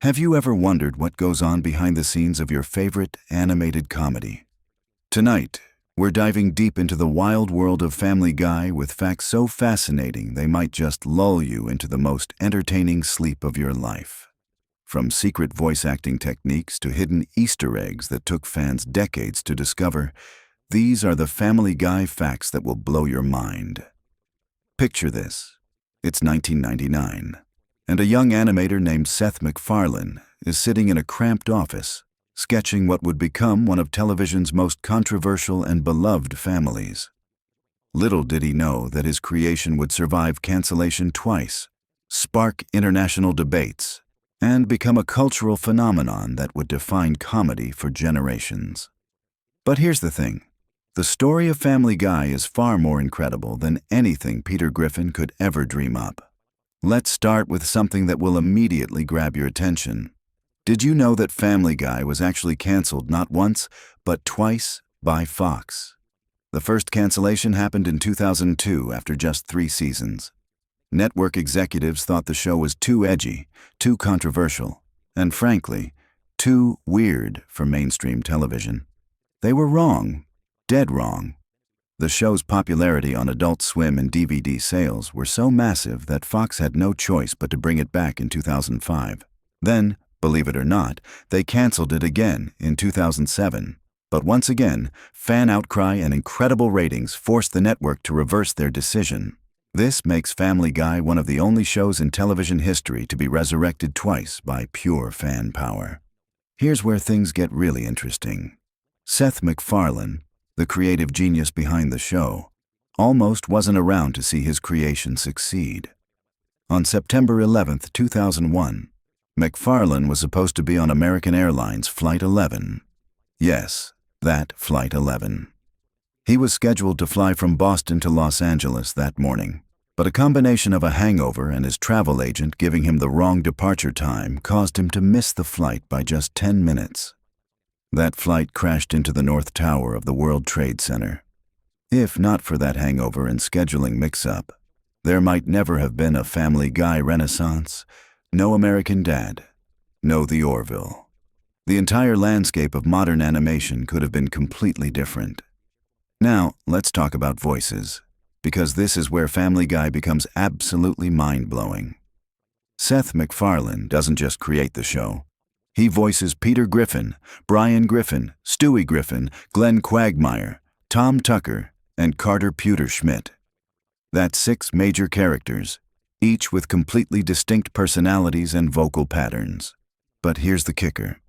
Have you ever wondered what goes on behind the scenes of your favorite animated comedy? Tonight, we're diving deep into the wild world of Family Guy with facts so fascinating they might just lull you into the most entertaining sleep of your life. From secret voice acting techniques to hidden Easter eggs that took fans decades to discover, these are the Family Guy facts that will blow your mind. Picture this. It's 1999, and a young animator named Seth MacFarlane is sitting in a cramped office, sketching what would become one of television's most controversial and beloved families. Little did he know that his creation would survive cancellation twice, spark international debates, and become a cultural phenomenon that would define comedy for generations. But here's the thing. The story of Family Guy is far more incredible than anything Peter Griffin could ever dream up. Let's start with something that will immediately grab your attention. Did you know that Family Guy was actually canceled not once, but twice by Fox? The first cancellation happened in 2002 after just 3 seasons. Network executives thought the show was too edgy, too controversial, and frankly, too weird for mainstream television. They were wrong, dead wrong. The show's popularity on Adult Swim and DVD sales were so massive that Fox had no choice but to bring it back in 2005. Then, believe it or not, they canceled it again in 2007. But once again, fan outcry and incredible ratings forced the network to reverse their decision. This makes Family Guy one of the only shows in television history to be resurrected twice by pure fan power. Here's where things get really interesting. Seth MacFarlane, the creative genius behind the show, almost wasn't around to see his creation succeed. On September 11, 2001, MacFarlane was supposed to be on American Airlines Flight 11. Yes, that Flight 11. He was scheduled to fly from Boston to Los Angeles that morning, but a combination of a hangover and his travel agent giving him the wrong departure time caused him to miss the flight by just 10 minutes. That flight crashed into the North Tower of the World Trade Center. If not for that hangover and scheduling mix-up, there might never have been a Family Guy renaissance, no American Dad, no The Orville. The entire landscape of modern animation could have been completely different. Now, let's talk about voices, because this is where Family Guy becomes absolutely mind-blowing. Seth MacFarlane doesn't just create the show. He voices Peter Griffin, Brian Griffin, Stewie Griffin, Glenn Quagmire, Tom Tucker, and Carter Pewter-Schmidt. That's 6 major characters, each with completely distinct personalities and vocal patterns. But here's the kicker.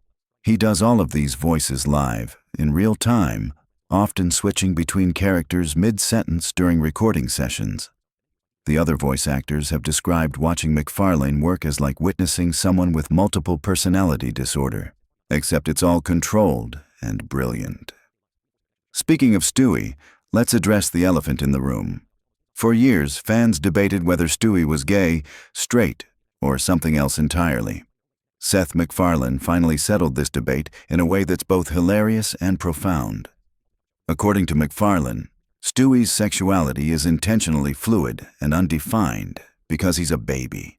He does all of these voices live, in real time, often switching between characters mid-sentence during recording sessions. The other voice actors have described watching MacFarlane work as like witnessing someone with multiple personality disorder, except it's all controlled and brilliant. Speaking of Stewie, let's address the elephant in the room. For years, fans debated whether Stewie was gay, straight, or something else entirely. Seth MacFarlane finally settled this debate in a way that's both hilarious and profound. According to MacFarlane, Stewie's sexuality is intentionally fluid and undefined because he's a baby.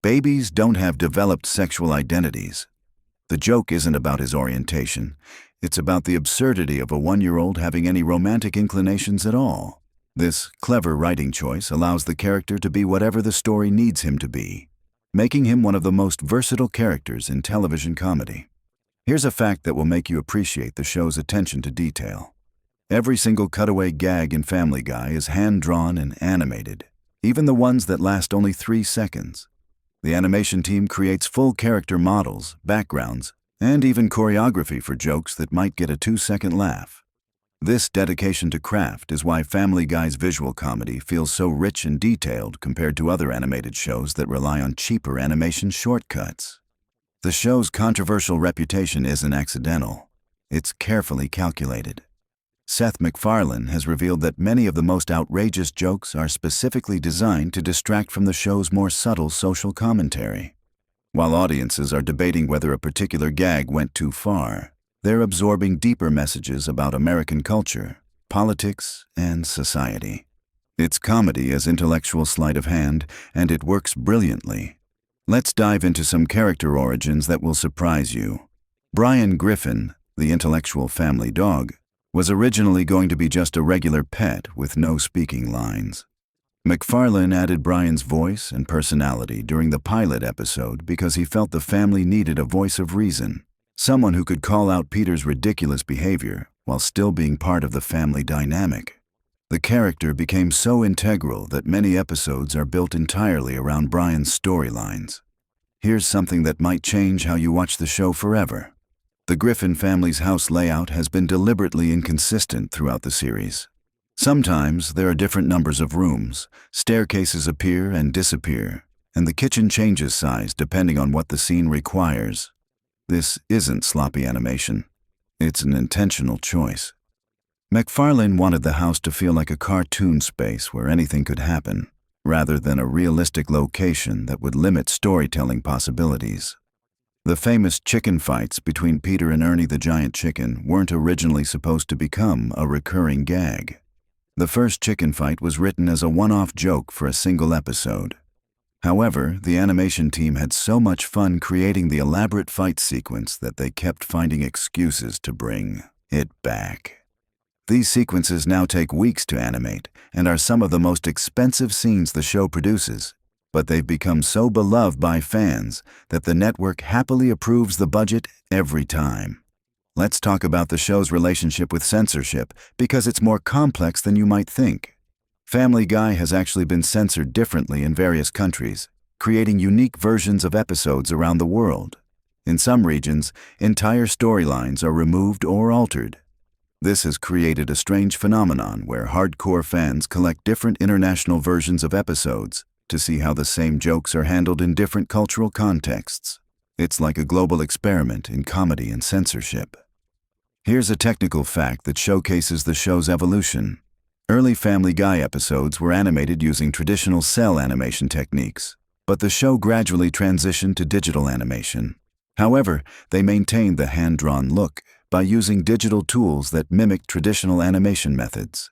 Babies don't have developed sexual identities. The joke isn't about his orientation. It's about the absurdity of a 1-year-old having any romantic inclinations at all. This clever writing choice allows the character to be whatever the story needs him to be, making him one of the most versatile characters in television comedy. Here's a fact that will make you appreciate the show's attention to detail. Every single cutaway gag in Family Guy is hand-drawn and animated, even the ones that last only 3 seconds. The animation team creates full character models, backgrounds, and even choreography for jokes that might get a 2-second laugh. This dedication to craft is why Family Guy's visual comedy feels so rich and detailed compared to other animated shows that rely on cheaper animation shortcuts. The show's controversial reputation isn't accidental. It's carefully calculated. Seth MacFarlane has revealed that many of the most outrageous jokes are specifically designed to distract from the show's more subtle social commentary. While audiences are debating whether a particular gag went too far, they're absorbing deeper messages about American culture, politics, and society. It's comedy as intellectual sleight of hand, and it works brilliantly. Let's dive into some character origins that will surprise you. Brian Griffin, the intellectual family dog, was originally going to be just a regular pet with no speaking lines. MacFarlane added Brian's voice and personality during the pilot episode because he felt the family needed a voice of reason, someone who could call out Peter's ridiculous behavior while still being part of the family dynamic. The character became so integral that many episodes are built entirely around Brian's storylines. Here's something that might change how you watch the show forever. The Griffin family's house layout has been deliberately inconsistent throughout the series. Sometimes there are different numbers of rooms, staircases appear and disappear, and the kitchen changes size depending on what the scene requires. This isn't sloppy animation. It's an intentional choice. MacFarlane wanted the house to feel like a cartoon space where anything could happen, rather than a realistic location that would limit storytelling possibilities. The famous chicken fights between Peter and Ernie the giant chicken weren't originally supposed to become a recurring gag. The first chicken fight was written as a one-off joke for a single episode. However, the animation team had so much fun creating the elaborate fight sequence that they kept finding excuses to bring it back. These sequences now take weeks to animate and are some of the most expensive scenes the show produces, but they've become so beloved by fans that the network happily approves the budget every time. Let's talk about the show's relationship with censorship, because it's more complex than you might think. Family Guy has actually been censored differently in various countries, creating unique versions of episodes around the world. In some regions, entire storylines are removed or altered. This has created a strange phenomenon where hardcore fans collect different international versions of episodes to see how the same jokes are handled in different cultural contexts. It's like a global experiment in comedy and censorship. Here's a technical fact that showcases the show's evolution. Early Family Guy episodes were animated using traditional cell animation techniques, but the show gradually transitioned to digital animation. However, they maintained the hand-drawn look by using digital tools that mimic traditional animation methods.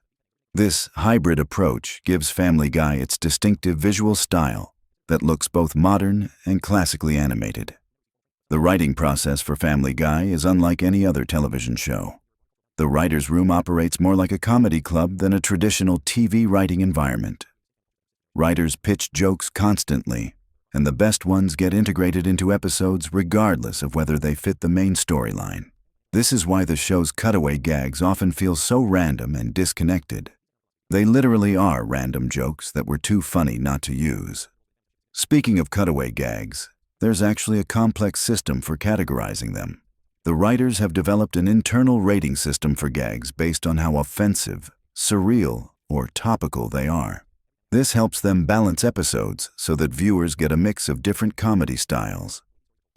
This hybrid approach gives Family Guy its distinctive visual style that looks both modern and classically animated. The writing process for Family Guy is unlike any other television show. The writer's room operates more like a comedy club than a traditional TV writing environment. Writers pitch jokes constantly, and the best ones get integrated into episodes regardless of whether they fit the main storyline. This is why the show's cutaway gags often feel so random and disconnected. They literally are random jokes that were too funny not to use. Speaking of cutaway gags, there's actually a complex system for categorizing them. The writers have developed an internal rating system for gags based on how offensive, surreal, or topical they are. This helps them balance episodes so that viewers get a mix of different comedy styles.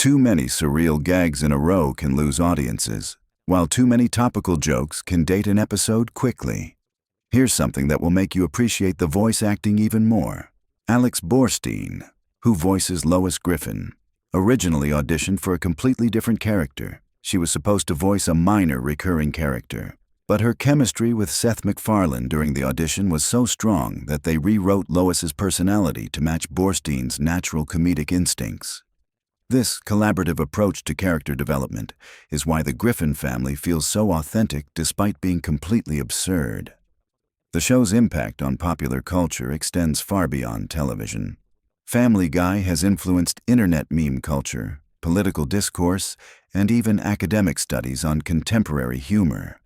Too many surreal gags in a row can lose audiences, while too many topical jokes can date an episode quickly. Here's something that will make you appreciate the voice acting even more. Alex Borstein, who voices Lois Griffin, originally auditioned for a completely different character. She was supposed to voice a minor recurring character, but her chemistry with Seth MacFarlane during the audition was so strong that they rewrote Lois's personality to match Borstein's natural comedic instincts. This collaborative approach to character development is why the Griffin family feels so authentic despite being completely absurd. The show's impact on popular culture extends far beyond television. Family Guy has influenced internet meme culture, political discourse, and even academic studies on contemporary humor.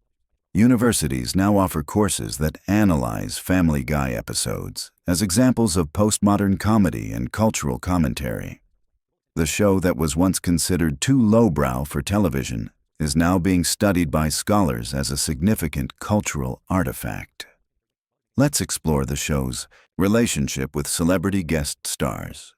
Universities now offer courses that analyze Family Guy episodes as examples of postmodern comedy and cultural commentary. The show that was once considered too lowbrow for television is now being studied by scholars as a significant cultural artifact. Let's explore the show's relationship with celebrity guest stars.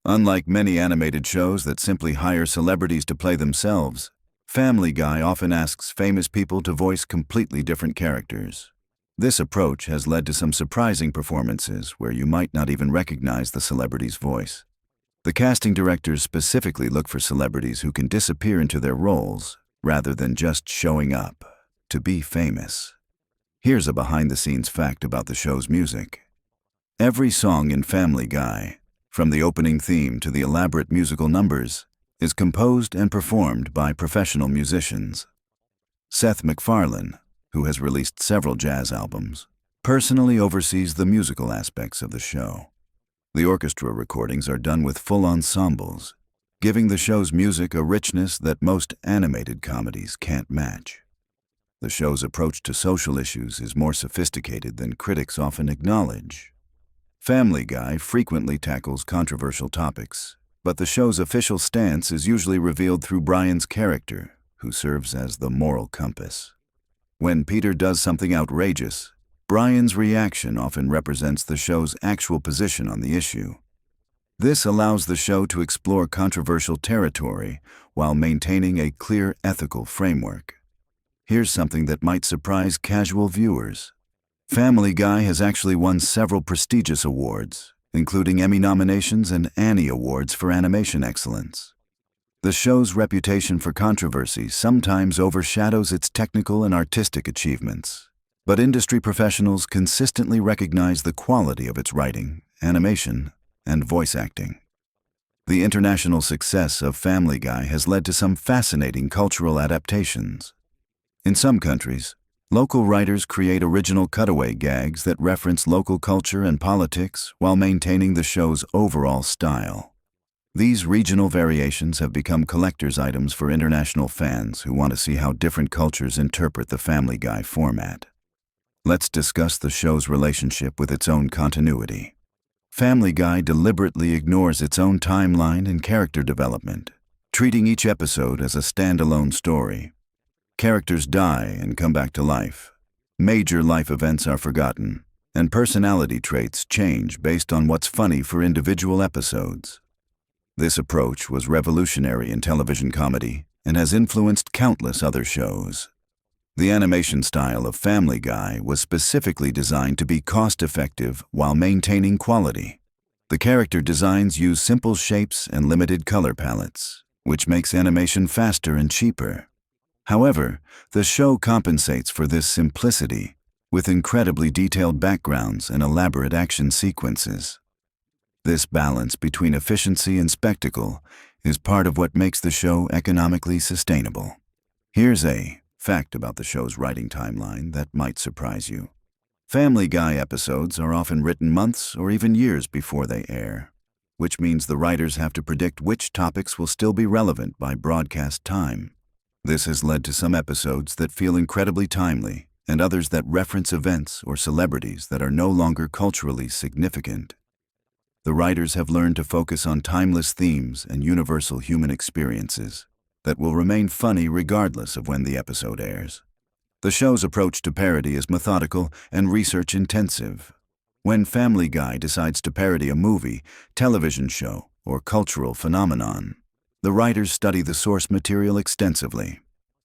Unlike many animated shows that simply hire celebrities to play themselves, Family Guy often asks famous people to voice completely different characters. This approach has led to some surprising performances where you might not even recognize the celebrity's voice. The casting directors specifically look for celebrities who can disappear into their roles rather than just showing up to be famous. Here's a behind-the-scenes fact about the show's music. Every song in Family Guy, from the opening theme to the elaborate musical numbers, is composed and performed by professional musicians. Seth MacFarlane, who has released several jazz albums, personally oversees the musical aspects of the show. The orchestra recordings are done with full ensembles, giving the show's music a richness that most animated comedies can't match. The show's approach to social issues is more sophisticated than critics often acknowledge. Family Guy frequently tackles controversial topics, but the show's official stance is usually revealed through Brian's character, who serves as the moral compass. When Peter does something outrageous, Brian's reaction often represents the show's actual position on the issue. This allows the show to explore controversial territory while maintaining a clear ethical framework. Here's something that might surprise casual viewers. Family Guy has actually won several prestigious awards, including Emmy nominations and Annie Awards for animation excellence. The show's reputation for controversy sometimes overshadows its technical and artistic achievements, but industry professionals consistently recognize the quality of its writing, animation, and voice acting. The international success of Family Guy has led to some fascinating cultural adaptations. In some countries, local writers create original cutaway gags that reference local culture and politics while maintaining the show's overall style. These regional variations have become collector's items for international fans who want to see how different cultures interpret the Family Guy format. Let's discuss the show's relationship with its own continuity. Family Guy deliberately ignores its own timeline and character development, treating each episode as a standalone story. Characters die and come back to life. Major life events are forgotten, and personality traits change based on what's funny for individual episodes. This approach was revolutionary in television comedy and has influenced countless other shows. The animation style of Family Guy was specifically designed to be cost-effective while maintaining quality. The character designs use simple shapes and limited color palettes, which makes animation faster and cheaper. However, the show compensates for this simplicity with incredibly detailed backgrounds and elaborate action sequences. This balance between efficiency and spectacle is part of what makes the show economically sustainable. Here's a fact about the show's writing timeline that might surprise you. Family Guy episodes are often written months or even years before they air, which means the writers have to predict which topics will still be relevant by broadcast time. This has led to some episodes that feel incredibly timely and others that reference events or celebrities that are no longer culturally significant. The writers have learned to focus on timeless themes and universal human experiences that will remain funny regardless of when the episode airs. The show's approach to parody is methodical and research-intensive. When Family Guy decides to parody a movie, television show, or cultural phenomenon, the writers study the source material extensively.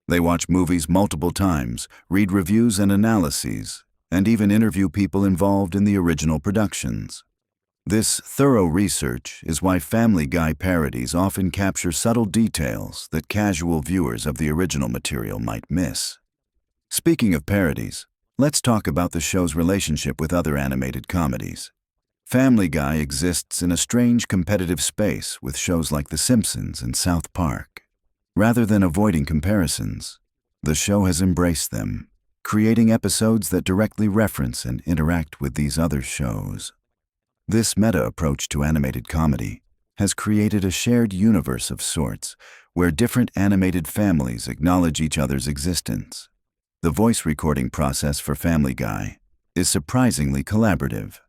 They watch movies multiple times, read reviews and analyses, and even interview people involved in the original productions. This thorough research is why Family Guy parodies often capture subtle details that casual viewers of the original material might miss. Speaking of parodies, let's talk about the show's relationship with other animated comedies. Family Guy exists in a strange competitive space with shows like The Simpsons and South Park. Rather than avoiding comparisons, the show has embraced them, creating episodes that directly reference and interact with these other shows. This meta approach to animated comedy has created a shared universe of sorts where different animated families acknowledge each other's existence. The voice recording process for Family Guy is surprisingly collaborative.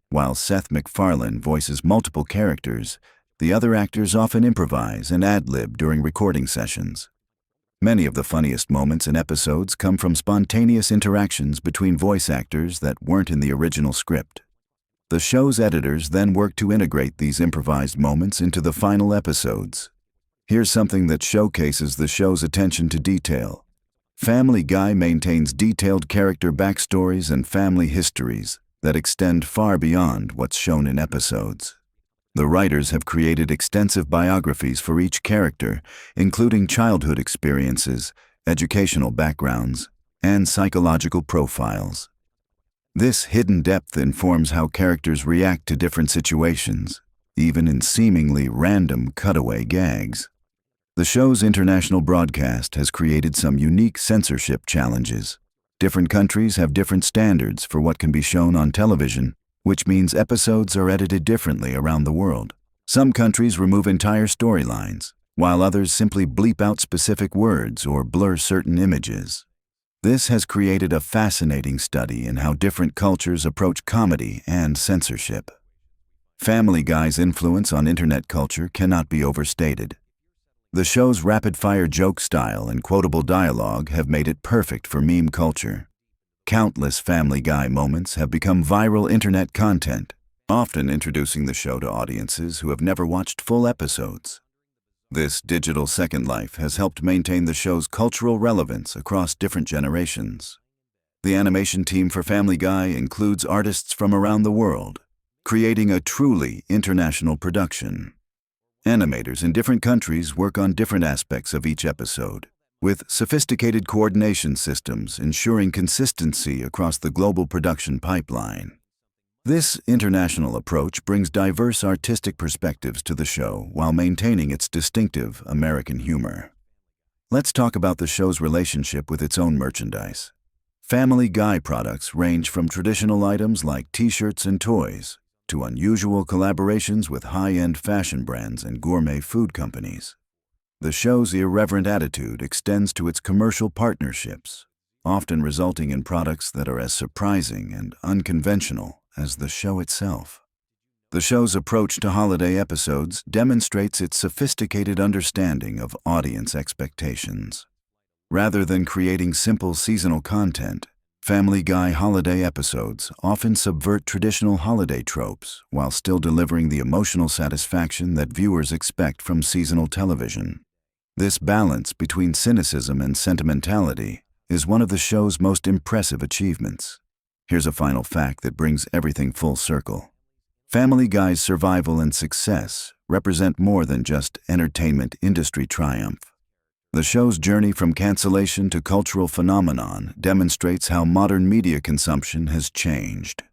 While Seth MacFarlane voices multiple characters, the other actors often improvise and ad-lib during recording sessions. Many of the funniest moments in episodes come from spontaneous interactions between voice actors that weren't in the original script. The show's editors then work to integrate these improvised moments into the final episodes. Here's something that showcases the show's attention to detail. Family Guy maintains detailed character backstories and family histories that extend far beyond what's shown in episodes. The writers have created extensive biographies for each character, including childhood experiences, educational backgrounds, and psychological profiles. This hidden depth informs how characters react to different situations, even in seemingly random cutaway gags. The show's international broadcast has created some unique censorship challenges. Different countries have different standards for what can be shown on television, which means episodes are edited differently around the world. Some countries remove entire storylines, while others simply bleep out specific words or blur certain images. This has created a fascinating study in how different cultures approach comedy and censorship. Family Guy's influence on internet culture cannot be overstated. The show's rapid-fire joke style and quotable dialogue have made it perfect for meme culture. Countless Family Guy moments have become viral internet content, often introducing the show to audiences who have never watched full episodes. This digital second life has helped maintain the show's cultural relevance across different generations. The animation team for Family Guy includes artists from around the world, creating a truly international production. Animators in different countries work on different aspects of each episode, with sophisticated coordination systems ensuring consistency across the global production pipeline. This international approach brings diverse artistic perspectives to the show while maintaining its distinctive American humor. Let's talk about the show's relationship with its own merchandise. Family Guy products range from traditional items like t-shirts and toys to unusual collaborations with high-end fashion brands and gourmet food companies. The show's irreverent attitude extends to its commercial partnerships, often resulting in products that are as surprising and unconventional as the show itself. The show's approach to holiday episodes demonstrates its sophisticated understanding of audience expectations. Rather than creating simple seasonal content, Family Guy holiday episodes often subvert traditional holiday tropes while still delivering the emotional satisfaction that viewers expect from seasonal television. This balance between cynicism and sentimentality is one of the show's most impressive achievements. Here's a final fact that brings everything full circle. Family Guy's survival and success represent more than just entertainment industry triumph. The show's journey from cancellation to cultural phenomenon demonstrates how modern media consumption has changed.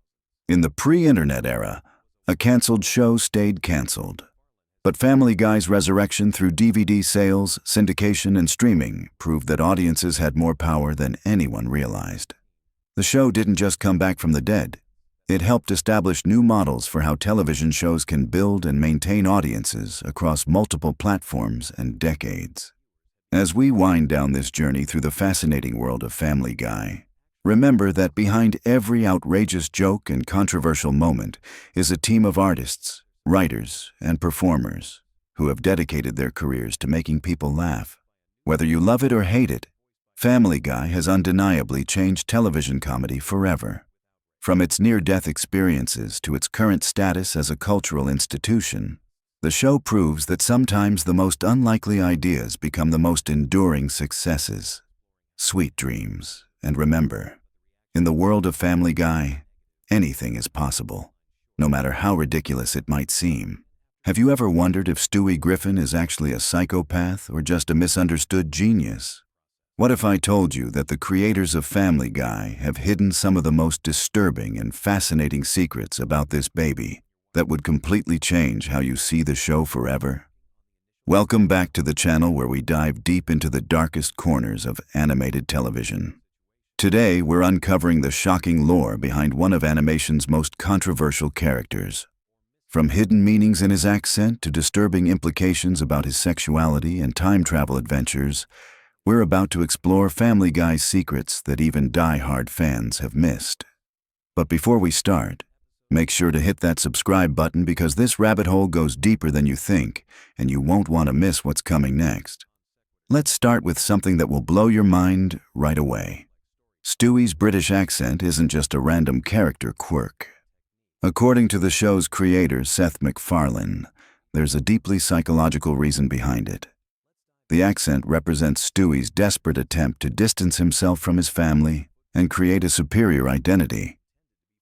In the pre-internet era, a canceled show stayed canceled. But Family Guy's resurrection through DVD sales, syndication, and streaming proved that audiences had more power than anyone realized. The show didn't just come back from the dead. It helped establish new models for how television shows can build and maintain audiences across multiple platforms and decades. As we wind down this journey through the fascinating world of Family Guy, remember that behind every outrageous joke and controversial moment is a team of artists, writers, and performers who have dedicated their careers to making people laugh. Whether you love it or hate it, Family Guy has undeniably changed television comedy forever. From its near-death experiences to its current status as a cultural institution, the show proves that sometimes the most unlikely ideas become the most enduring successes. Sweet dreams, and remember, in the world of Family Guy, anything is possible, no matter how ridiculous it might seem. Have you ever wondered if Stewie Griffin is actually a psychopath or just a misunderstood genius? What if I told you that the creators of Family Guy have hidden some of the most disturbing and fascinating secrets about this baby that would completely change how you see the show forever? Welcome back to the channel where we dive deep into the darkest corners of animated television. Today, we're uncovering the shocking lore behind one of animation's most controversial characters. From hidden meanings in his accent to disturbing implications about his sexuality and time travel adventures, we're about to explore Family Guy's secrets that even die-hard fans have missed. But before we start, make sure to hit that subscribe button because this rabbit hole goes deeper than you think, and you won't want to miss what's coming next. Let's start with something that will blow your mind right away. Stewie's British accent isn't just a random character quirk. According to the show's creator, Seth MacFarlane, there's a deeply psychological reason behind it. The accent represents Stewie's desperate attempt to distance himself from his family and create a superior identity.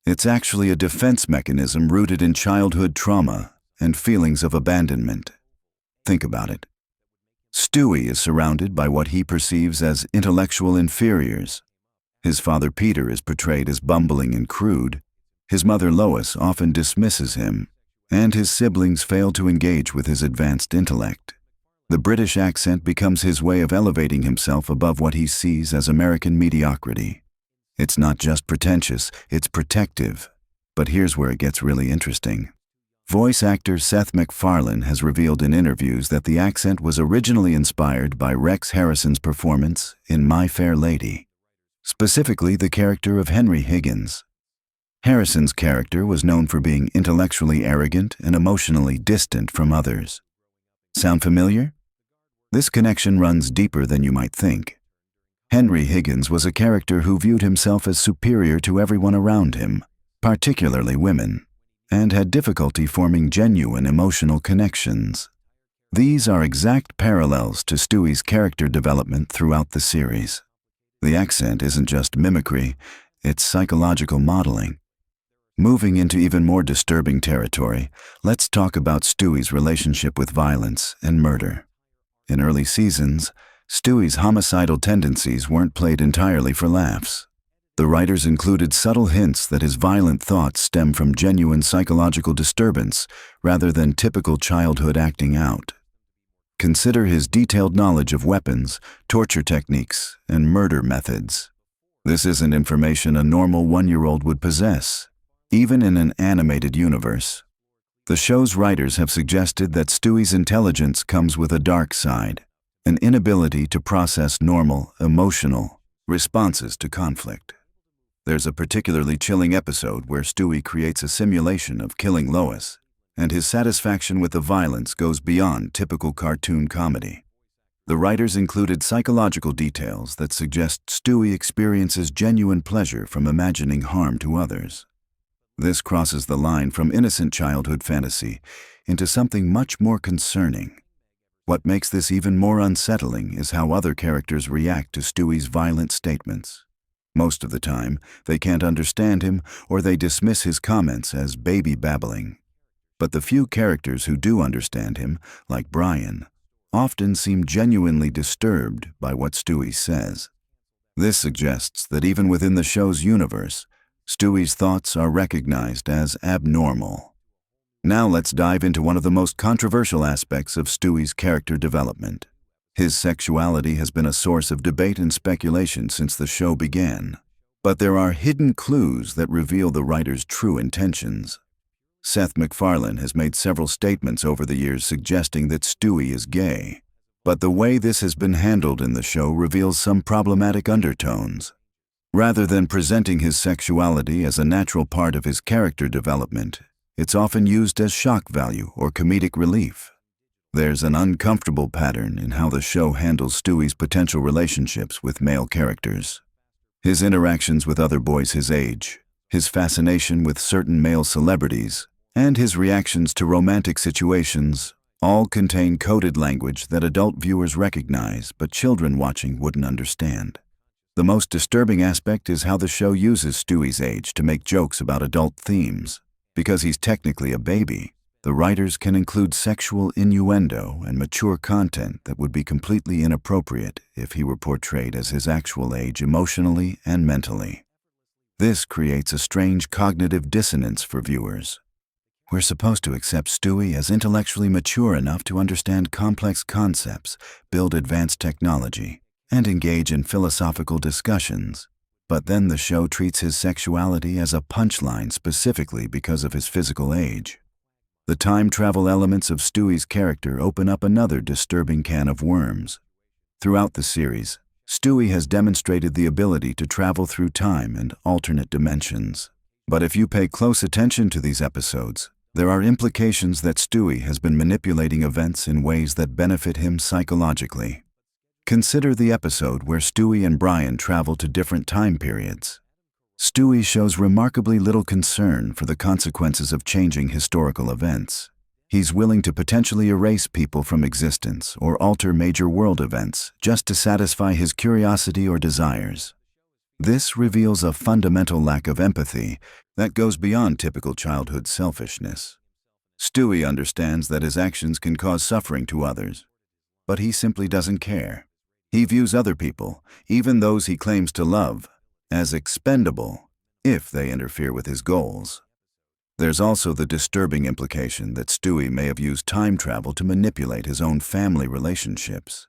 It's actually a defense mechanism rooted in childhood trauma and feelings of abandonment. Think about it. Stewie is surrounded by what he perceives as intellectual inferiors. His father Peter is portrayed as bumbling and crude. His mother Lois often dismisses him, and his siblings fail to engage with his advanced intellect. The British accent becomes his way of elevating himself above what he sees as American mediocrity. It's not just pretentious, it's protective. But here's where it gets really interesting. Voice actor Seth MacFarlane has revealed in interviews that the accent was originally inspired by Rex Harrison's performance in My Fair Lady, specifically the character of Henry Higgins. Harrison's character was known for being intellectually arrogant and emotionally distant from others. Sound familiar? This connection runs deeper than you might think. Henry Higgins was a character who viewed himself as superior to everyone around him, particularly women, and had difficulty forming genuine emotional connections. These are exact parallels to Stewie's character development throughout the series. The accent isn't just mimicry, it's psychological modeling. Moving into even more disturbing territory, let's talk about Stewie's relationship with violence and murder. In early seasons, Stewie's homicidal tendencies weren't played entirely for laughs. The writers included subtle hints that his violent thoughts stem from genuine psychological disturbance rather than typical childhood acting out. Consider his detailed knowledge of weapons, torture techniques, and murder methods. This isn't information a normal one-year-old would possess, even in an animated universe. The show's writers have suggested that Stewie's intelligence comes with a dark side, an inability to process normal, emotional responses to conflict. There's a particularly chilling episode where Stewie creates a simulation of killing Lois, and his satisfaction with the violence goes beyond typical cartoon comedy. The writers included psychological details that suggest Stewie experiences genuine pleasure from imagining harm to others. This crosses the line from innocent childhood fantasy into something much more concerning. What makes this even more unsettling is how other characters react to Stewie's violent statements. Most of the time, they can't understand him or they dismiss his comments as baby babbling. But the few characters who do understand him, like Brian, often seem genuinely disturbed by what Stewie says. This suggests that even within the show's universe, Stewie's thoughts are recognized as abnormal. Now let's dive into one of the most controversial aspects of Stewie's character development. His sexuality has been a source of debate and speculation since the show began. But there are hidden clues that reveal the writer's true intentions. Seth MacFarlane has made several statements over the years suggesting that Stewie is gay. But the way this has been handled in the show reveals some problematic undertones. Rather than presenting his sexuality as a natural part of his character development, it's often used as shock value or comedic relief. There's an uncomfortable pattern in how the show handles Stewie's potential relationships with male characters. His interactions with other boys his age, his fascination with certain male celebrities, and his reactions to romantic situations all contain coded language that adult viewers recognize but children watching wouldn't understand. The most disturbing aspect is how the show uses Stewie's age to make jokes about adult themes. Because he's technically a baby, the writers can include sexual innuendo and mature content that would be completely inappropriate if he were portrayed as his actual age emotionally and mentally. This creates a strange cognitive dissonance for viewers. We're supposed to accept Stewie as intellectually mature enough to understand complex concepts, build advanced technology, and engage in philosophical discussions. But then the show treats his sexuality as a punchline specifically because of his physical age. The time travel elements of Stewie's character open up another disturbing can of worms. Throughout the series, Stewie has demonstrated the ability to travel through time and alternate dimensions. But if you pay close attention to these episodes, there are implications that Stewie has been manipulating events in ways that benefit him psychologically. Consider the episode where Stewie and Brian travel to different time periods. Stewie shows remarkably little concern for the consequences of changing historical events. He's willing to potentially erase people from existence or alter major world events just to satisfy his curiosity or desires. This reveals a fundamental lack of empathy that goes beyond typical childhood selfishness. Stewie understands that his actions can cause suffering to others, but he simply doesn't care. He views other people, even those he claims to love, as expendable if they interfere with his goals. There's also the disturbing implication that Stewie may have used time travel to manipulate his own family relationships.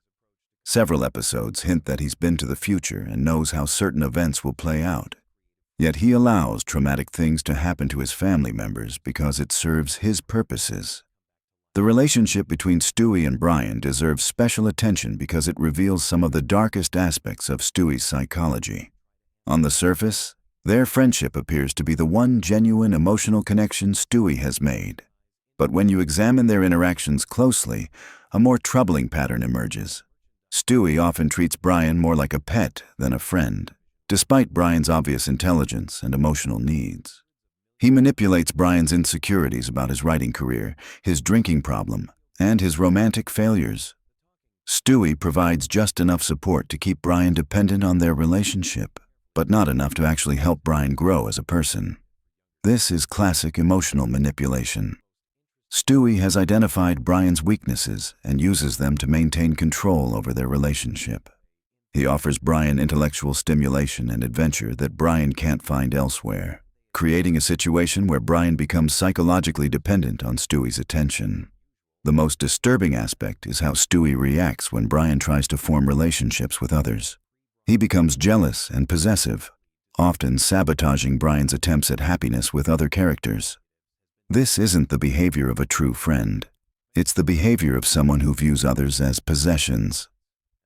Several episodes hint that he's been to the future and knows how certain events will play out. Yet he allows traumatic things to happen to his family members because it serves his purposes. The relationship between Stewie and Brian deserves special attention because it reveals some of the darkest aspects of Stewie's psychology. On the surface, their friendship appears to be the one genuine emotional connection Stewie has made. But when you examine their interactions closely, a more troubling pattern emerges. Stewie often treats Brian more like a pet than a friend, despite Brian's obvious intelligence and emotional needs. He manipulates Brian's insecurities about his writing career, his drinking problem, and his romantic failures. Stewie provides just enough support to keep Brian dependent on their relationship, but not enough to actually help Brian grow as a person. This is classic emotional manipulation. Stewie has identified Brian's weaknesses and uses them to maintain control over their relationship. He offers Brian intellectual stimulation and adventure that Brian can't find elsewhere, creating a situation where Brian becomes psychologically dependent on Stewie's attention. The most disturbing aspect is how Stewie reacts when Brian tries to form relationships with others. He becomes jealous and possessive, often sabotaging Brian's attempts at happiness with other characters. This isn't the behavior of a true friend. It's the behavior of someone who views others as possessions.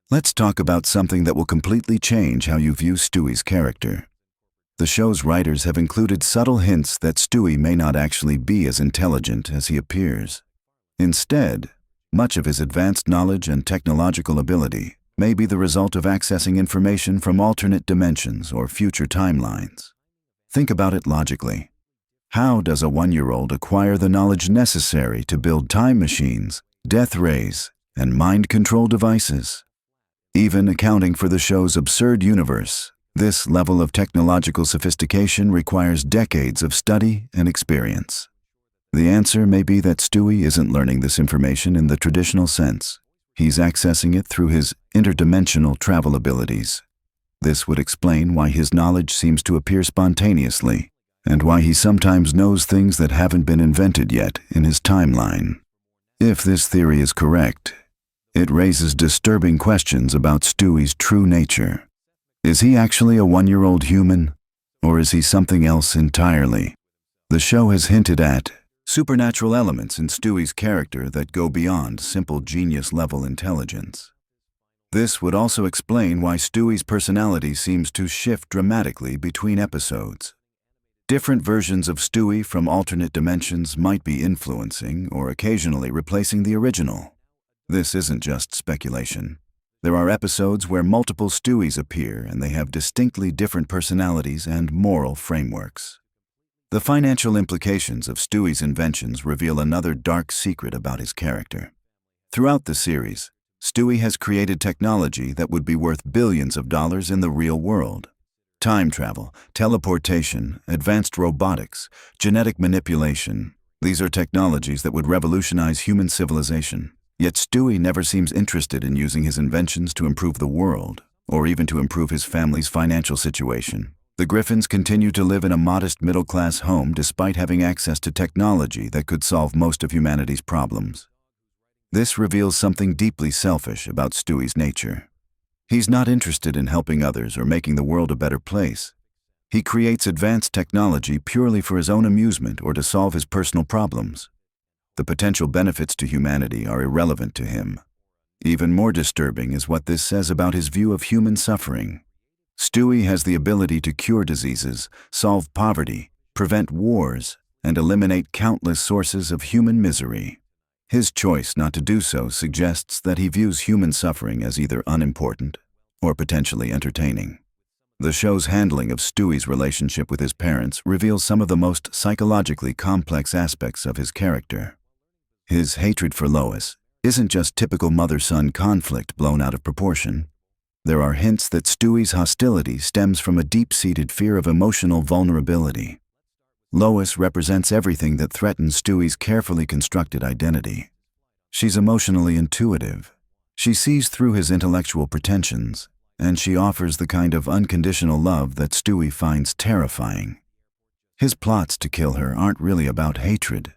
Let's talk about something that will completely change how you view Stewie's character. The show's writers have included subtle hints that Stewie may not actually be as intelligent as he appears. Instead, much of his advanced knowledge and technological ability may be the result of accessing information from alternate dimensions or future timelines. Think about it logically. How does a 1-year-old acquire the knowledge necessary to build time machines, death rays, and mind control devices? Even accounting for the show's absurd universe, this level of technological sophistication requires decades of study and experience. The answer may be that Stewie isn't learning this information in the traditional sense. He's accessing it through his interdimensional travel abilities. This would explain why his knowledge seems to appear spontaneously, and why he sometimes knows things that haven't been invented yet in his timeline. If this theory is correct, it raises disturbing questions about Stewie's true nature. Is he actually a 1-year-old human, or is he something else entirely? The show has hinted at supernatural elements in Stewie's character that go beyond simple genius-level intelligence. This would also explain why Stewie's personality seems to shift dramatically between episodes. Different versions of Stewie from alternate dimensions might be influencing or occasionally replacing the original. This isn't just speculation. There are episodes where multiple Stewies appear and they have distinctly different personalities and moral frameworks. The financial implications of Stewie's inventions reveal another dark secret about his character. Throughout the series, Stewie has created technology that would be worth billions of dollars in the real world. Time travel, teleportation, advanced robotics, genetic manipulation. These are technologies that would revolutionize human civilization. Yet Stewie never seems interested in using his inventions to improve the world, or even to improve his family's financial situation. The Griffins continue to live in a modest middle-class home despite having access to technology that could solve most of humanity's problems. This reveals something deeply selfish about Stewie's nature. He's not interested in helping others or making the world a better place. He creates advanced technology purely for his own amusement or to solve his personal problems. The potential benefits to humanity are irrelevant to him. Even more disturbing is what this says about his view of human suffering. Stewie has the ability to cure diseases, solve poverty, prevent wars, and eliminate countless sources of human misery. His choice not to do so suggests that he views human suffering as either unimportant or potentially entertaining. The show's handling of Stewie's relationship with his parents reveals some of the most psychologically complex aspects of his character. His hatred for Lois isn't just typical mother-son conflict blown out of proportion. There are hints that Stewie's hostility stems from a deep-seated fear of emotional vulnerability. Lois represents everything that threatens Stewie's carefully constructed identity. She's emotionally intuitive. She sees through his intellectual pretensions, and she offers the kind of unconditional love that Stewie finds terrifying. His plots to kill her aren't really about hatred.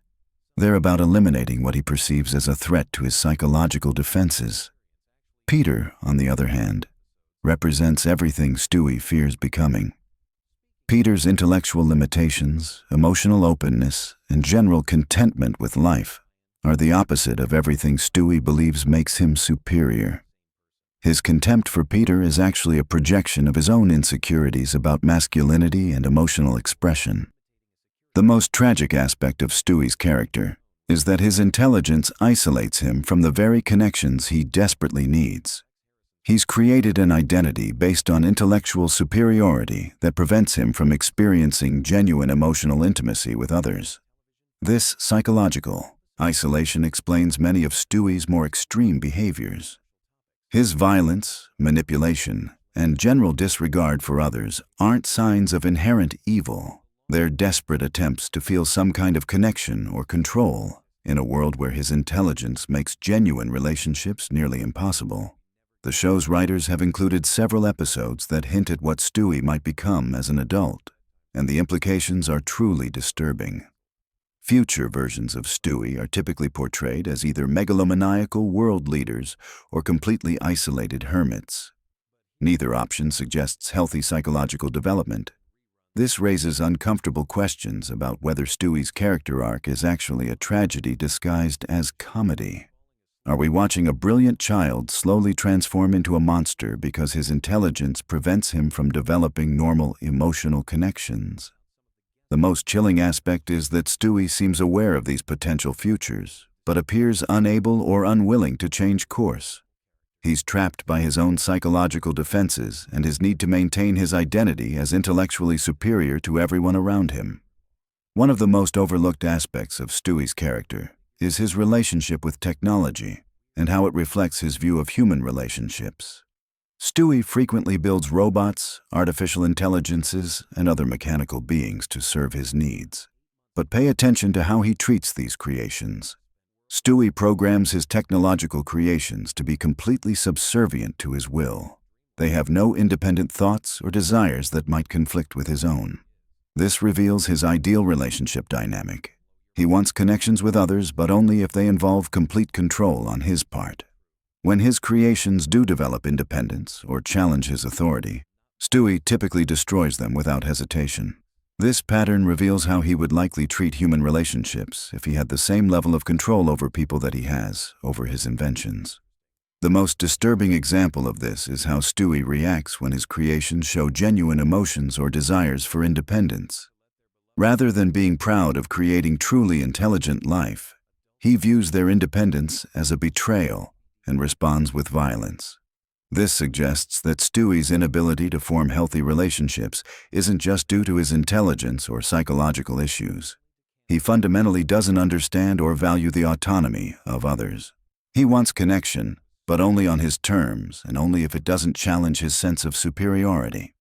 They're about eliminating what he perceives as a threat to his psychological defenses. Peter, on the other hand, represents everything Stewie fears becoming. Peter's intellectual limitations, emotional openness, and general contentment with life are the opposite of everything Stewie believes makes him superior. His contempt for Peter is actually a projection of his own insecurities about masculinity and emotional expression. The most tragic aspect of Stewie's character is that his intelligence isolates him from the very connections he desperately needs. He's created an identity based on intellectual superiority that prevents him from experiencing genuine emotional intimacy with others. This psychological isolation explains many of Stewie's more extreme behaviors. His violence, manipulation, and general disregard for others aren't signs of inherent evil. They're desperate attempts to feel some kind of connection or control in a world where his intelligence makes genuine relationships nearly impossible. The show's writers have included several episodes that hint at what Stewie might become as an adult, and the implications are truly disturbing. Future versions of Stewie are typically portrayed as either megalomaniacal world leaders or completely isolated hermits. Neither option suggests healthy psychological development. This raises uncomfortable questions about whether Stewie's character arc is actually a tragedy disguised as comedy. Are we watching a brilliant child slowly transform into a monster because his intelligence prevents him from developing normal emotional connections? The most chilling aspect is that Stewie seems aware of these potential futures, but appears unable or unwilling to change course. He's trapped by his own psychological defenses and his need to maintain his identity as intellectually superior to everyone around him. One of the most overlooked aspects of Stewie's character is his relationship with technology and how it reflects his view of human relationships. Stewie frequently builds robots, artificial intelligences, and other mechanical beings to serve his needs. But pay attention to how he treats these creations. Stewie programs his technological creations to be completely subservient to his will. They have no independent thoughts or desires that might conflict with his own. This reveals his ideal relationship dynamic. He wants connections with others, but only if they involve complete control on his part. When his creations do develop independence or challenge his authority, Stewie typically destroys them without hesitation. This pattern reveals how he would likely treat human relationships if he had the same level of control over people that he has over his inventions. The most disturbing example of this is how Stewie reacts when his creations show genuine emotions or desires for independence. Rather than being proud of creating truly intelligent life, he views their independence as a betrayal and responds with violence. This suggests that Stewie's inability to form healthy relationships isn't just due to his intelligence or psychological issues. He fundamentally doesn't understand or value the autonomy of others. He wants connection, but only on his terms and only if it doesn't challenge his sense of superiority.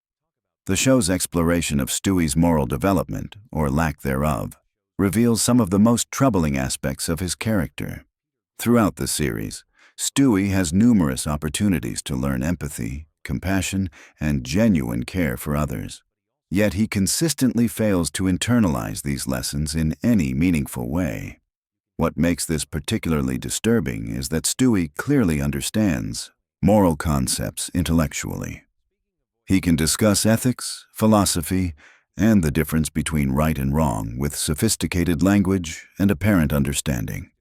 The show's exploration of Stewie's moral development, or lack thereof, reveals some of the most troubling aspects of his character. Throughout the series, Stewie has numerous opportunities to learn empathy, compassion, and genuine care for others. Yet he consistently fails to internalize these lessons in any meaningful way. What makes this particularly disturbing is that Stewie clearly understands moral concepts intellectually. He can discuss ethics, philosophy, and the difference between right and wrong with sophisticated language and apparent understanding.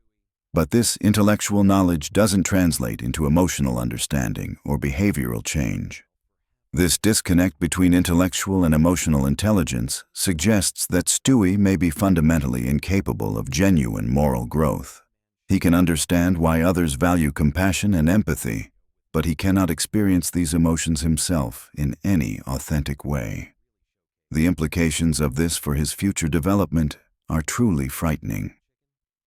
But this intellectual knowledge doesn't translate into emotional understanding or behavioral change. This disconnect between intellectual and emotional intelligence suggests that Stewie may be fundamentally incapable of genuine moral growth. He can understand why others value compassion and empathy, but he cannot experience these emotions himself in any authentic way. The implications of this for his future development are truly frightening.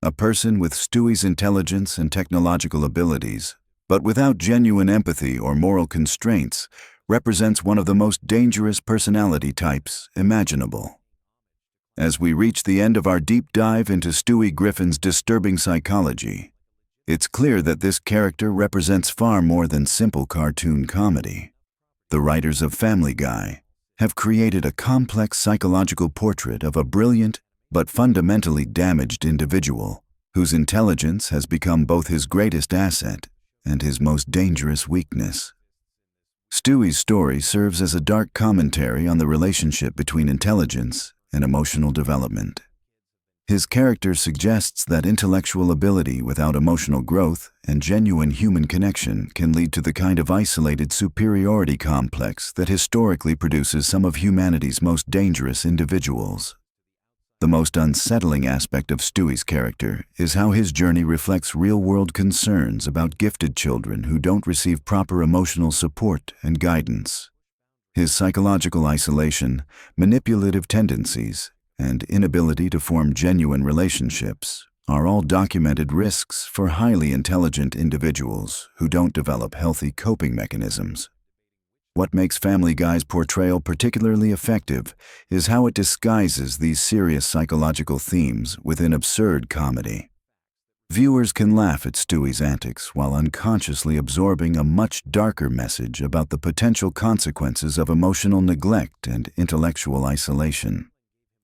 A person with Stewie's intelligence and technological abilities, but without genuine empathy or moral constraints, represents one of the most dangerous personality types imaginable. As we reach the end of our deep dive into Stewie Griffin's disturbing psychology, it's clear that this character represents far more than simple cartoon comedy. The writers of Family Guy have created a complex psychological portrait of a brilliant but fundamentally damaged individual whose intelligence has become both his greatest asset and his most dangerous weakness. Stewie's story serves as a dark commentary on the relationship between intelligence and emotional development. His character suggests that intellectual ability without emotional growth and genuine human connection can lead to the kind of isolated superiority complex that historically produces some of humanity's most dangerous individuals. The most unsettling aspect of Stewie's character is how his journey reflects real-world concerns about gifted children who don't receive proper emotional support and guidance. His psychological isolation, manipulative tendencies, and inability to form genuine relationships are all documented risks for highly intelligent individuals who don't develop healthy coping mechanisms. What makes Family Guy's portrayal particularly effective is how it disguises these serious psychological themes within absurd comedy. Viewers can laugh at Stewie's antics while unconsciously absorbing a much darker message about the potential consequences of emotional neglect and intellectual isolation.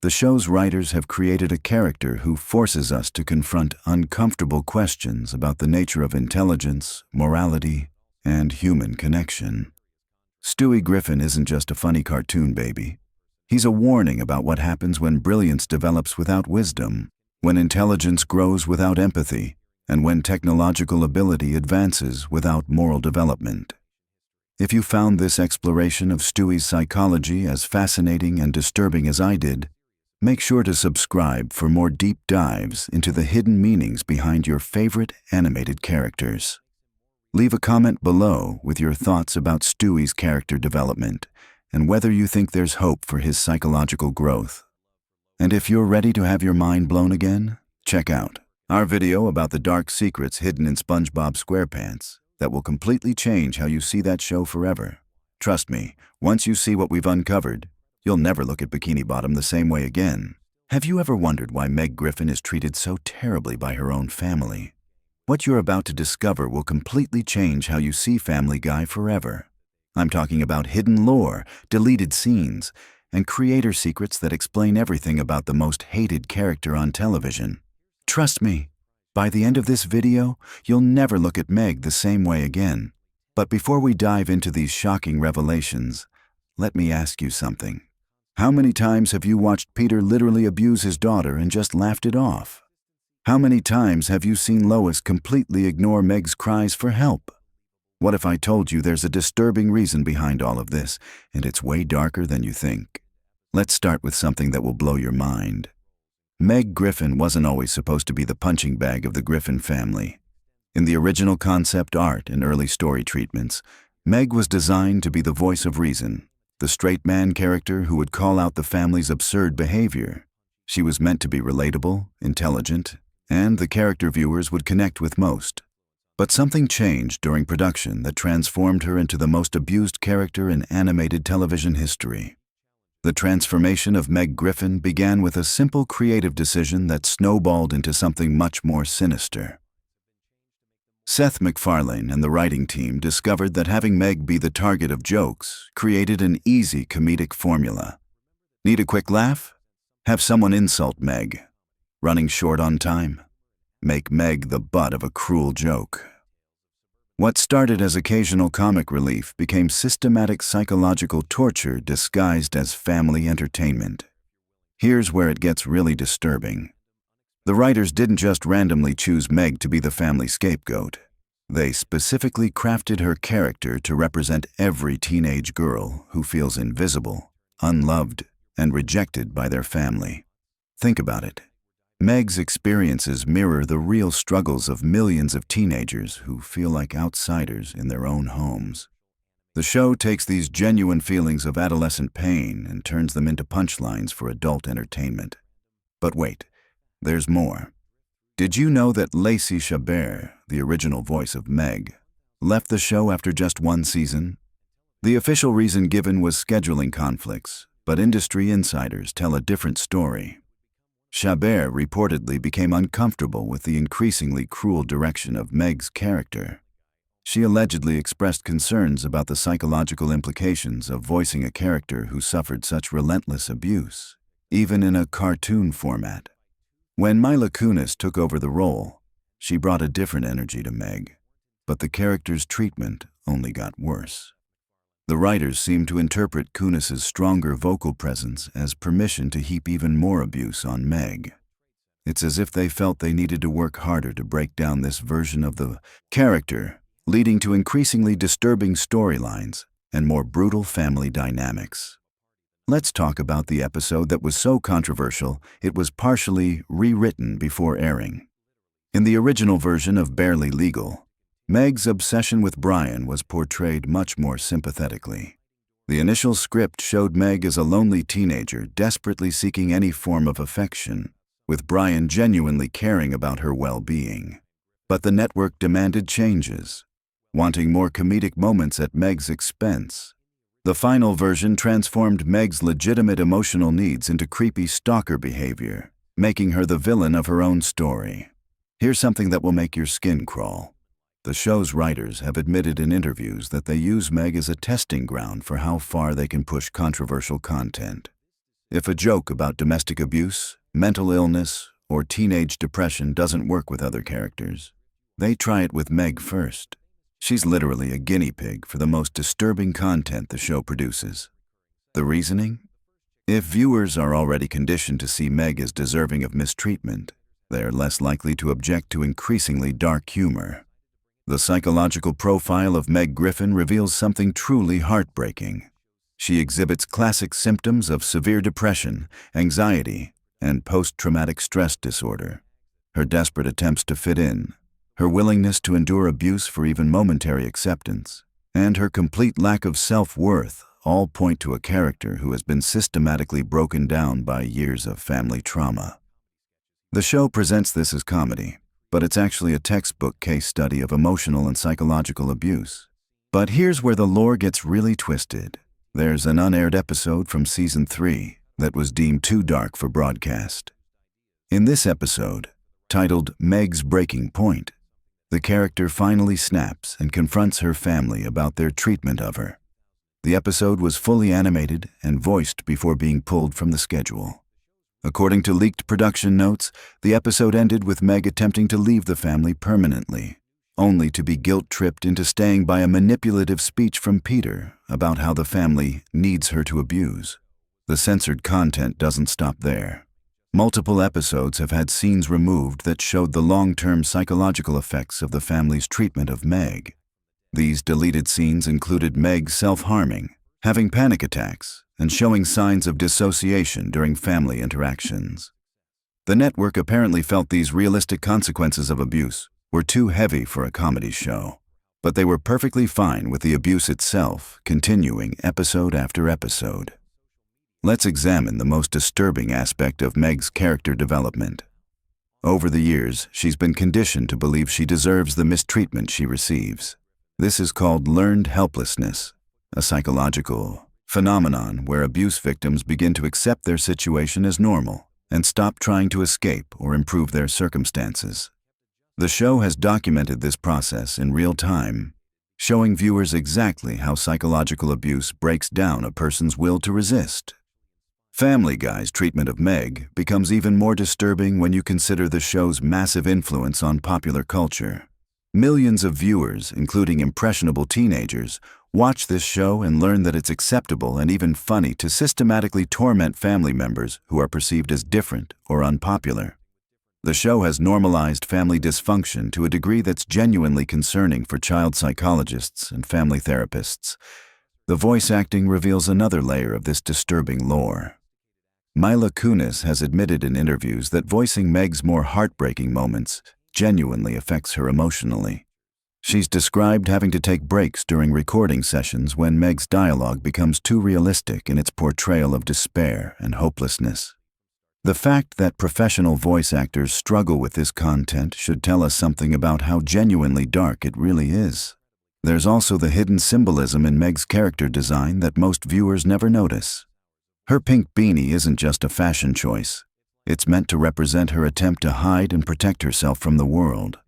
The show's writers have created a character who forces us to confront uncomfortable questions about the nature of intelligence, morality, and human connection. Stewie Griffin isn't just a funny cartoon baby. He's a warning about what happens when brilliance develops without wisdom, when intelligence grows without empathy, and when technological ability advances without moral development. If you found this exploration of Stewie's psychology as fascinating and disturbing as I did, make sure to subscribe for more deep dives into the hidden meanings behind your favorite animated characters. Leave a comment below with your thoughts about Stewie's character development and whether you think there's hope for his psychological growth. And if you're ready to have your mind blown again, check out our video about the dark secrets hidden in SpongeBob SquarePants that will completely change how you see that show forever. Trust me, once you see what we've uncovered, you'll never look at Bikini Bottom the same way again. Have you ever wondered why Meg Griffin is treated so terribly by her own family? What you're about to discover will completely change how you see Family Guy forever. I'm talking about hidden lore, deleted scenes, and creator secrets that explain everything about the most hated character on television. Trust me, by the end of this video, you'll never look at Meg the same way again. But before we dive into these shocking revelations, let me ask you something. How many times have you watched Peter literally abuse his daughter and just laughed it off? How many times have you seen Lois completely ignore Meg's cries for help? What if I told you there's a disturbing reason behind all of this, and it's way darker than you think? Let's start with something that will blow your mind. Meg Griffin wasn't always supposed to be the punching bag of the Griffin family. In the original concept art and early story treatments, Meg was designed to be the voice of reason, the straight man character who would call out the family's absurd behavior. She was meant to be relatable, intelligent, and the character viewers would connect with most. But something changed during production that transformed her into the most abused character in animated television history. The transformation of Meg Griffin began with a simple creative decision that snowballed into something much more sinister. Seth MacFarlane and the writing team discovered that having Meg be the target of jokes created an easy comedic formula. Need a quick laugh? Have someone insult Meg. Running short on time? Make Meg the butt of a cruel joke. What started as occasional comic relief became systematic psychological torture disguised as family entertainment. Here's where it gets really disturbing. The writers didn't just randomly choose Meg to be the family scapegoat. They specifically crafted her character to represent every teenage girl who feels invisible, unloved, and rejected by their family. Think about it. Meg's experiences mirror the real struggles of millions of teenagers who feel like outsiders in their own homes. The show takes these genuine feelings of adolescent pain and turns them into punchlines for adult entertainment. But wait, there's more. Did you know that Lacey Chabert, the original voice of Meg, left the show after just one season? The official reason given was scheduling conflicts, but industry insiders tell a different story. Chabert reportedly became uncomfortable with the increasingly cruel direction of Meg's character. She allegedly expressed concerns about the psychological implications of voicing a character who suffered such relentless abuse, even in a cartoon format. When Mila Kunis took over the role, she brought a different energy to Meg, but the character's treatment only got worse. The writers seemed to interpret Kunis's stronger vocal presence as permission to heap even more abuse on Meg. It's as if they felt they needed to work harder to break down this version of the character, leading to increasingly disturbing storylines and more brutal family dynamics. Let's talk about the episode that was so controversial it was partially rewritten before airing. In the original version of Barely Legal, Meg's obsession with Brian was portrayed much more sympathetically. The initial script showed Meg as a lonely teenager desperately seeking any form of affection, with Brian genuinely caring about her well-being. But the network demanded changes, wanting more comedic moments at Meg's expense. The final version transformed Meg's legitimate emotional needs into creepy stalker behavior, making her the villain of her own story. Here's something that will make your skin crawl. The show's writers have admitted in interviews that they use Meg as a testing ground for how far they can push controversial content. If a joke about domestic abuse, mental illness, or teenage depression doesn't work with other characters, they try it with Meg first. She's literally a guinea pig for the most disturbing content the show produces. The reasoning? If viewers are already conditioned to see Meg as deserving of mistreatment, they are less likely to object to increasingly dark humor. The psychological profile of Meg Griffin reveals something truly heartbreaking. She exhibits classic symptoms of severe depression, anxiety, and post-traumatic stress disorder. Her desperate attempts to fit in, her willingness to endure abuse for even momentary acceptance, and her complete lack of self-worth all point to a character who has been systematically broken down by years of family trauma. The show presents this as comedy, but it's actually a textbook case study of emotional and psychological abuse. But here's where the lore gets really twisted. There's an unaired episode from Season 3 that was deemed too dark for broadcast. In this episode, titled Meg's Breaking Point, the character finally snaps and confronts her family about their treatment of her. The episode was fully animated and voiced before being pulled from the schedule. According to leaked production notes, the episode ended with Meg attempting to leave the family permanently, only to be guilt-tripped into staying by a manipulative speech from Peter about how the family needs her to abuse. The censored content doesn't stop there. Multiple episodes have had scenes removed that showed the long-term psychological effects of the family's treatment of Meg. These deleted scenes included Meg self-harming, having panic attacks, and showing signs of dissociation during family interactions. The network apparently felt these realistic consequences of abuse were too heavy for a comedy show, but they were perfectly fine with the abuse itself continuing episode after episode. Let's examine the most disturbing aspect of Meg's character development. Over the years, she's been conditioned to believe she deserves the mistreatment she receives. This is called learned helplessness, a psychological phenomenon where abuse victims begin to accept their situation as normal and stop trying to escape or improve their circumstances. The show has documented this process in real time, showing viewers exactly how psychological abuse breaks down a person's will to resist. Family Guy's treatment of Meg becomes even more disturbing when you consider the show's massive influence on popular culture. Millions of viewers, including impressionable teenagers, watch this show and learn that it's acceptable and even funny to systematically torment family members who are perceived as different or unpopular. The show has normalized family dysfunction to a degree that's genuinely concerning for child psychologists and family therapists. The voice acting reveals another layer of this disturbing lore. Mila Kunis has admitted in interviews that voicing Meg's more heartbreaking moments genuinely affects her emotionally. She's described having to take breaks during recording sessions when Meg's dialogue becomes too realistic in its portrayal of despair and hopelessness. The fact that professional voice actors struggle with this content should tell us something about how genuinely dark it really is. There's also the hidden symbolism in Meg's character design that most viewers never notice. Her pink beanie isn't just a fashion choice. It's meant to represent her attempt to hide and protect herself from the world.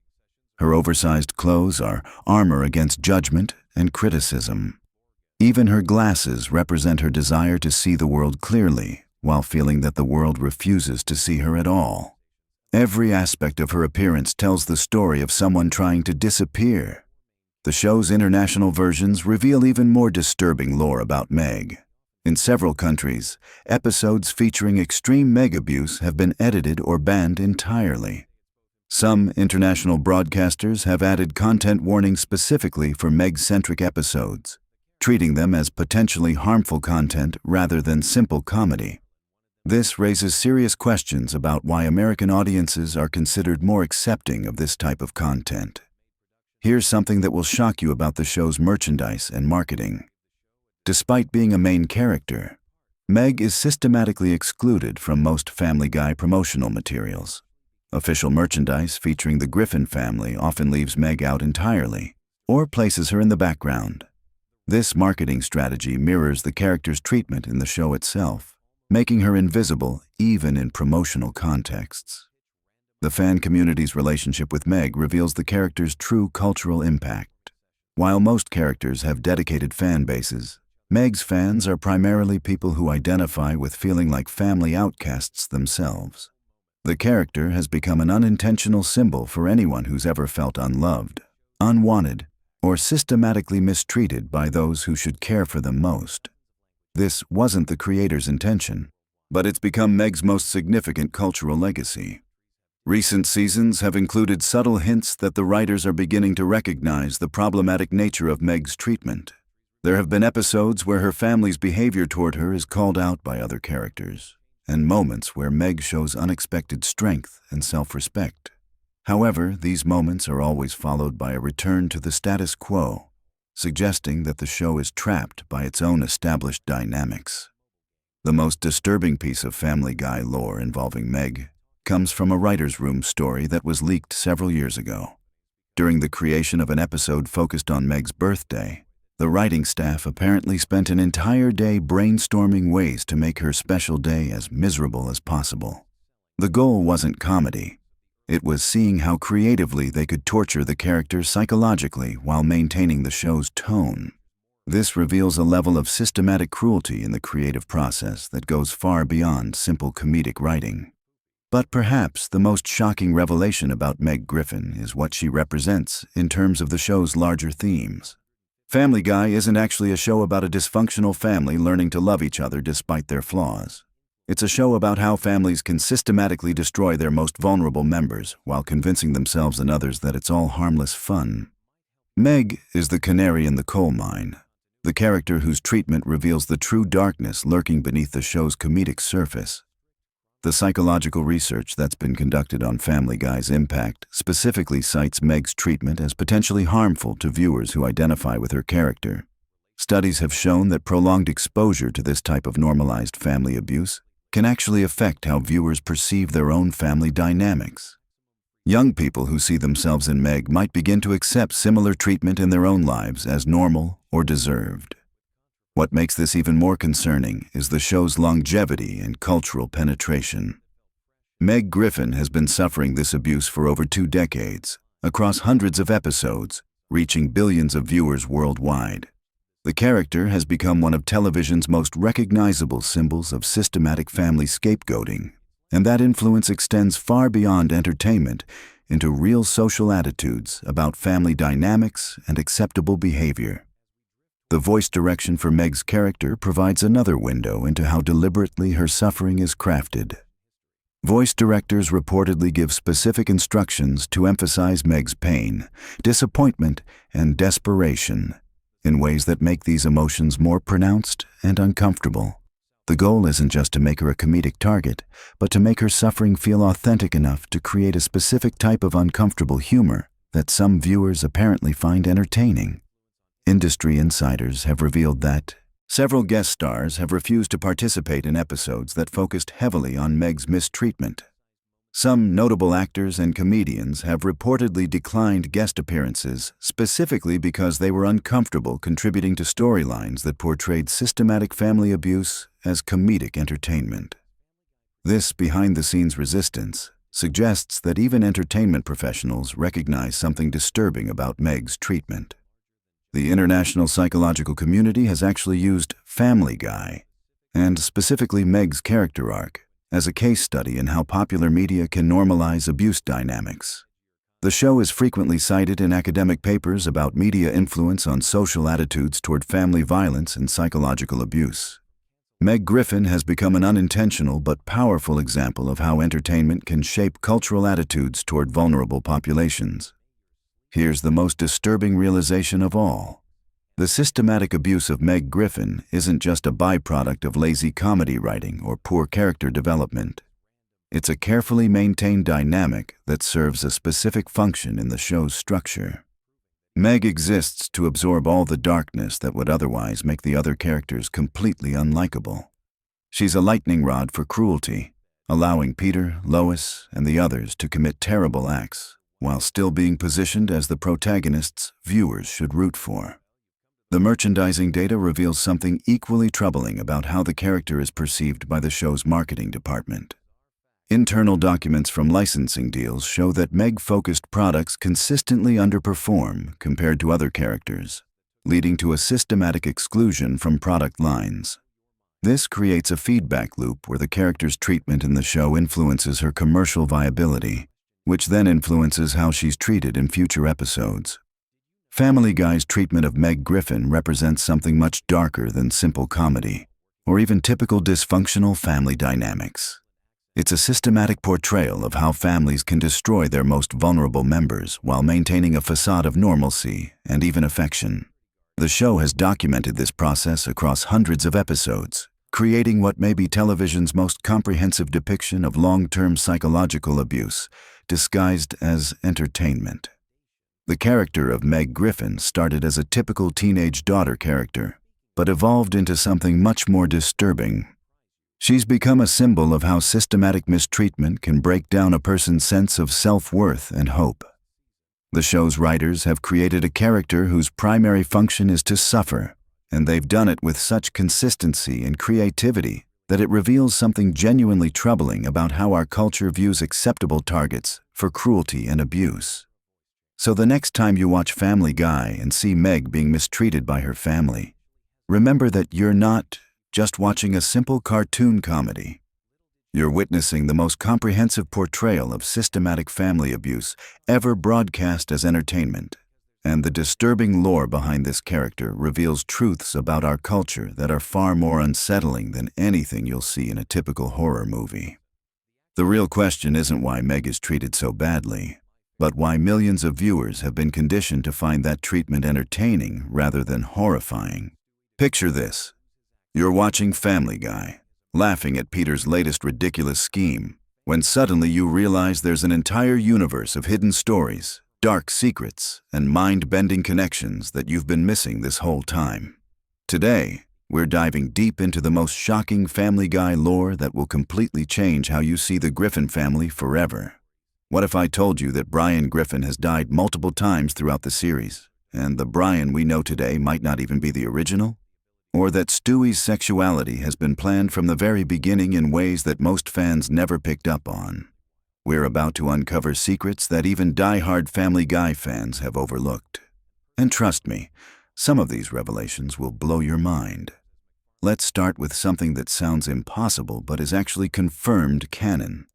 Her oversized clothes are armor against judgment and criticism. Even her glasses represent her desire to see the world clearly, while feeling that the world refuses to see her at all. Every aspect of her appearance tells the story of someone trying to disappear. The show's international versions reveal even more disturbing lore about Meg. In several countries, episodes featuring extreme Meg abuse have been edited or banned entirely. Some international broadcasters have added content warnings specifically for Meg-centric episodes, treating them as potentially harmful content rather than simple comedy. This raises serious questions about why American audiences are considered more accepting of this type of content. Here's something that will shock you about the show's merchandise and marketing. Despite being a main character, Meg is systematically excluded from most Family Guy promotional materials. Official merchandise featuring the Griffin family often leaves Meg out entirely, or places her in the background. This marketing strategy mirrors the character's treatment in the show itself, making her invisible even in promotional contexts. The fan community's relationship with Meg reveals the character's true cultural impact. While most characters have dedicated fan bases, Meg's fans are primarily people who identify with feeling like family outcasts themselves. The character has become an unintentional symbol for anyone who's ever felt unloved, unwanted, or systematically mistreated by those who should care for them most. This wasn't the creator's intention, but it's become Meg's most significant cultural legacy. Recent seasons have included subtle hints that the writers are beginning to recognize the problematic nature of Meg's treatment. There have been episodes where her family's behavior toward her is called out by other characters, and moments where Meg shows unexpected strength and self-respect. However, these moments are always followed by a return to the status quo, suggesting that the show is trapped by its own established dynamics. The most disturbing piece of Family Guy lore involving Meg comes from a writer's room story that was leaked several years ago. During the creation of an episode focused on Meg's birthday, the writing staff apparently spent an entire day brainstorming ways to make her special day as miserable as possible. The goal wasn't comedy. It was seeing how creatively they could torture the character psychologically while maintaining the show's tone. This reveals a level of systematic cruelty in the creative process that goes far beyond simple comedic writing. But perhaps the most shocking revelation about Meg Griffin is what she represents in terms of the show's larger themes. Family Guy isn't actually a show about a dysfunctional family learning to love each other despite their flaws. It's a show about how families can systematically destroy their most vulnerable members while convincing themselves and others that it's all harmless fun. Meg is the canary in the coal mine, the character whose treatment reveals the true darkness lurking beneath the show's comedic surface. The psychological research that's been conducted on Family Guy's impact specifically cites Meg's treatment as potentially harmful to viewers who identify with her character. Studies have shown that prolonged exposure to this type of normalized family abuse can actually affect how viewers perceive their own family dynamics. Young people who see themselves in Meg might begin to accept similar treatment in their own lives as normal or deserved. What makes this even more concerning is the show's longevity and cultural penetration. Meg Griffin has been suffering this abuse for over 2 decades, across hundreds of episodes, reaching billions of viewers worldwide. The character has become one of television's most recognizable symbols of systematic family scapegoating, and that influence extends far beyond entertainment into real social attitudes about family dynamics and acceptable behavior. The voice direction for Meg's character provides another window into how deliberately her suffering is crafted. Voice directors reportedly give specific instructions to emphasize Meg's pain, disappointment, and desperation in ways that make these emotions more pronounced and uncomfortable. The goal isn't just to make her a comedic target, but to make her suffering feel authentic enough to create a specific type of uncomfortable humor that some viewers apparently find entertaining. Industry insiders have revealed that several guest stars have refused to participate in episodes that focused heavily on Meg's mistreatment. Some notable actors and comedians have reportedly declined guest appearances specifically because they were uncomfortable contributing to storylines that portrayed systematic family abuse as comedic entertainment. This behind-the-scenes resistance suggests that even entertainment professionals recognize something disturbing about Meg's treatment. The international psychological community has actually used Family Guy, and specifically Meg's character arc, as a case study in how popular media can normalize abuse dynamics. The show is frequently cited in academic papers about media influence on social attitudes toward family violence and psychological abuse. Meg Griffin has become an unintentional but powerful example of how entertainment can shape cultural attitudes toward vulnerable populations. Here's the most disturbing realization of all. The systematic abuse of Meg Griffin isn't just a byproduct of lazy comedy writing or poor character development. It's a carefully maintained dynamic that serves a specific function in the show's structure. Meg exists to absorb all the darkness that would otherwise make the other characters completely unlikable. She's a lightning rod for cruelty, allowing Peter, Lois, and the others to commit terrible acts, while still being positioned as the protagonists viewers should root for. The merchandising data reveals something equally troubling about how the character is perceived by the show's marketing department. Internal documents from licensing deals show that Meg-focused products consistently underperform compared to other characters, leading to a systematic exclusion from product lines. This creates a feedback loop where the character's treatment in the show influences her commercial viability, which then influences how she's treated in future episodes. Family Guy's treatment of Meg Griffin represents something much darker than simple comedy, or even typical dysfunctional family dynamics. It's a systematic portrayal of how families can destroy their most vulnerable members while maintaining a facade of normalcy and even affection. The show has documented this process across hundreds of episodes, creating what may be television's most comprehensive depiction of long-term psychological abuse, disguised as entertainment. The character of Meg Griffin started as a typical teenage daughter character, but evolved into something much more disturbing. She's become a symbol of how systematic mistreatment can break down a person's sense of self-worth and hope. The show's writers have created a character whose primary function is to suffer, and they've done it with such consistency and creativity that it reveals something genuinely troubling about how our culture views acceptable targets for cruelty and abuse. So the next time you watch Family Guy and see Meg being mistreated by her family, remember that you're not just watching a simple cartoon comedy. You're witnessing the most comprehensive portrayal of systematic family abuse ever broadcast as entertainment. And the disturbing lore behind this character reveals truths about our culture that are far more unsettling than anything you'll see in a typical horror movie. The real question isn't why Meg is treated so badly, but why millions of viewers have been conditioned to find that treatment entertaining rather than horrifying. Picture this. You're watching Family Guy, laughing at Peter's latest ridiculous scheme, when suddenly you realize there's an entire universe of hidden stories, dark secrets, and mind-bending connections that you've been missing this whole time. Today, we're diving deep into the most shocking Family Guy lore that will completely change how you see the Griffin family forever. What if I told you that Brian Griffin has died multiple times throughout the series, and the Brian we know today might not even be the original? Or that Stewie's sexuality has been planned from the very beginning in ways that most fans never picked up on? We're about to uncover secrets that even die-hard Family Guy fans have overlooked. And trust me, some of these revelations will blow your mind. Let's start with something that sounds impossible but is actually confirmed canon.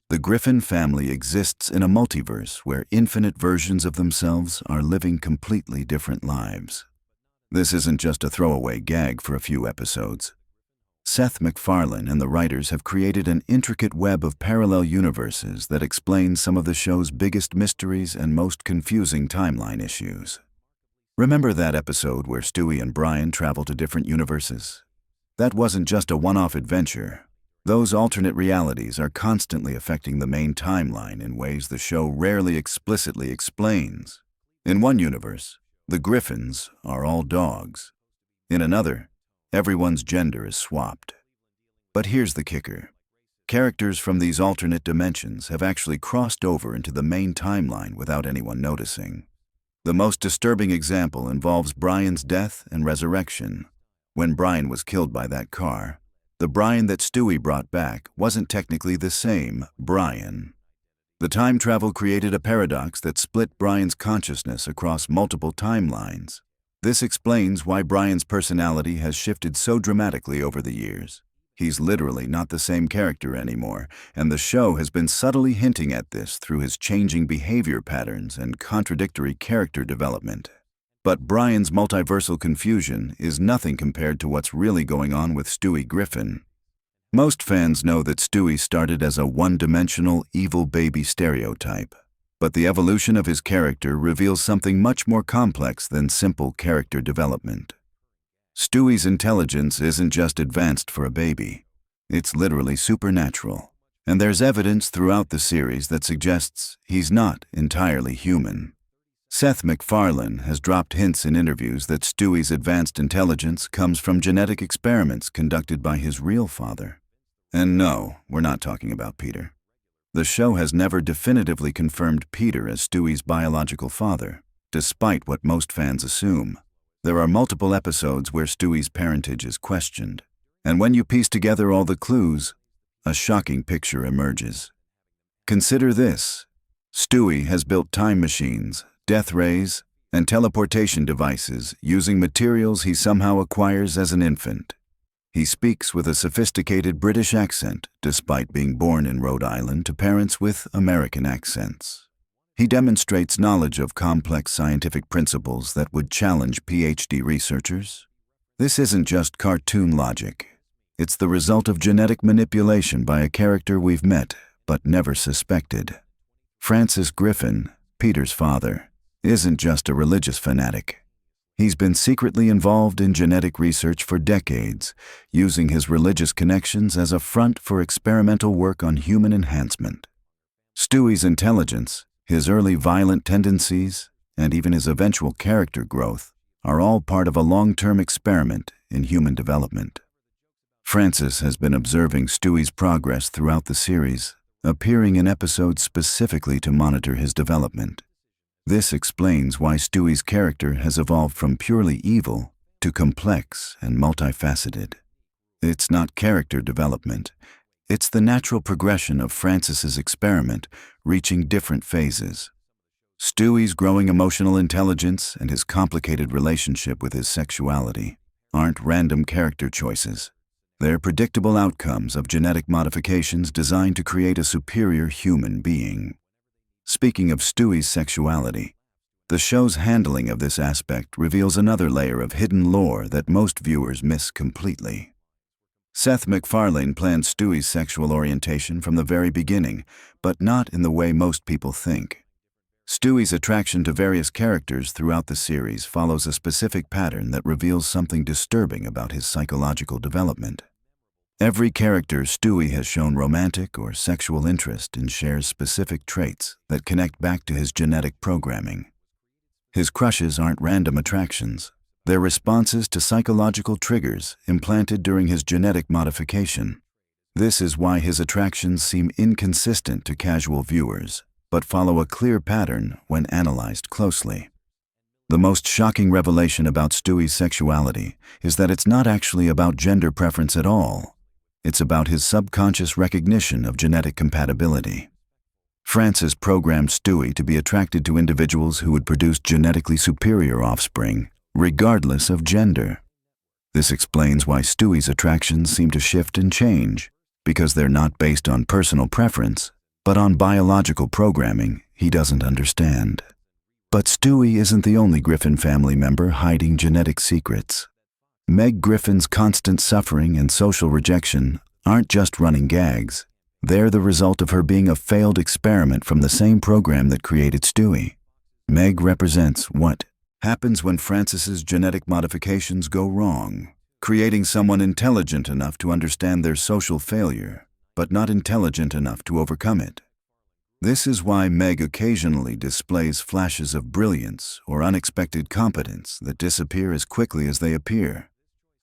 The Griffin family exists in a multiverse where infinite versions of themselves are living completely different lives. This isn't just a throwaway gag for a few episodes. Seth MacFarlane and the writers have created an intricate web of parallel universes that explains some of the show's biggest mysteries and most confusing timeline issues. Remember that episode where Stewie and Brian travel to different universes? That wasn't just a one-off adventure. Those alternate realities are constantly affecting the main timeline in ways the show rarely explicitly explains. In one universe, the Griffins are all dogs. In another, everyone's gender is swapped. But here's the kicker. Characters from these alternate dimensions have actually crossed over into the main timeline without anyone noticing. The most disturbing example involves Brian's death and resurrection. When Brian was killed by that car, the Brian that Stewie brought back wasn't technically the same Brian. The time travel created a paradox that split Brian's consciousness across multiple timelines. This explains why Brian's personality has shifted so dramatically over the years. He's literally not the same character anymore, and the show has been subtly hinting at this through his changing behavior patterns and contradictory character development. But Brian's multiversal confusion is nothing compared to what's really going on with Stewie Griffin. Most fans know that Stewie started as a one-dimensional evil baby stereotype, but the evolution of his character reveals something much more complex than simple character development. Stewie's intelligence isn't just advanced for a baby. It's literally supernatural, and there's evidence throughout the series that suggests he's not entirely human. Seth MacFarlane has dropped hints in interviews that Stewie's advanced intelligence comes from genetic experiments conducted by his real father. And no, we're not talking about Peter. The show has never definitively confirmed Peter as Stewie's biological father, despite what most fans assume. There are multiple episodes where Stewie's parentage is questioned, and when you piece together all the clues, a shocking picture emerges. Consider this. Stewie has built time machines, death rays, and teleportation devices using materials he somehow acquires as an infant. He speaks with a sophisticated British accent, despite being born in Rhode Island to parents with American accents. He demonstrates knowledge of complex scientific principles that would challenge PhD researchers. This isn't just cartoon logic. It's the result of genetic manipulation by a character we've met but never suspected. Francis Griffin, Peter's father, isn't just a religious fanatic. He's been secretly involved in genetic research for decades, using his religious connections as a front for experimental work on human enhancement. Stewie's intelligence, his early violent tendencies, and even his eventual character growth are all part of a long-term experiment in human development. Francis has been observing Stewie's progress throughout the series, appearing in episodes specifically to monitor his development. This explains why Stewie's character has evolved from purely evil to complex and multifaceted. It's not character development. It's the natural progression of Francis's experiment, reaching different phases. Stewie's growing emotional intelligence and his complicated relationship with his sexuality aren't random character choices. They're predictable outcomes of genetic modifications designed to create a superior human being. Speaking of Stewie's sexuality, the show's handling of this aspect reveals another layer of hidden lore that most viewers miss completely. Seth MacFarlane planned Stewie's sexual orientation from the very beginning, but not in the way most people think. Stewie's attraction to various characters throughout the series follows a specific pattern that reveals something disturbing about his psychological development. Every character Stewie has shown romantic or sexual interest and shares specific traits that connect back to his genetic programming. His crushes aren't random attractions. They're responses to psychological triggers implanted during his genetic modification. This is why his attractions seem inconsistent to casual viewers, but follow a clear pattern when analyzed closely. The most shocking revelation about Stewie's sexuality is that it's not actually about gender preference at all. It's about his subconscious recognition of genetic compatibility. Francis programmed Stewie to be attracted to individuals who would produce genetically superior offspring, regardless of gender. This explains why Stewie's attractions seem to shift and change, because they're not based on personal preference, but on biological programming he doesn't understand. But Stewie isn't the only Griffin family member hiding genetic secrets. Meg Griffin's constant suffering and social rejection aren't just running gags. They're the result of her being a failed experiment from the same program that created Stewie. Meg represents what happens when Francis's genetic modifications go wrong, creating someone intelligent enough to understand their social failure, but not intelligent enough to overcome it. This is why Meg occasionally displays flashes of brilliance or unexpected competence that disappear as quickly as they appear.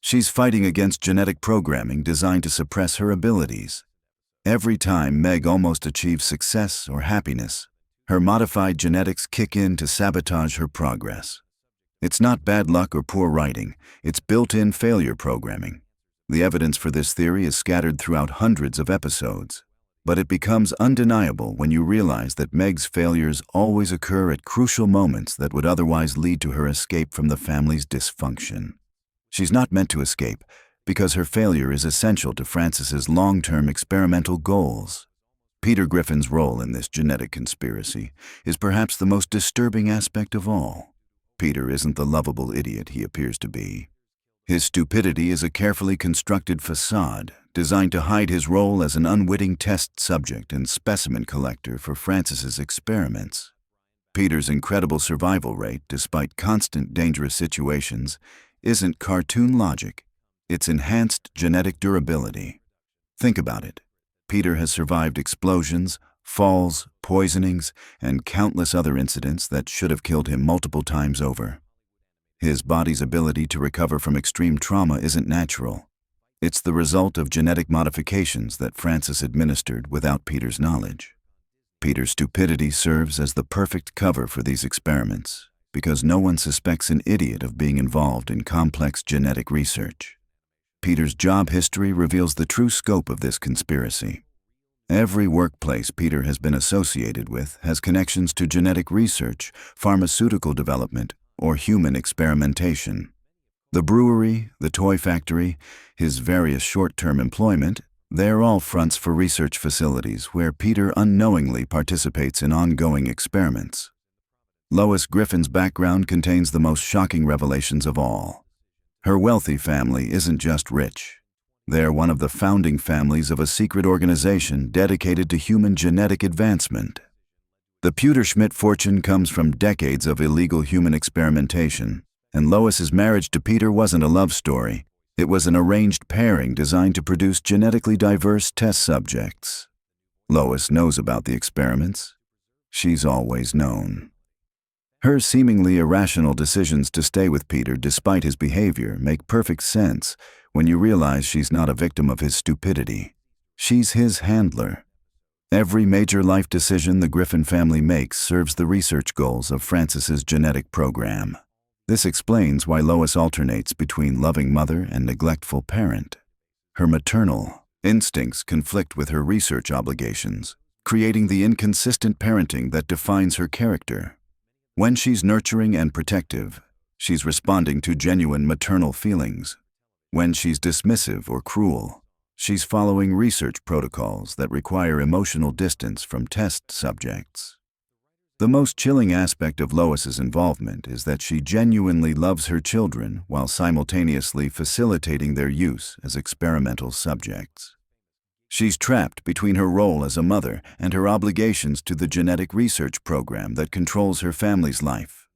She's fighting against genetic programming designed to suppress her abilities. Every time Meg almost achieves success or happiness, her modified genetics kick in to sabotage her progress. It's not bad luck or poor writing, it's built-in failure programming. The evidence for this theory is scattered throughout hundreds of episodes. But it becomes undeniable when you realize that Meg's failures always occur at crucial moments that would otherwise lead to her escape from the family's dysfunction. She's not meant to escape because her failure is essential to Francis's long-term experimental goals. Peter Griffin's role in this genetic conspiracy is perhaps the most disturbing aspect of all. Peter isn't the lovable idiot he appears to be. His stupidity is a carefully constructed facade designed to hide his role as an unwitting test subject and specimen collector for Francis's experiments. Peter's incredible survival rate, despite constant dangerous situations, isn't cartoon logic. It's enhanced genetic durability. Think about it. Peter has survived explosions, falls, poisonings, and countless other incidents that should have killed him multiple times over. His body's ability to recover from extreme trauma isn't natural. It's the result of genetic modifications that Francis administered without Peter's knowledge. Peter's stupidity serves as the perfect cover for these experiments, because no one suspects an idiot of being involved in complex genetic research. Peter's job history reveals the true scope of this conspiracy. Every workplace Peter has been associated with has connections to genetic research, pharmaceutical development, or human experimentation. The brewery, the toy factory, his various short-term employment, they're all fronts for research facilities where Peter unknowingly participates in ongoing experiments. Lois Griffin's background contains the most shocking revelations of all. Her wealthy family isn't just rich. They're one of the founding families of a secret organization dedicated to human genetic advancement. The Pewterschmidt fortune comes from decades of illegal human experimentation, and Lois's marriage to Peter wasn't a love story. It was an arranged pairing designed to produce genetically diverse test subjects. Lois knows about the experiments. She's always known. Her seemingly irrational decisions to stay with Peter despite his behavior make perfect sense when you realize she's not a victim of his stupidity. She's his handler. Every major life decision the Griffin family makes serves the research goals of Francis's genetic program. This explains why Lois alternates between loving mother and neglectful parent. Her maternal instincts conflict with her research obligations, creating the inconsistent parenting that defines her character. When she's nurturing and protective, she's responding to genuine maternal feelings. When she's dismissive or cruel, she's following research protocols that require emotional distance from test subjects. The most chilling aspect of Lois's involvement is that she genuinely loves her children while simultaneously facilitating their use as experimental subjects. She's trapped between her role as a mother and her obligations to the genetic research program that controls her family's life.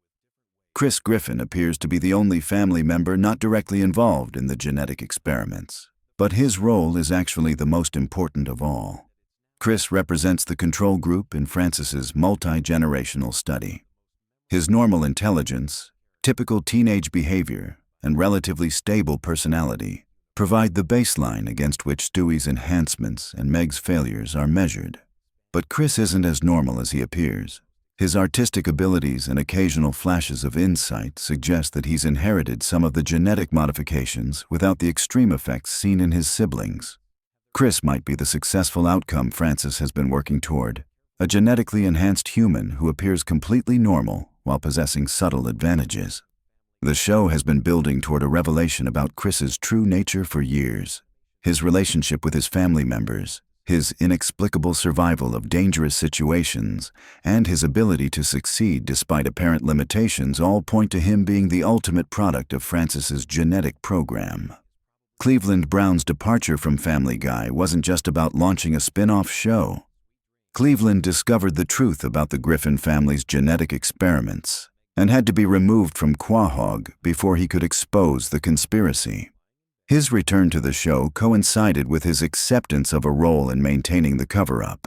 Chris Griffin appears to be the only family member not directly involved in the genetic experiments, but his role is actually the most important of all. Chris represents the control group in Francis's multi-generational study. His normal intelligence, typical teenage behavior, and relatively stable personality provide the baseline against which Stewie's enhancements and Meg's failures are measured. But Chris isn't as normal as he appears. His artistic abilities and occasional flashes of insight suggest that he's inherited some of the genetic modifications without the extreme effects seen in his siblings. Chris might be the successful outcome Francis has been working toward, a genetically enhanced human who appears completely normal while possessing subtle advantages. The show has been building toward a revelation about Chris's true nature for years. His relationship with his family members, his inexplicable survival of dangerous situations, and his ability to succeed despite apparent limitations all point to him being the ultimate product of Francis's genetic program. Cleveland Brown's departure from Family Guy wasn't just about launching a spin-off show. Cleveland discovered the truth about the Griffin family's genetic experiments and had to be removed from Quahog before he could expose the conspiracy. His return to the show coincided with his acceptance of a role in maintaining the cover-up.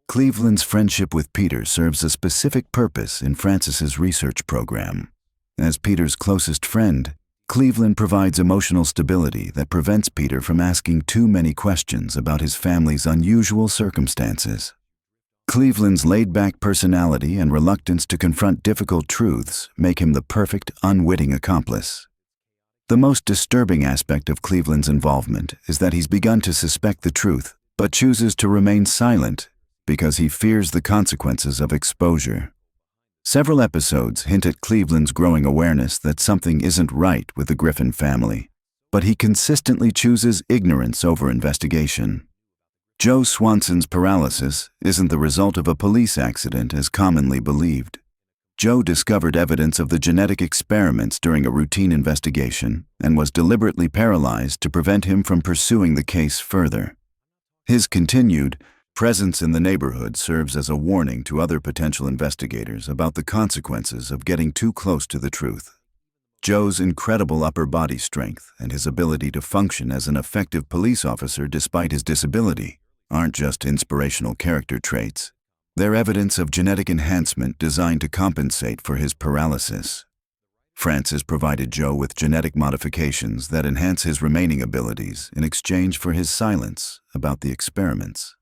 Cleveland's friendship with Peter serves a specific purpose in Francis's research program. As Peter's closest friend, Cleveland provides emotional stability that prevents Peter from asking too many questions about his family's unusual circumstances. Cleveland's laid-back personality and reluctance to confront difficult truths make him the perfect, unwitting accomplice. The most disturbing aspect of Cleveland's involvement is that he's begun to suspect the truth but chooses to remain silent because he fears the consequences of exposure. Several episodes hint at Cleveland's growing awareness that something isn't right with the Griffin family, but he consistently chooses ignorance over investigation. Joe Swanson's paralysis isn't the result of a police accident as commonly believed. Joe discovered evidence of the genetic experiments during a routine investigation and was deliberately paralyzed to prevent him from pursuing the case further. His continued presence in the neighborhood serves as a warning to other potential investigators about the consequences of getting too close to the truth. Joe's incredible upper body strength and his ability to function as an effective police officer despite his disability aren't just inspirational character traits. They're evidence of genetic enhancement designed to compensate for his paralysis. Francis provided Joe with genetic modifications that enhance his remaining abilities in exchange for his silence about the experiments.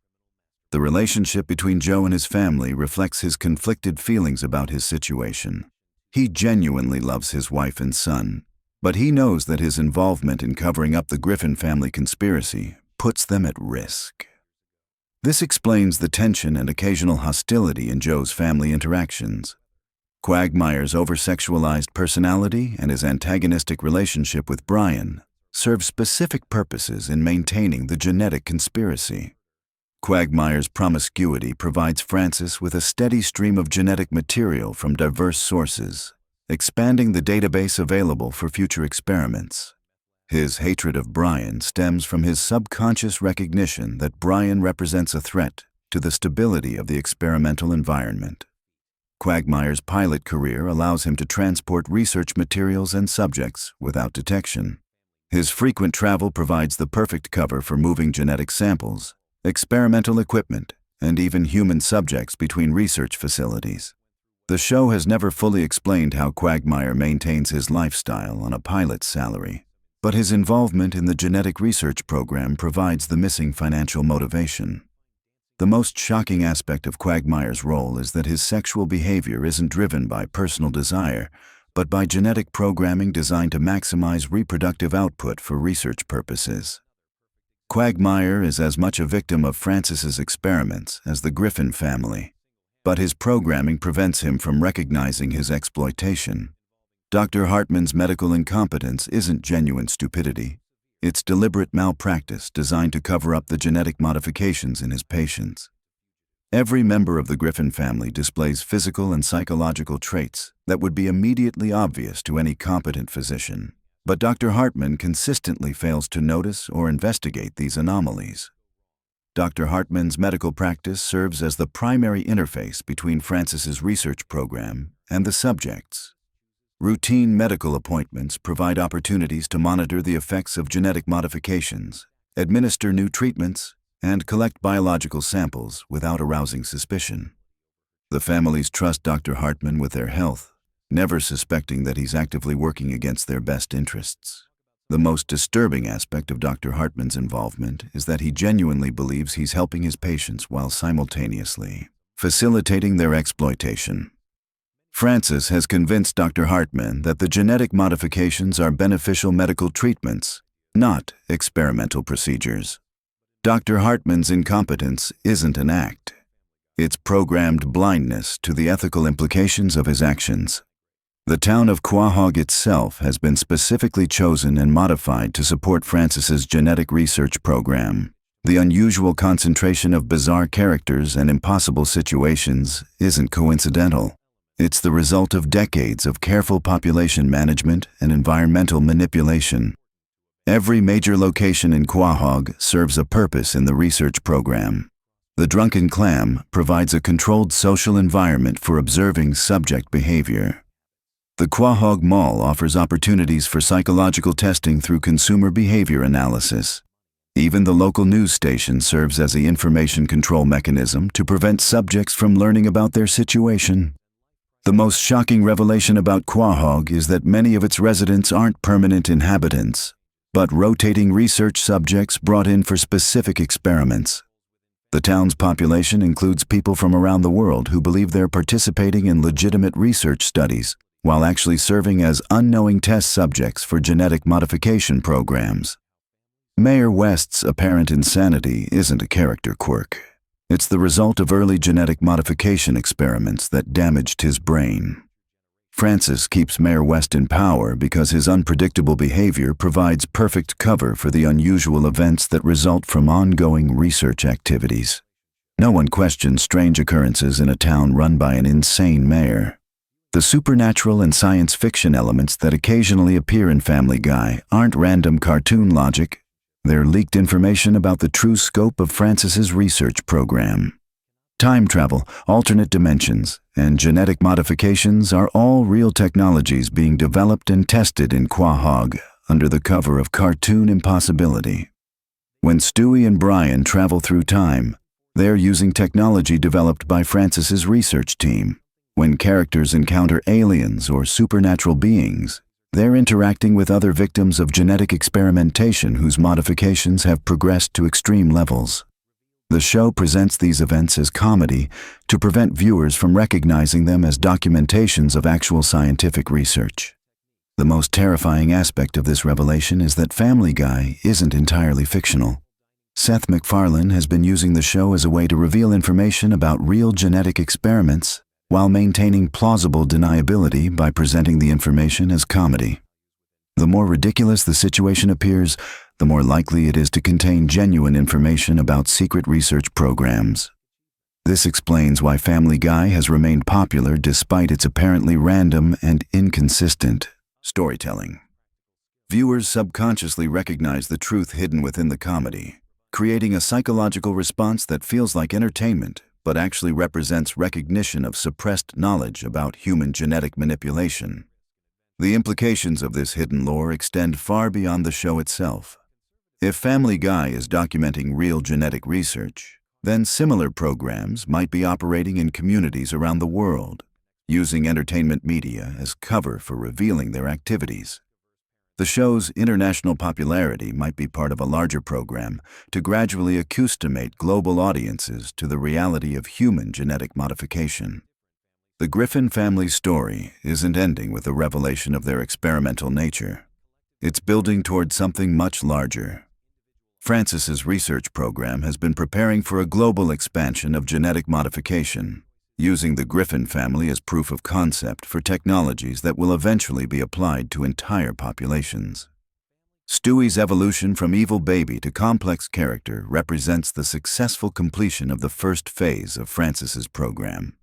The relationship between Joe and his family reflects his conflicted feelings about his situation. He genuinely loves his wife and son, but he knows that his involvement in covering up the Griffin family conspiracy puts them at risk. This explains the tension and occasional hostility in Joe's family interactions. Quagmire's over-sexualized personality and his antagonistic relationship with Brian serve specific purposes in maintaining the genetic conspiracy. Quagmire's promiscuity provides Francis with a steady stream of genetic material from diverse sources, expanding the database available for future experiments. His hatred of Brian stems from his subconscious recognition that Brian represents a threat to the stability of the experimental environment. Quagmire's pilot career allows him to transport research materials and subjects without detection. His frequent travel provides the perfect cover for moving genetic samples, experimental equipment, and even human subjects between research facilities. The show has never fully explained how Quagmire maintains his lifestyle on a pilot's salary, but his involvement in the genetic research program provides the missing financial motivation. The most shocking aspect of Quagmire's role is that his sexual behavior isn't driven by personal desire, but by genetic programming designed to maximize reproductive output for research purposes. Quagmire is as much a victim of Francis's experiments as the Griffin family, but his programming prevents him from recognizing his exploitation. Dr. Hartman's medical incompetence isn't genuine stupidity. It's deliberate malpractice designed to cover up the genetic modifications in his patients. Every member of the Griffin family displays physical and psychological traits that would be immediately obvious to any competent physician, but Dr. Hartman consistently fails to notice or investigate these anomalies. Dr. Hartman's medical practice serves as the primary interface between Francis's research program and the subjects. Routine medical appointments provide opportunities to monitor the effects of genetic modifications, administer new treatments, and collect biological samples without arousing suspicion. The families trust Dr. Hartman with their health, never suspecting that he's actively working against their best interests. The most disturbing aspect of Dr. Hartman's involvement is that he genuinely believes he's helping his patients while simultaneously facilitating their exploitation. Francis has convinced Dr. Hartman that the genetic modifications are beneficial medical treatments, not experimental procedures. Dr. Hartman's incompetence isn't an act. It's programmed blindness to the ethical implications of his actions. The town of Quahog itself has been specifically chosen and modified to support Francis's genetic research program. The unusual concentration of bizarre characters and impossible situations isn't coincidental. It's the result of decades of careful population management and environmental manipulation. Every major location in Quahog serves a purpose in the research program. The Drunken Clam provides a controlled social environment for observing subject behavior. The Quahog Mall offers opportunities for psychological testing through consumer behavior analysis. Even the local news station serves as the information control mechanism to prevent subjects from learning about their situation. The most shocking revelation about Quahog is that many of its residents aren't permanent inhabitants, but rotating research subjects brought in for specific experiments. The town's population includes people from around the world who believe they're participating in legitimate research studies, while actually serving as unknowing test subjects for genetic modification programs. Mayor West's apparent insanity isn't a character quirk. It's the result of early genetic modification experiments that damaged his brain. Francis keeps Mayor West in power because his unpredictable behavior provides perfect cover for the unusual events that result from ongoing research activities. No one questions strange occurrences in a town run by an insane mayor. The supernatural and science fiction elements that occasionally appear in Family Guy aren't random cartoon logic. They're leaked information about the true scope of Francis's research program. Time travel, alternate dimensions, and genetic modifications are all real technologies being developed and tested in Quahog under the cover of cartoon impossibility. When Stewie and Brian travel through time, they're using technology developed by Francis's research team. When characters encounter aliens or supernatural beings, they're interacting with other victims of genetic experimentation whose modifications have progressed to extreme levels. The show presents these events as comedy to prevent viewers from recognizing them as documentations of actual scientific research. The most terrifying aspect of this revelation is that Family Guy isn't entirely fictional. Seth MacFarlane has been using the show as a way to reveal information about real genetic experiments while maintaining plausible deniability by presenting the information as comedy. The more ridiculous the situation appears, the more likely it is to contain genuine information about secret research programs. This explains why Family Guy has remained popular despite its apparently random and inconsistent storytelling. Viewers subconsciously recognize the truth hidden within the comedy, creating a psychological response that feels like entertainment but actually represents recognition of suppressed knowledge about human genetic manipulation. The implications of this hidden lore extend far beyond the show itself. If Family Guy is documenting real genetic research, then similar programs might be operating in communities around the world, using entertainment media as cover for revealing their activities. The show's international popularity might be part of a larger program to gradually accustomate global audiences to the reality of human genetic modification. The Griffin family's story isn't ending with the revelation of their experimental nature. It's building toward something much larger. Francis's research program has been preparing for a global expansion of genetic modification, using the Griffin family as proof of concept for technologies that will eventually be applied to entire populations. Stewie's evolution from evil baby to complex character represents the successful completion of the first phase of Francis's program.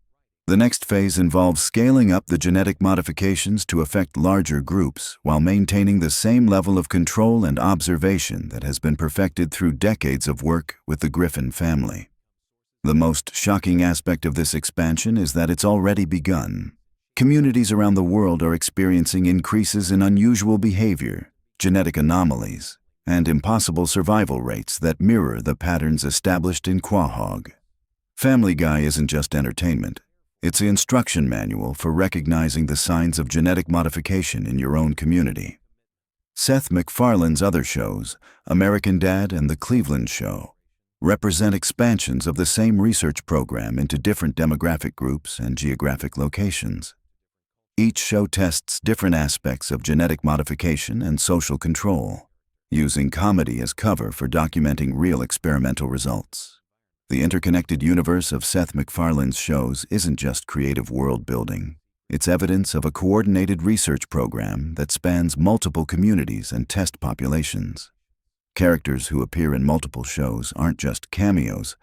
The next phase involves scaling up the genetic modifications to affect larger groups while maintaining the same level of control and observation that has been perfected through decades of work with the Griffin family. The most shocking aspect of this expansion is that it's already begun. Communities around the world are experiencing increases in unusual behavior, genetic anomalies, and impossible survival rates that mirror the patterns established in Quahog. Family Guy isn't just entertainment. It's the instruction manual for recognizing the signs of genetic modification in your own community. Seth MacFarlane's other shows, American Dad and The Cleveland Show, represent expansions of the same research program into different demographic groups and geographic locations. Each show tests different aspects of genetic modification and social control, using comedy as cover for documenting real experimental results. The interconnected universe of Seth MacFarlane's shows isn't just creative world building. It's evidence of a coordinated research program that spans multiple communities and test populations. Characters who appear in multiple shows aren't just cameos,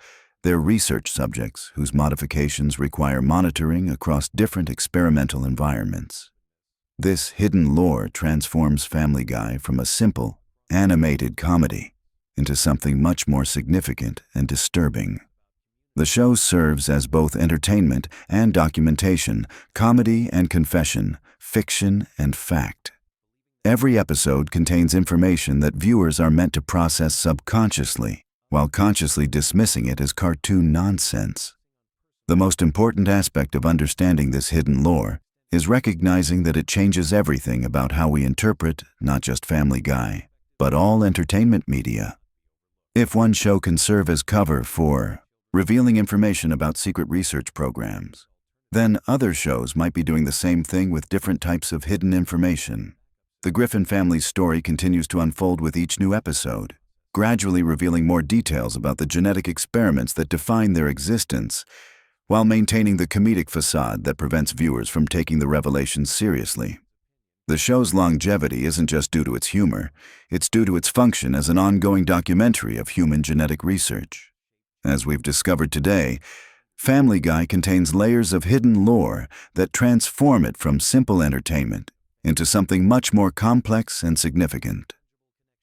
they're research subjects whose modifications require monitoring across different experimental environments. This hidden lore transforms Family Guy from a simple, animated comedy into something much more significant and disturbing. The show serves as both entertainment and documentation, comedy and confession, fiction and fact. Every episode contains information that viewers are meant to process subconsciously, while consciously dismissing it as cartoon nonsense. The most important aspect of understanding this hidden lore is recognizing that it changes everything about how we interpret not just Family Guy, but all entertainment media. If one show can serve as cover for revealing information about secret research programs, then other shows might be doing the same thing with different types of hidden information. The Griffin family's story continues to unfold with each new episode, gradually revealing more details about the genetic experiments that define their existence, while maintaining the comedic facade that prevents viewers from taking the revelations seriously. The show's longevity isn't just due to its humor, it's due to its function as an ongoing documentary of human genetic research. As we've discovered today, Family Guy contains layers of hidden lore that transform it from simple entertainment into something much more complex and significant.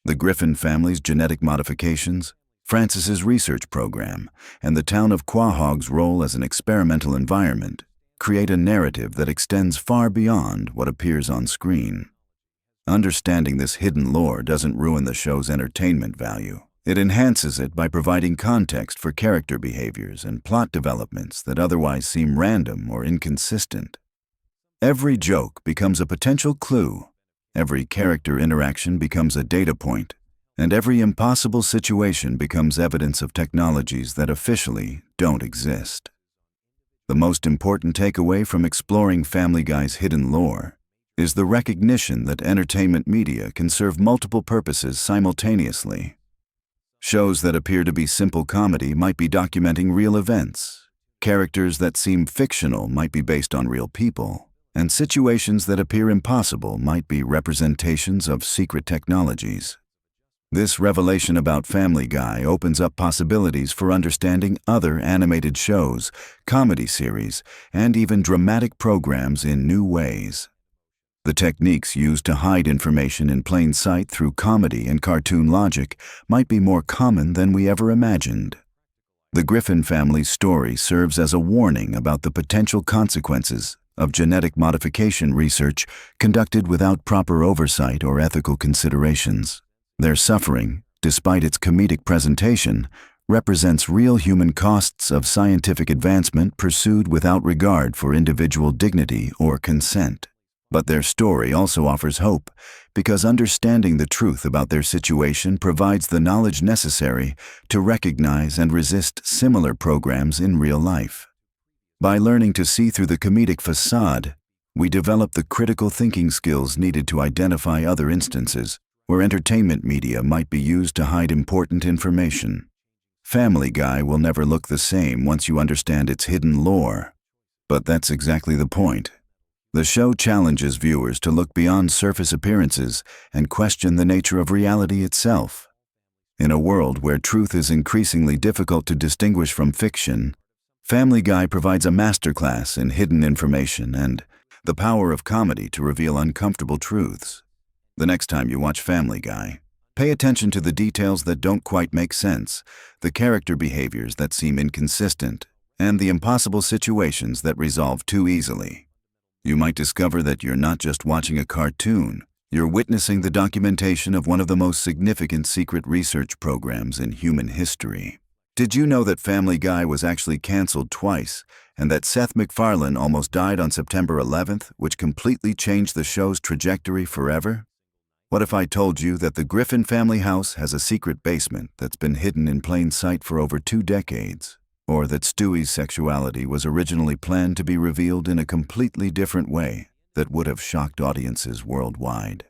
The Griffin family's genetic modifications, Francis's research program, and the town of Quahog's role as an experimental environment create a narrative that extends far beyond what appears on screen. Understanding this hidden lore doesn't ruin the show's entertainment value. It enhances it by providing context for character behaviors and plot developments that otherwise seem random or inconsistent. Every joke becomes a potential clue, every character interaction becomes a data point, and every impossible situation becomes evidence of technologies that officially don't exist. The most important takeaway from exploring Family Guy's hidden lore is the recognition that entertainment media can serve multiple purposes simultaneously. Shows that appear to be simple comedy might be documenting real events. Characters that seem fictional might be based on real people, and situations that appear impossible might be representations of secret technologies. This revelation about Family Guy opens up possibilities for understanding other animated shows, comedy series, and even dramatic programs in new ways. The techniques used to hide information in plain sight through comedy and cartoon logic might be more common than we ever imagined. The Griffin family's story serves as a warning about the potential consequences of genetic modification research conducted without proper oversight or ethical considerations. Their suffering, despite its comedic presentation, represents real human costs of scientific advancement pursued without regard for individual dignity or consent. But their story also offers hope, because understanding the truth about their situation provides the knowledge necessary to recognize and resist similar programs in real life. By learning to see through the comedic facade, we develop the critical thinking skills needed to identify other instances where entertainment media might be used to hide important information. Family Guy will never look the same once you understand its hidden lore. But that's exactly the point. The show challenges viewers to look beyond surface appearances and question the nature of reality itself. In a world where truth is increasingly difficult to distinguish from fiction, Family Guy provides a masterclass in hidden information and the power of comedy to reveal uncomfortable truths. The next time you watch Family Guy, pay attention to the details that don't quite make sense, the character behaviors that seem inconsistent, and the impossible situations that resolve too easily. You might discover that you're not just watching a cartoon, you're witnessing the documentation of one of the most significant secret research programs in human history. Did you know that Family Guy was actually canceled twice, and that Seth MacFarlane almost died on September 11th, which completely changed the show's trajectory forever? What if I told you that the Griffin family house has a secret basement that's been hidden in plain sight for over 2 decades? Or that Stewie's sexuality was originally planned to be revealed in a completely different way that would have shocked audiences worldwide?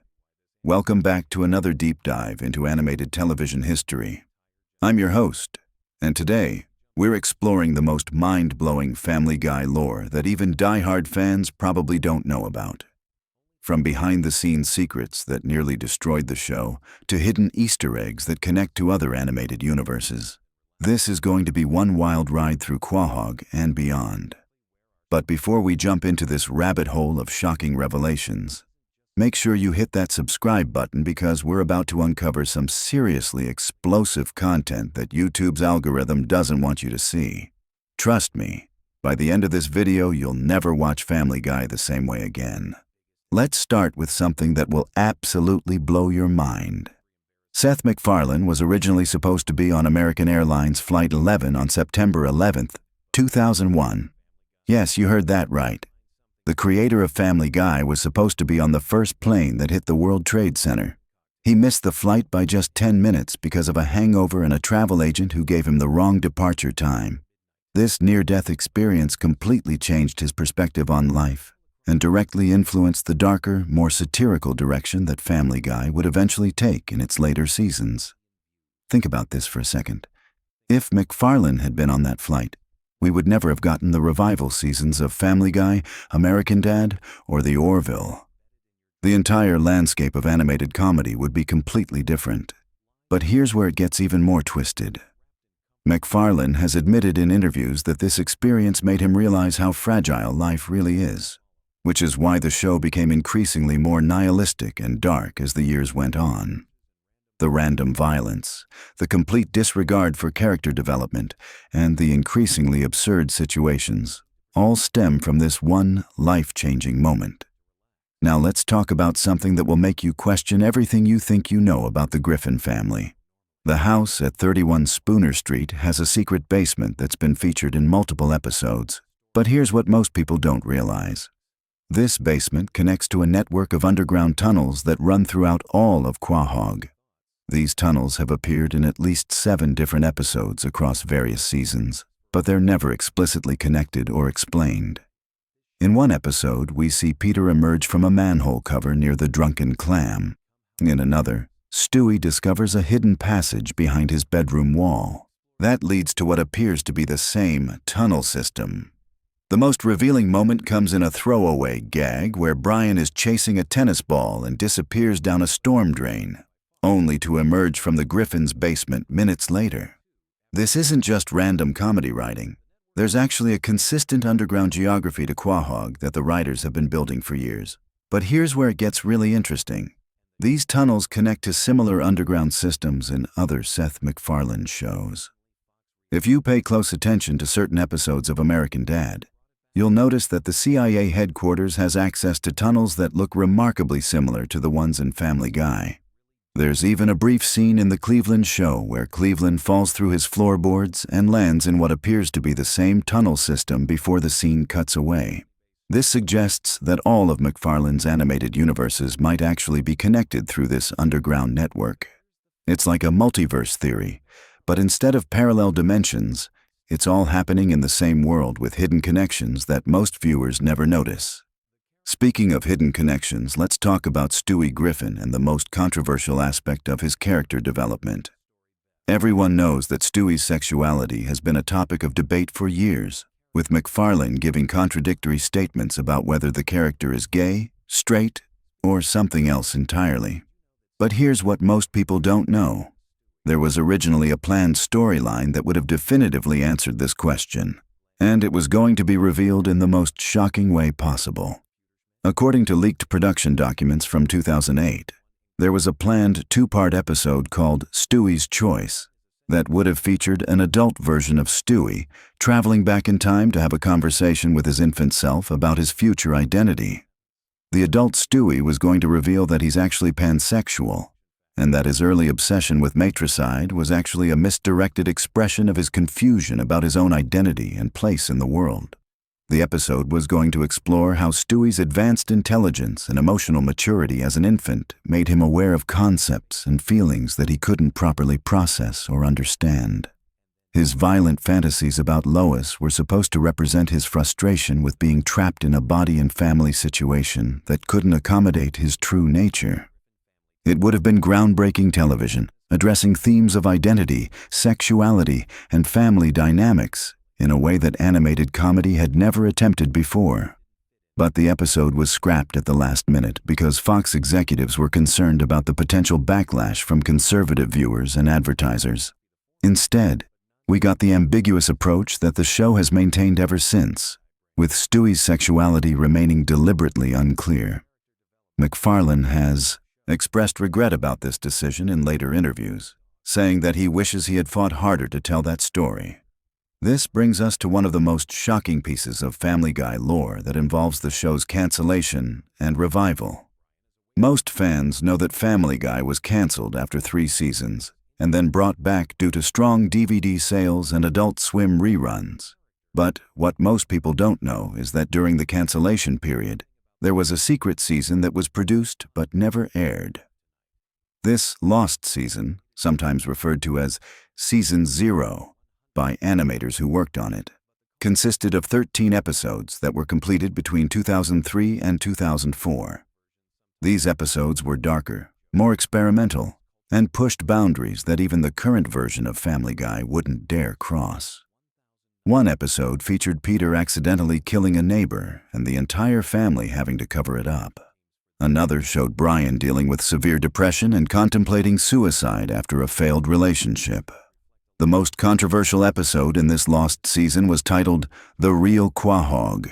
Welcome back to another deep dive into animated television history. I'm your host, and today we're exploring the most mind-blowing Family Guy lore that even die-hard fans probably don't know about. From behind-the-scenes secrets that nearly destroyed the show to hidden Easter eggs that connect to other animated universes, this is going to be one wild ride through Quahog and beyond. But before we jump into this rabbit hole of shocking revelations, make sure you hit that subscribe button because we're about to uncover some seriously explosive content that YouTube's algorithm doesn't want you to see. Trust me, by the end of this video, you'll never watch Family Guy the same way again. Let's start with something that will absolutely blow your mind. Seth MacFarlane was originally supposed to be on American Airlines Flight 11 on September 11th, 2001. Yes, you heard that right. The creator of Family Guy was supposed to be on the first plane that hit the World Trade Center. He missed the flight by just 10 minutes because of a hangover and a travel agent who gave him the wrong departure time. This near-death experience completely changed his perspective on life and directly influenced the darker, more satirical direction that Family Guy would eventually take in its later seasons. Think about this for a second. If MacFarlane had been on that flight, we would never have gotten the revival seasons of Family Guy, American Dad, or The Orville. The entire landscape of animated comedy would be completely different. But here's where it gets even more twisted. MacFarlane has admitted in interviews that this experience made him realize how fragile life really is, which is why the show became increasingly more nihilistic and dark as the years went on. The random violence, the complete disregard for character development, and the increasingly absurd situations all stem from this one life-changing moment. Now let's talk about something that will make you question everything you think you know about the Griffin family. The house at 31 Spooner Street has a secret basement that's been featured in multiple episodes. But here's what most people don't realize. This basement connects to a network of underground tunnels that run throughout all of Quahog. These tunnels have appeared in at least 7 different episodes across various seasons, but they're never explicitly connected or explained. In one episode, we see Peter emerge from a manhole cover near the drunken clam. In another, Stewie discovers a hidden passage behind his bedroom wall. That leads to what appears to be the same tunnel system. The most revealing moment comes in a throwaway gag where Brian is chasing a tennis ball and disappears down a storm drain, only to emerge from the Griffin's basement minutes later. This isn't just random comedy writing. There's actually a consistent underground geography to Quahog that the writers have been building for years. But here's where it gets really interesting. These tunnels connect to similar underground systems in other Seth MacFarlane shows. If you pay close attention to certain episodes of American Dad, you'll notice that the CIA headquarters has access to tunnels that look remarkably similar to the ones in Family Guy. There's even a brief scene in the Cleveland show where Cleveland falls through his floorboards and lands in what appears to be the same tunnel system before the scene cuts away. This suggests that all of MacFarlane's animated universes might actually be connected through this underground network. It's like a multiverse theory, but instead of parallel dimensions, it's all happening in the same world with hidden connections that most viewers never notice. Speaking of hidden connections, let's talk about Stewie Griffin and the most controversial aspect of his character development. Everyone knows that Stewie's sexuality has been a topic of debate for years, with MacFarlane giving contradictory statements about whether the character is gay, straight, or something else entirely. But here's what most people don't know. There was originally a planned storyline that would have definitively answered this question, and it was going to be revealed in the most shocking way possible. According to leaked production documents from 2008, there was a planned 2-part episode called Stewie's Choice that would have featured an adult version of Stewie traveling back in time to have a conversation with his infant self about his future identity. The adult Stewie was going to reveal that he's actually pansexual, and that his early obsession with matricide was actually a misdirected expression of his confusion about his own identity and place in the world. The episode was going to explore how Stewie's advanced intelligence and emotional maturity as an infant made him aware of concepts and feelings that he couldn't properly process or understand. His violent fantasies about Lois were supposed to represent his frustration with being trapped in a body and family situation that couldn't accommodate his true nature. It would have been groundbreaking television, addressing themes of identity, sexuality, and family dynamics in a way that animated comedy had never attempted before. But the episode was scrapped at the last minute because Fox executives were concerned about the potential backlash from conservative viewers and advertisers. Instead, we got the ambiguous approach that the show has maintained ever since, with Stewie's sexuality remaining deliberately unclear. MacFarlane has expressed regret about this decision in later interviews, saying that he wishes he had fought harder to tell that story. This brings us to one of the most shocking pieces of Family Guy lore that involves the show's cancellation and revival. Most fans know that Family Guy was canceled after 3 seasons and then brought back due to strong DVD sales and Adult Swim reruns. But what most people don't know is that during the cancellation period, there was a secret season that was produced but never aired. This lost season, sometimes referred to as Season 0, by animators who worked on it, consisted of 13 episodes that were completed between 2003 and 2004. These episodes were darker, more experimental, and pushed boundaries that even the current version of Family Guy wouldn't dare cross. One episode featured Peter accidentally killing a neighbor and the entire family having to cover it up. Another showed Brian dealing with severe depression and contemplating suicide after a failed relationship. The most controversial episode in this lost season was titled The Real Quahog,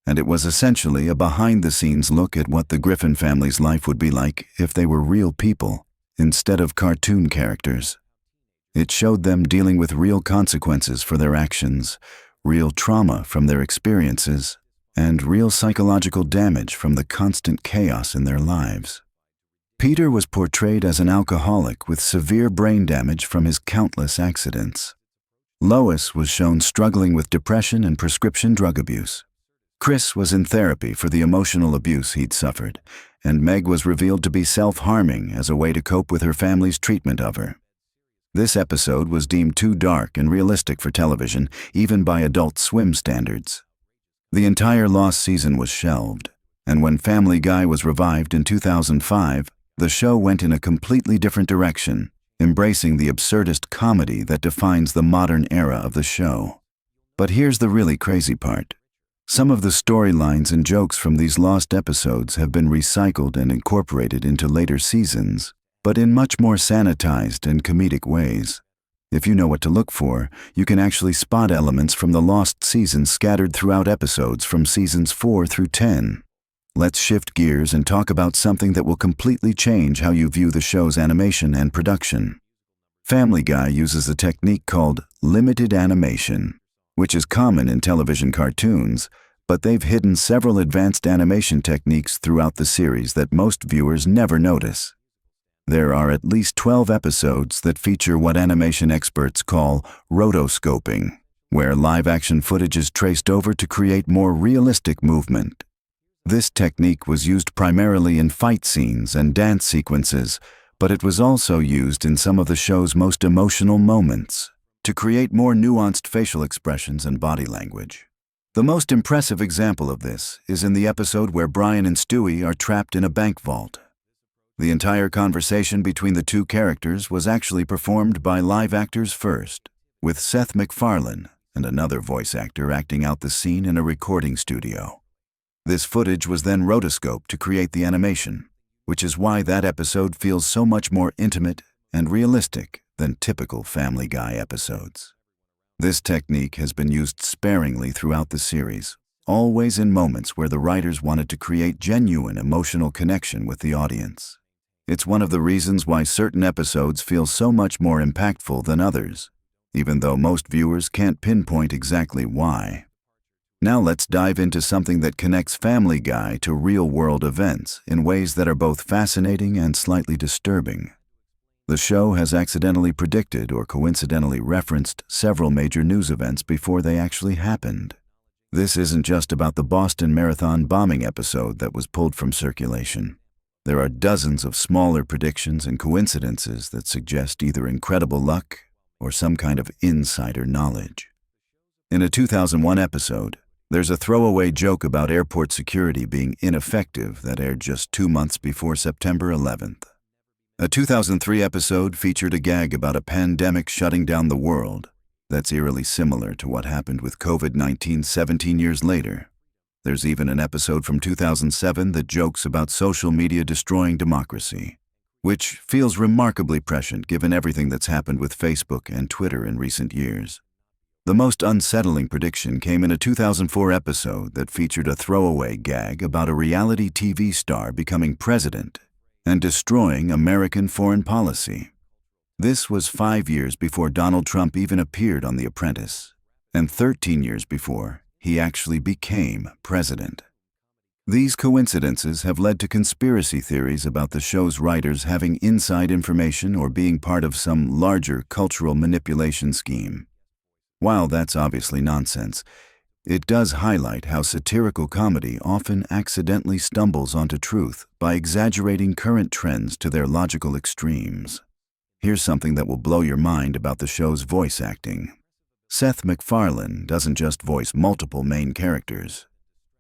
and it was essentially a behind-the-scenes look at what the Griffin family's life would be like if they were real people instead of cartoon characters. It showed them dealing with real consequences for their actions, real trauma from their experiences, and real psychological damage from the constant chaos in their lives. Peter was portrayed as an alcoholic with severe brain damage from his countless accidents. Lois was shown struggling with depression and prescription drug abuse. Chris was in therapy for the emotional abuse he'd suffered, and Meg was revealed to be self-harming as a way to cope with her family's treatment of her. This episode was deemed too dark and realistic for television, even by Adult Swim standards. The entire lost season was shelved, and when Family Guy was revived in 2005, the show went in a completely different direction, embracing the absurdist comedy that defines the modern era of the show. But here's the really crazy part. Some of the storylines and jokes from these lost episodes have been recycled and incorporated into later seasons, but in much more sanitized and comedic ways. If you know what to look for, you can actually spot elements from the lost seasons scattered throughout episodes from seasons 4 through 10. Let's shift gears and talk about something that will completely change how you view the show's animation and production. Family Guy uses a technique called limited animation, which is common in television cartoons, but they've hidden several advanced animation techniques throughout the series that most viewers never notice. There are at least 12 episodes that feature what animation experts call rotoscoping, where live-action footage is traced over to create more realistic movement. This technique was used primarily in fight scenes and dance sequences, but it was also used in some of the show's most emotional moments to create more nuanced facial expressions and body language. The most impressive example of this is in the episode where Brian and Stewie are trapped in a bank vault. The entire conversation between the two characters was actually performed by live actors first, with Seth MacFarlane and another voice actor acting out the scene in a recording studio. This footage was then rotoscoped to create the animation, which is why that episode feels so much more intimate and realistic than typical Family Guy episodes. This technique has been used sparingly throughout the series, always in moments where the writers wanted to create genuine emotional connection with the audience. It's one of the reasons why certain episodes feel so much more impactful than others, even though most viewers can't pinpoint exactly why. Now let's dive into something that connects Family Guy to real-world events in ways that are both fascinating and slightly disturbing. The show has accidentally predicted or coincidentally referenced several major news events before they actually happened. This isn't just about the Boston Marathon bombing episode that was pulled from circulation. There are dozens of smaller predictions and coincidences that suggest either incredible luck or some kind of insider knowledge. In a 2001 episode, there's a throwaway joke about airport security being ineffective that aired just 2 months before September 11th. A 2003 episode featured a gag about a pandemic shutting down the world that's eerily similar to what happened with COVID-19 17 years later. There's even an episode from 2007 that jokes about social media destroying democracy, which feels remarkably prescient given everything that's happened with Facebook and Twitter in recent years. The most unsettling prediction came in a 2004 episode that featured a throwaway gag about a reality TV star becoming president and destroying American foreign policy. This was 5 years before Donald Trump even appeared on The Apprentice, and 13 years before he actually became president. These coincidences have led to conspiracy theories about the show's writers having inside information or being part of some larger cultural manipulation scheme. While that's obviously nonsense, it does highlight how satirical comedy often accidentally stumbles onto truth by exaggerating current trends to their logical extremes. Here's something that will blow your mind about the show's voice acting. Seth MacFarlane doesn't just voice multiple main characters.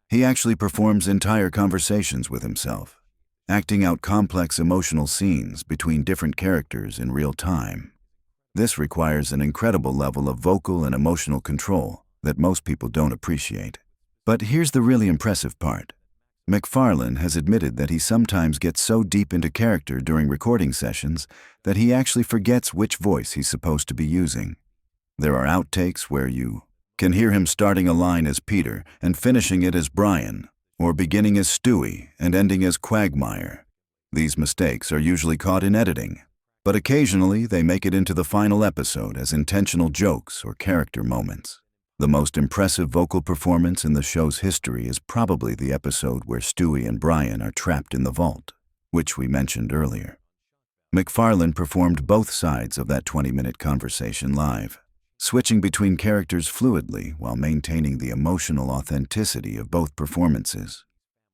He actually performs entire conversations with himself. acting out complex emotional scenes between different characters in real time. This requires an incredible level of vocal and emotional control that most people don't appreciate. But here's the really impressive part. MacFarlane has admitted that he sometimes gets so deep into character during recording sessions that he actually forgets which voice he's supposed to be using. There are outtakes where you can hear him starting a line as Peter and finishing it as Brian, or beginning as Stewie and ending as Quagmire. These mistakes are usually caught in editing, but occasionally they make it into the final episode as intentional jokes or character moments. The most impressive vocal performance in the show's history is probably the episode where Stewie and Brian are trapped in the vault, which we mentioned earlier. MacFarlane performed both sides of that 20-minute conversation live, switching between characters fluidly while maintaining the emotional authenticity of both performances.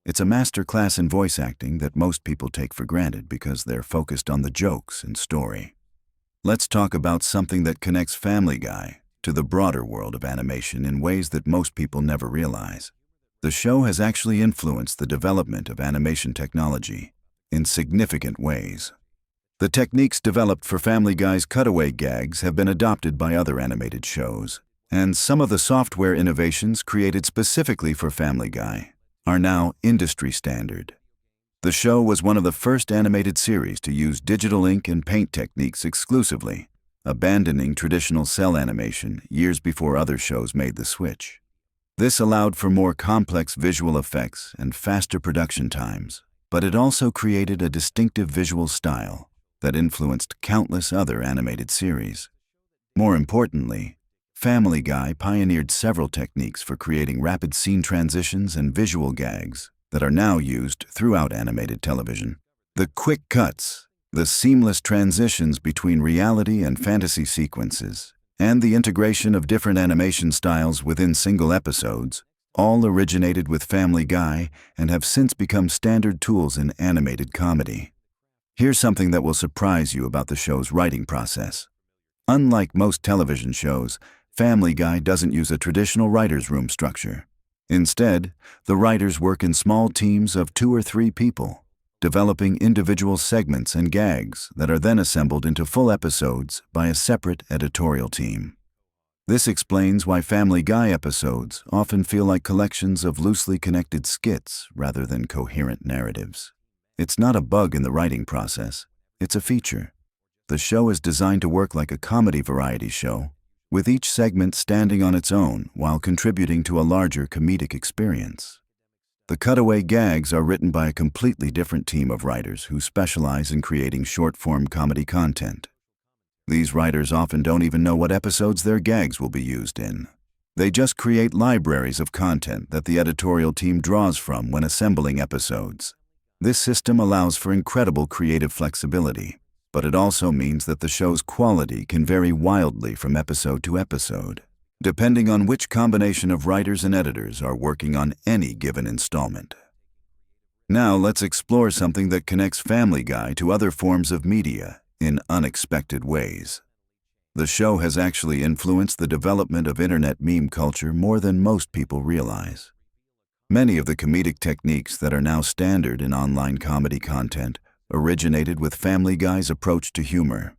It's a masterclass in voice acting that most people take for granted because they're focused on the jokes and story. Let's talk about something that connects Family Guy to the broader world of animation in ways that most people never realize. The show has actually influenced the development of animation technology in significant ways. The techniques developed for Family Guy's cutaway gags have been adopted by other animated shows, and some of the software innovations created specifically for Family Guy are now industry standard. The show was one of the first animated series to use digital ink and paint techniques exclusively, abandoning traditional cell animation years before other shows made the switch. This allowed for more complex visual effects and faster production times, but it also created a distinctive visual style that influenced countless other animated series. More importantly, Family Guy pioneered several techniques for creating rapid scene transitions and visual gags that are now used throughout animated television. The quick cuts, the seamless transitions between reality and fantasy sequences, and the integration of different animation styles within single episodes all originated with Family Guy and have since become standard tools in animated comedy. Here's something that will surprise you about the show's writing process. Unlike most television shows, Family Guy doesn't use a traditional writer's room structure. Instead, the writers work in small teams of 2 or 3 people, developing individual segments and gags that are then assembled into full episodes by a separate editorial team. This explains why Family Guy episodes often feel like collections of loosely connected skits rather than coherent narratives. It's not a bug in the writing process, it's a feature. The show is designed to work like a comedy variety show, with each segment standing on its own while contributing to a larger comedic experience. The cutaway gags are written by a completely different team of writers who specialize in creating short-form comedy content. These writers often don't even know what episodes their gags will be used in. They just create libraries of content that the editorial team draws from when assembling episodes. This system allows for incredible creative flexibility, but it also means that the show's quality can vary wildly from episode to episode, depending on which combination of writers and editors are working on any given installment. Now let's explore something that connects Family Guy to other forms of media in unexpected ways. The show has actually influenced the development of internet meme culture more than most people realize. Many of the comedic techniques that are now standard in online comedy content originated with Family Guy's approach to humor.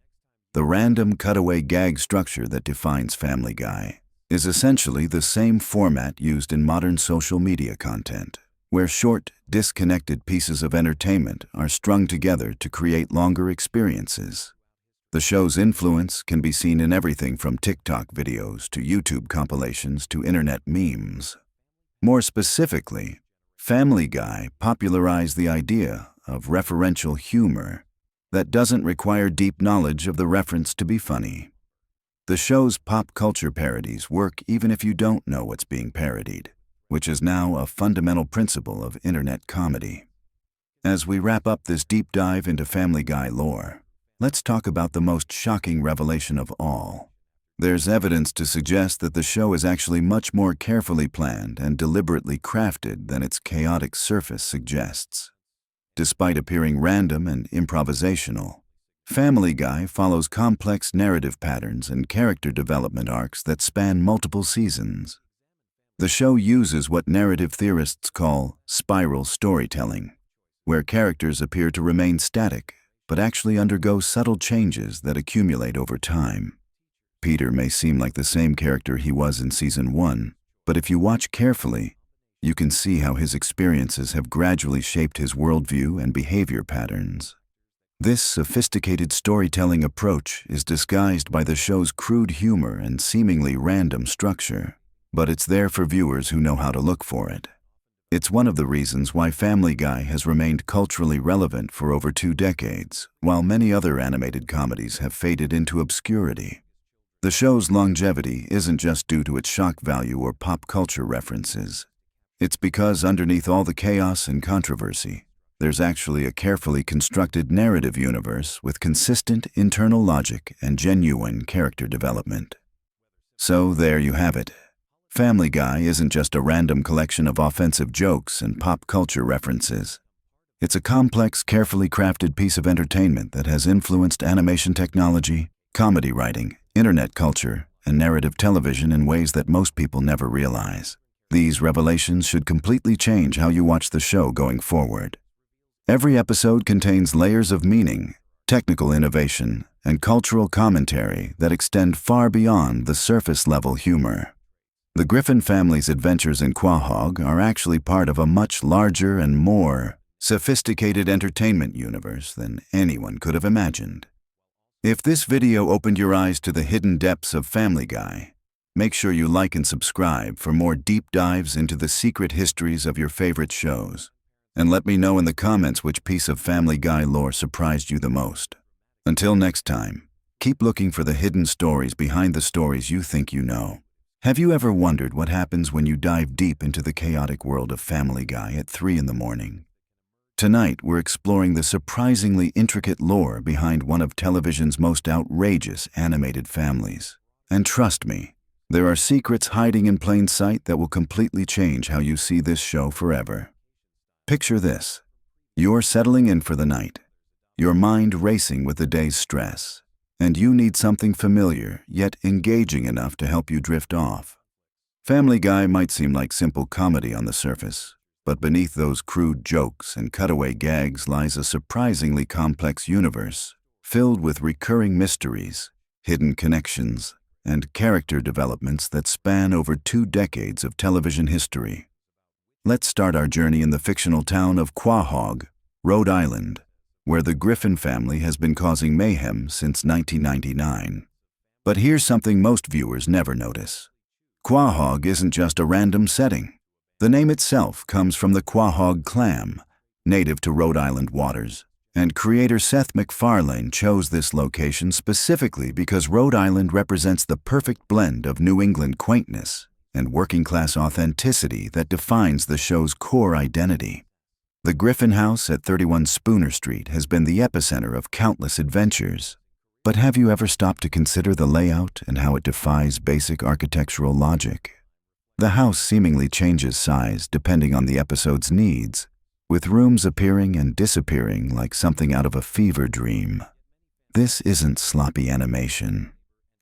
The random cutaway gag structure that defines Family Guy is essentially the same format used in modern social media content, where short, disconnected pieces of entertainment are strung together to create longer experiences. The show's influence can be seen in everything from TikTok videos to YouTube compilations to internet memes. More specifically, Family Guy popularized the idea of referential humor that doesn't require deep knowledge of the reference to be funny. The show's pop culture parodies work even if you don't know what's being parodied, which is now a fundamental principle of internet comedy. As we wrap up this deep dive into Family Guy lore, let's talk about the most shocking revelation of all. There's evidence to suggest that the show is actually much more carefully planned and deliberately crafted than its chaotic surface suggests. Despite appearing random and improvisational, Family Guy follows complex narrative patterns and character development arcs that span multiple seasons. The show uses what narrative theorists call spiral storytelling, where characters appear to remain static, but actually undergo subtle changes that accumulate over time. Peter may seem like the same character he was in Season 1, but if you watch carefully, you can see how his experiences have gradually shaped his worldview and behavior patterns. This sophisticated storytelling approach is disguised by the show's crude humor and seemingly random structure, but it's there for viewers who know how to look for it. It's one of the reasons why Family Guy has remained culturally relevant for over 2 decades, while many other animated comedies have faded into obscurity. The show's longevity isn't just due to its shock value or pop culture references. It's because underneath all the chaos and controversy, there's actually a carefully constructed narrative universe with consistent internal logic and genuine character development. So there you have it. Family Guy isn't just a random collection of offensive jokes and pop culture references. It's a complex, carefully crafted piece of entertainment that has influenced animation technology, comedy writing, internet culture, and narrative television in ways that most people never realize. These revelations should completely change how you watch the show going forward. Every episode contains layers of meaning, technical innovation, and cultural commentary that extend far beyond the surface-level humor. The Griffin family's adventures in Quahog are actually part of a much larger and more sophisticated entertainment universe than anyone could have imagined. If this video opened your eyes to the hidden depths of Family Guy, make sure you like and subscribe for more deep dives into the secret histories of your favorite shows. And let me know in the comments which piece of Family Guy lore surprised you the most. Until next time, keep looking for the hidden stories behind the stories you think you know. Have you ever wondered what happens when you dive deep into the chaotic world of Family Guy at 3 in the morning? Tonight, we're exploring the surprisingly intricate lore behind one of television's most outrageous animated families. And trust me, there are secrets hiding in plain sight that will completely change how you see this show forever. Picture this. You're settling in for the night, your mind racing with the day's stress, and you need something familiar yet engaging enough to help you drift off. Family Guy might seem like simple comedy on the surface, but beneath those crude jokes and cutaway gags lies a surprisingly complex universe filled with recurring mysteries, hidden connections, and character developments that span over 2 decades of television history. Let's start our journey in the fictional town of Quahog, Rhode Island, where the Griffin family has been causing mayhem since 1999. But here's something most viewers never notice. Quahog isn't just a random setting. The name itself comes from the Quahog clam, native to Rhode Island waters, and creator Seth MacFarlane chose this location specifically because Rhode Island represents the perfect blend of New England quaintness and working-class authenticity that defines the show's core identity. The Griffin House at 31 Spooner Street has been the epicenter of countless adventures. But have you ever stopped to consider the layout and how it defies basic architectural logic? The house seemingly changes size depending on the episode's needs, with rooms appearing and disappearing like something out of a fever dream. This isn't sloppy animation.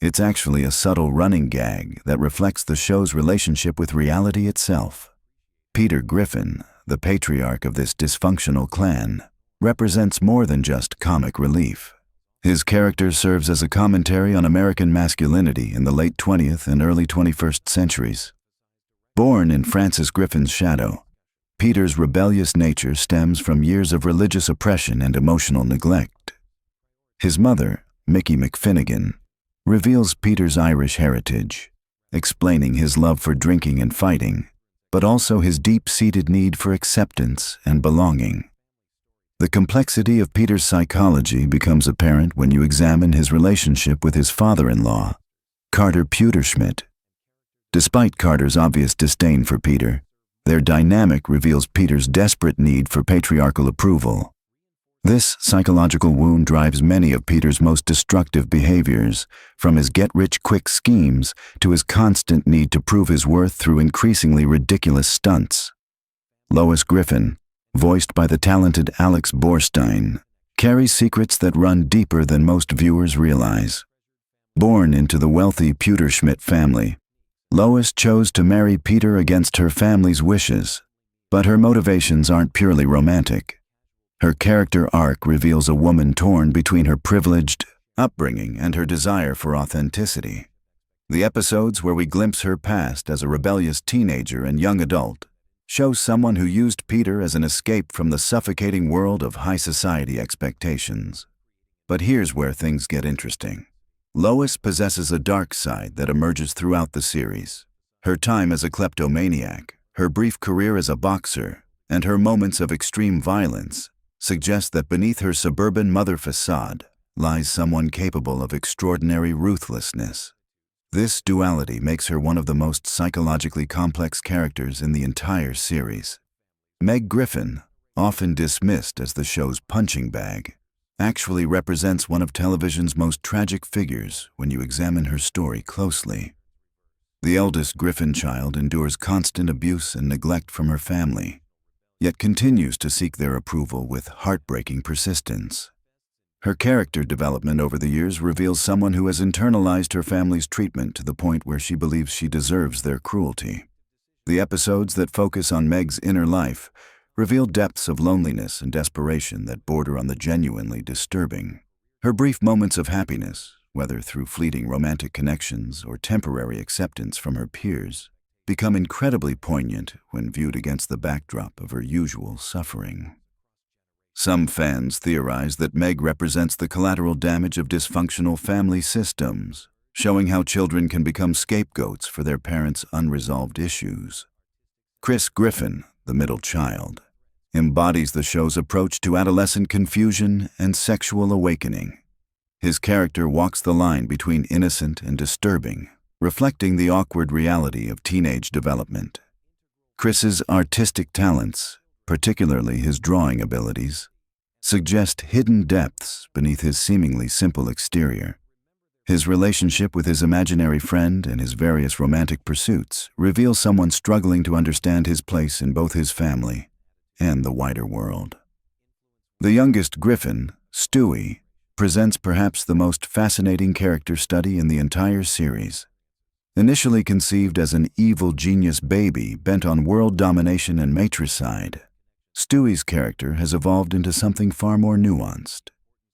It's actually a subtle running gag that reflects the show's relationship with reality itself. Peter Griffin, the patriarch of this dysfunctional clan, represents more than just comic relief. His character serves as a commentary on American masculinity in the late 20th and early 21st centuries. Born in Francis Griffin's shadow, Peter's rebellious nature stems from years of religious oppression and emotional neglect. His mother, Mickey McFinnigan, reveals Peter's Irish heritage, explaining his love for drinking and fighting, but also his deep-seated need for acceptance and belonging. The complexity of Peter's psychology becomes apparent when you examine his relationship with his father-in-law, Carter Pewterschmidt. Despite Carter's obvious disdain for Peter, their dynamic reveals Peter's desperate need for patriarchal approval. This psychological wound drives many of Peter's most destructive behaviors, from his get-rich-quick schemes to his constant need to prove his worth through increasingly ridiculous stunts. Lois Griffin, voiced by the talented Alex Borstein, carries secrets that run deeper than most viewers realize. Born into the wealthy Pewterschmidt family, Lois chose to marry Peter against her family's wishes, but her motivations aren't purely romantic. Her character arc reveals a woman torn between her privileged upbringing and her desire for authenticity. The episodes where we glimpse her past as a rebellious teenager and young adult show someone who used Peter as an escape from the suffocating world of high society expectations. But here's where things get interesting. Lois possesses a dark side that emerges throughout the series. Her time as a kleptomaniac, her brief career as a boxer, and her moments of extreme violence suggest that beneath her suburban mother facade lies someone capable of extraordinary ruthlessness. This duality makes her one of the most psychologically complex characters in the entire series. Meg Griffin, often dismissed as the show's punching bag, actually represents one of television's most tragic figures when you examine her story closely. The eldest Griffin child endures constant abuse and neglect from her family, yet continues to seek their approval with heartbreaking persistence. Her character development over the years reveals someone who has internalized her family's treatment to the point where she believes she deserves their cruelty. The episodes that focus on Meg's inner life reveal depths of loneliness and desperation that border on the genuinely disturbing. Her brief moments of happiness, whether through fleeting romantic connections or temporary acceptance from her peers, become incredibly poignant when viewed against the backdrop of her usual suffering. Some fans theorize that Meg represents the collateral damage of dysfunctional family systems, showing how children can become scapegoats for their parents' unresolved issues. Chris Griffin, the middle child, embodies the show's approach to adolescent confusion and sexual awakening. His character walks the line between innocent and disturbing, reflecting the awkward reality of teenage development. Chris's artistic talents, particularly his drawing abilities, suggest hidden depths beneath his seemingly simple exterior. His relationship with his imaginary friend and his various romantic pursuits reveal someone struggling to understand his place in both his family and the wider world. The youngest Griffin, Stewie, presents perhaps the most fascinating character study in the entire series. Initially conceived as an evil genius baby bent on world domination and matricide, Stewie's character has evolved into something far more nuanced.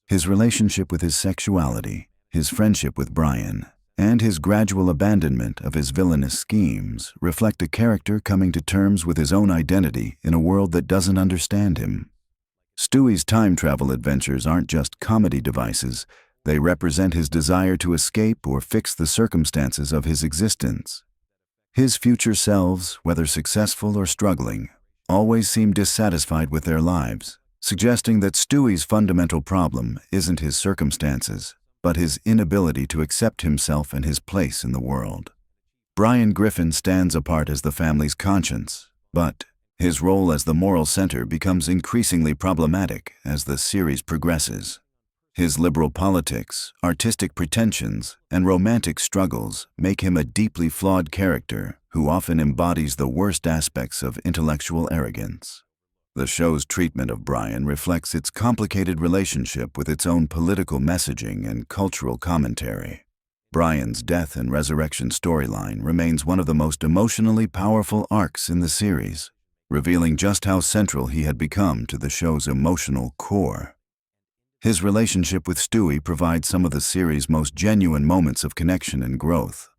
His relationship with his sexuality, his friendship with Brian, and his gradual abandonment of his villainous schemes reflect a character coming to terms with his own identity in a world that doesn't understand him. Stewie's time travel adventures aren't just comedy devices, they represent his desire to escape or fix the circumstances of his existence. His future selves, whether successful or struggling, always seem dissatisfied with their lives, suggesting that Stewie's fundamental problem isn't his circumstances, but his inability to accept himself and his place in the world. Brian Griffin stands apart as the family's conscience, but his role as the moral center becomes increasingly problematic as the series progresses. His liberal politics, artistic pretensions, and romantic struggles make him a deeply flawed character who often embodies the worst aspects of intellectual arrogance. The show's treatment of Brian reflects its complicated relationship with its own political messaging and cultural commentary. Brian's death and resurrection storyline remains one of the most emotionally powerful arcs in the series, revealing just how central he had become to the show's emotional core. His relationship with Stewie provides some of the series' most genuine moments of connection and growth,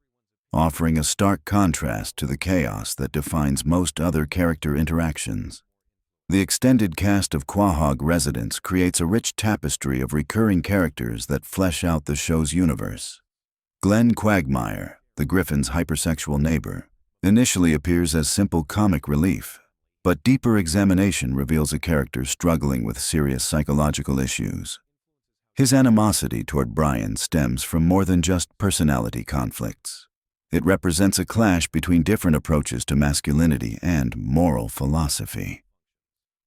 offering a stark contrast to the chaos that defines most other character interactions. The extended cast of Quahog residents creates a rich tapestry of recurring characters that flesh out the show's universe. Glenn Quagmire, the Griffin's hypersexual neighbor, initially appears as simple comic relief, but deeper examination reveals a character struggling with serious psychological issues. His animosity toward Brian stems from more than just personality conflicts. It represents a clash between different approaches to masculinity and moral philosophy.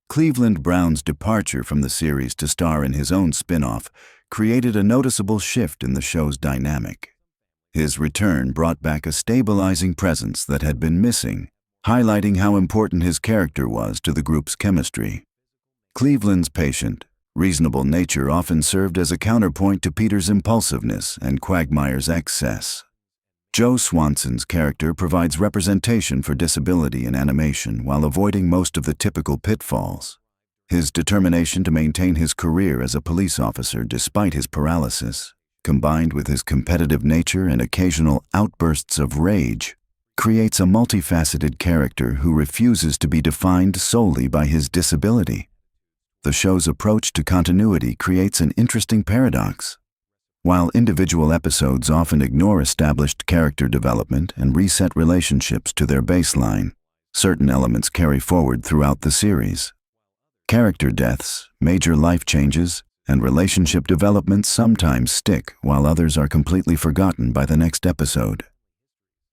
Cleveland Brown's departure from the series to star in his own spin-off created a noticeable shift in the show's dynamic. His return brought back a stabilizing presence that had been missing, highlighting how important his character was to the group's chemistry. Cleveland's patient, reasonable nature often served as a counterpoint to Peter's impulsiveness and Quagmire's excess. Joe Swanson's character provides representation for disability in animation while avoiding most of the typical pitfalls. His determination to maintain his career as a police officer despite his paralysis, combined with his competitive nature and occasional outbursts of rage, creates a multifaceted character who refuses to be defined solely by his disability. The show's approach to continuity creates an interesting paradox. While individual episodes often ignore established character development and reset relationships to their baseline, certain elements carry forward throughout the series. Character deaths, major life changes, and relationship developments sometimes stick while others are completely forgotten by the next episode.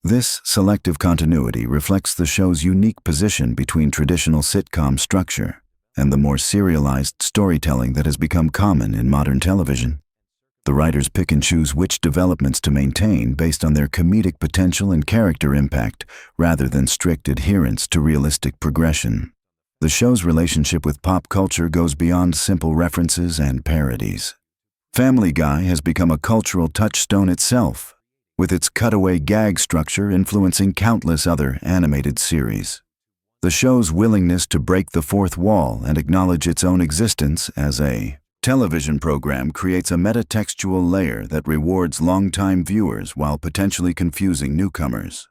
This selective continuity reflects the show's unique position between traditional sitcom structure and the more serialized storytelling that has become common in modern television. The writers pick and choose which developments to maintain based on their comedic potential and character impact rather than strict adherence to realistic progression. The show's relationship with pop culture goes beyond simple references and parodies. Family Guy has become a cultural touchstone itself, with its cutaway gag structure influencing countless other animated series. The show's willingness to break the fourth wall and acknowledge its own existence as a television program creates a metatextual layer that rewards longtime viewers while potentially confusing newcomers.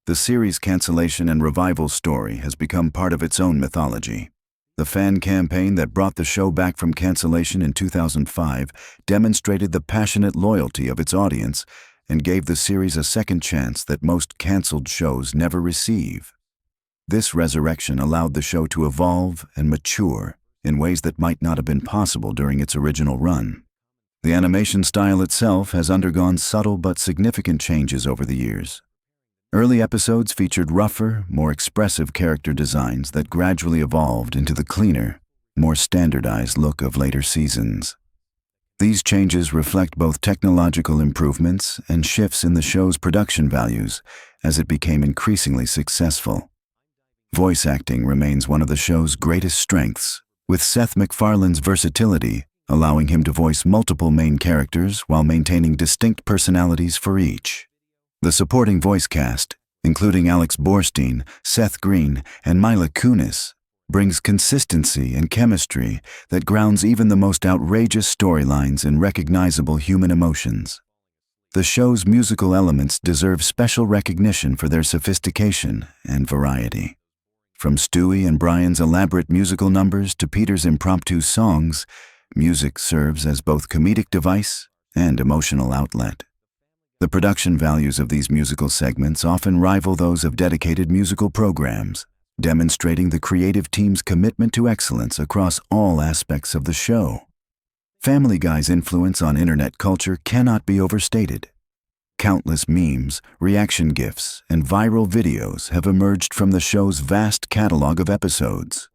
The series' cancellation and revival story has become part of its own mythology. The fan campaign that brought the show back from cancellation in 2005 demonstrated the passionate loyalty of its audience and gave the series a second chance that most canceled shows never receive. This resurrection allowed the show to evolve and mature in ways that might not have been possible during its original run. The animation style itself has undergone subtle but significant changes over the years. Early episodes featured rougher, more expressive character designs that gradually evolved into the cleaner, more standardized look of later seasons. These changes reflect both technological improvements and shifts in the show's production values as it became increasingly successful. Voice acting remains one of the show's greatest strengths, with Seth MacFarlane's versatility allowing him to voice multiple main characters while maintaining distinct personalities for each. The supporting voice cast, including Alex Borstein, Seth Green, and Mila Kunis, brings consistency and chemistry that grounds even the most outrageous storylines in recognizable human emotions. The show's musical elements deserve special recognition for their sophistication and variety. From Stewie and Brian's elaborate musical numbers to Peter's impromptu songs, music serves as both comedic device and emotional outlet. The production values of these musical segments often rival those of dedicated musical programs, demonstrating the creative team's commitment to excellence across all aspects of the show. Family Guy's influence on internet culture cannot be overstated. Countless memes, reaction GIFs, and viral videos have emerged from the show's vast catalog of episodes.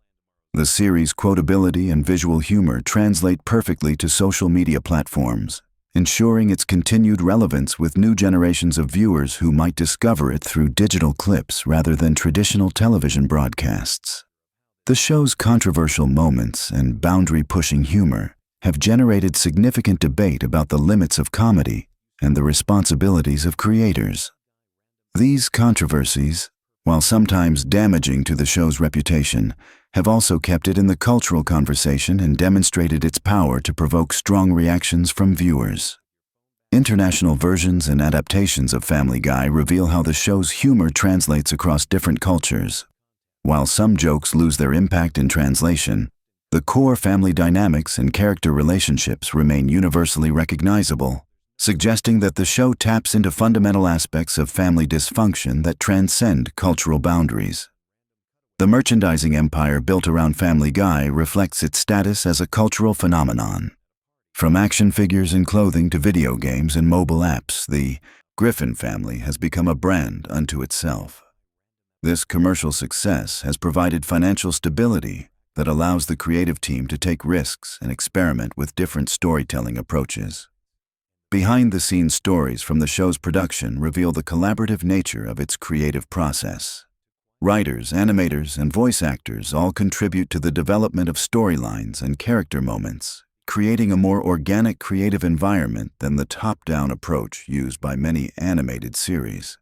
The series' quotability and visual humor translate perfectly to social media platforms, ensuring its continued relevance with new generations of viewers who might discover it through digital clips rather than traditional television broadcasts. The show's controversial moments and boundary-pushing humor have generated significant debate about the limits of comedy and the responsibilities of creators. These controversies, while sometimes damaging to the show's reputation, have also kept it in the cultural conversation and demonstrated its power to provoke strong reactions from viewers. International versions and adaptations of Family Guy reveal how the show's humor translates across different cultures. While some jokes lose their impact in translation, the core family dynamics and character relationships remain universally recognizable, suggesting that the show taps into fundamental aspects of family dysfunction that transcend cultural boundaries. The merchandising empire built around Family Guy reflects its status as a cultural phenomenon. From action figures and clothing to video games and mobile apps, the Griffin family has become a brand unto itself. This commercial success has provided financial stability that allows the creative team to take risks and experiment with different storytelling approaches. Behind-the-scenes stories from the show's production reveal the collaborative nature of its creative process. Writers, animators, and voice actors all contribute to the development of storylines and character moments, creating a more organic creative environment than the top-down approach used by many animated series.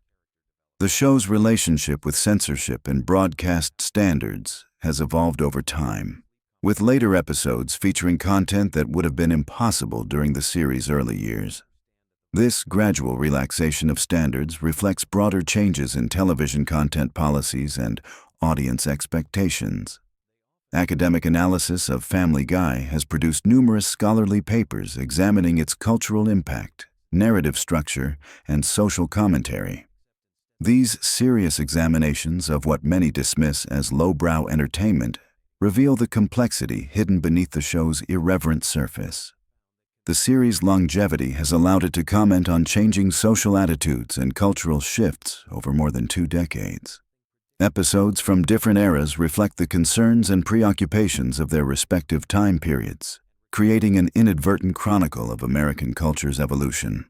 The show's relationship with censorship and broadcast standards has evolved over time. with later episodes featuring content that would have been impossible during the series' early years. This gradual relaxation of standards reflects broader changes in television content policies and audience expectations. Academic analysis of Family Guy has produced numerous scholarly papers examining its cultural impact, narrative structure, and social commentary. These serious examinations of what many dismiss as lowbrow entertainment reveal the complexity hidden beneath the show's irreverent surface. The series' longevity has allowed it to comment on changing social attitudes and cultural shifts over more than 2 decades. Episodes from different eras reflect the concerns and preoccupations of their respective time periods, creating an inadvertent chronicle of American culture's evolution.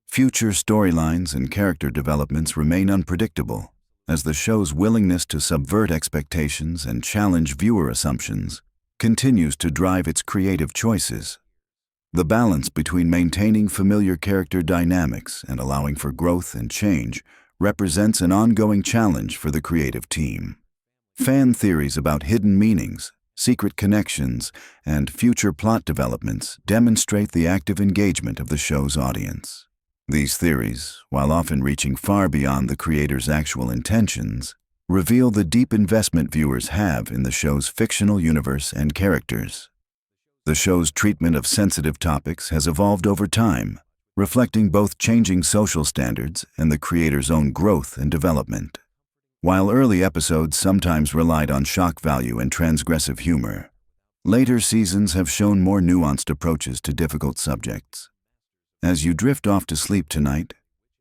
Future storylines and character developments remain unpredictable, as the show's willingness to subvert expectations and challenge viewer assumptions continues to drive its creative choices. The balance between maintaining familiar character dynamics and allowing for growth and change represents an ongoing challenge for the creative team. Fan theories about hidden meanings, secret connections, and future plot developments demonstrate the active engagement of the show's audience. These theories, while often reaching far beyond the creator's actual intentions, reveal the deep investment viewers have in the show's fictional universe and characters. The show's treatment of sensitive topics has evolved over time, reflecting both changing social standards and the creator's own growth and development. While early episodes sometimes relied on shock value and transgressive humor, later seasons have shown more nuanced approaches to difficult subjects. As you drift off to sleep tonight,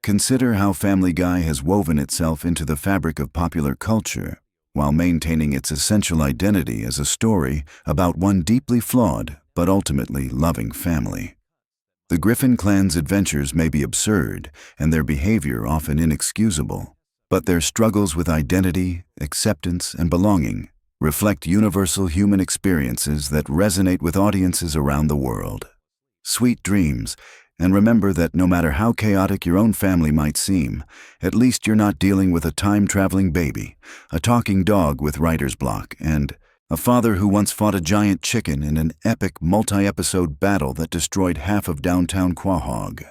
consider how Family Guy has woven itself into the fabric of popular culture while maintaining its essential identity as a story about one deeply flawed but ultimately loving family. The Griffin clan's adventures may be absurd and their behavior often inexcusable, but their struggles with identity, acceptance, and belonging reflect universal human experiences that resonate with audiences around the world. Sweet dreams, and remember that no matter how chaotic your own family might seem, at least you're not dealing with a time-traveling baby, a talking dog with writer's block, and a father who once fought a giant chicken in an epic multi-episode battle that destroyed half of downtown Quahog.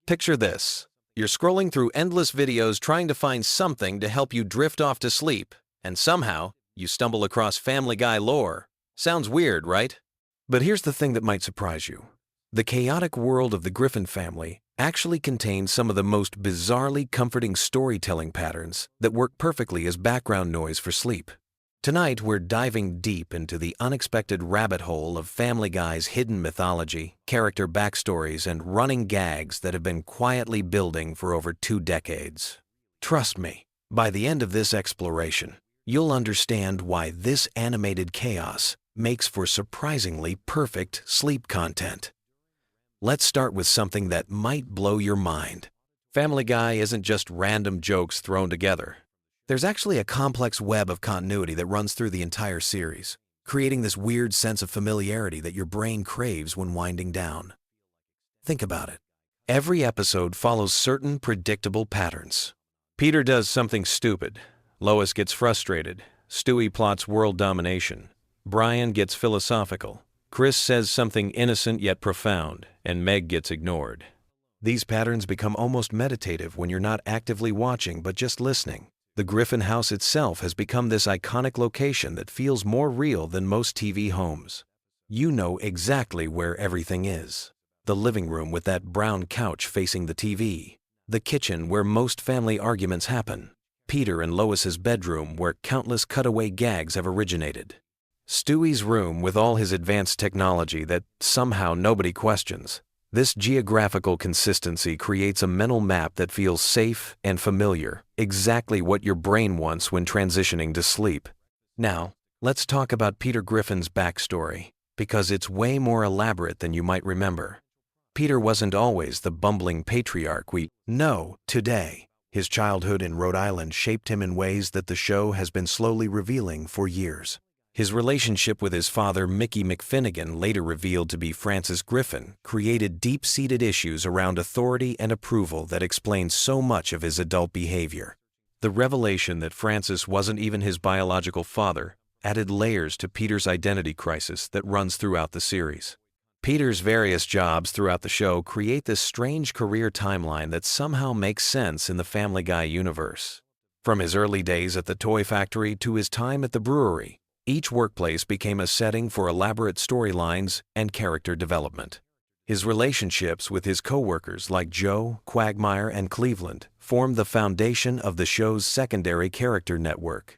Picture this. You're scrolling through endless videos trying to find something to help you drift off to sleep, and somehow you stumble across Family Guy lore. Sounds weird, right? But here's the thing that might surprise you. The chaotic world of the Griffin family actually contains some of the most bizarrely comforting storytelling patterns that work perfectly as background noise for sleep. Tonight, we're diving deep into the unexpected rabbit hole of Family Guy's hidden mythology, character backstories, and running gags that have been quietly building for over 2 decades. Trust me, by the end of this exploration, you'll understand why this animated chaos makes for surprisingly perfect sleep content. Let's start with something that might blow your mind. Family Guy isn't just random jokes thrown together. There's actually a complex web of continuity that runs through the entire series, creating this weird sense of familiarity that your brain craves when winding down. Think about it. Every episode follows certain predictable patterns. Peter does something stupid. Lois gets frustrated. Stewie plots world domination. Brian gets philosophical. Chris says something innocent yet profound, and Meg gets ignored. These patterns become almost meditative when you're not actively watching but just listening. The Griffin house itself has become this iconic location that feels more real than most TV homes. You know exactly where everything is. The living room with that brown couch facing the TV. The kitchen where most family arguments happen. Peter and Lois's bedroom where countless cutaway gags have originated. Stewie's room with all his advanced technology that somehow nobody questions. This geographical consistency creates a mental map that feels safe and familiar, exactly what your brain wants when transitioning to sleep. Now, let's talk about Peter Griffin's backstory, because it's way more elaborate than you might remember. Peter wasn't always the bumbling patriarch we know today. His childhood in Rhode Island shaped him in ways that the show has been slowly revealing for years. His relationship with his father, Mickey McFinnigan, later revealed to be Francis Griffin, created deep-seated issues around authority and approval that explained so much of his adult behavior. The revelation that Francis wasn't even his biological father added layers to Peter's identity crisis that runs throughout the series. Peter's various jobs throughout the show create this strange career timeline that somehow makes sense in the Family Guy universe. From his early days at the toy factory to his time at the brewery, each workplace became a setting for elaborate storylines and character development. His relationships with his co-workers like Joe, Quagmire, and Cleveland formed the foundation of the show's secondary character network.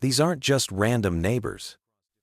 These aren't just random neighbors.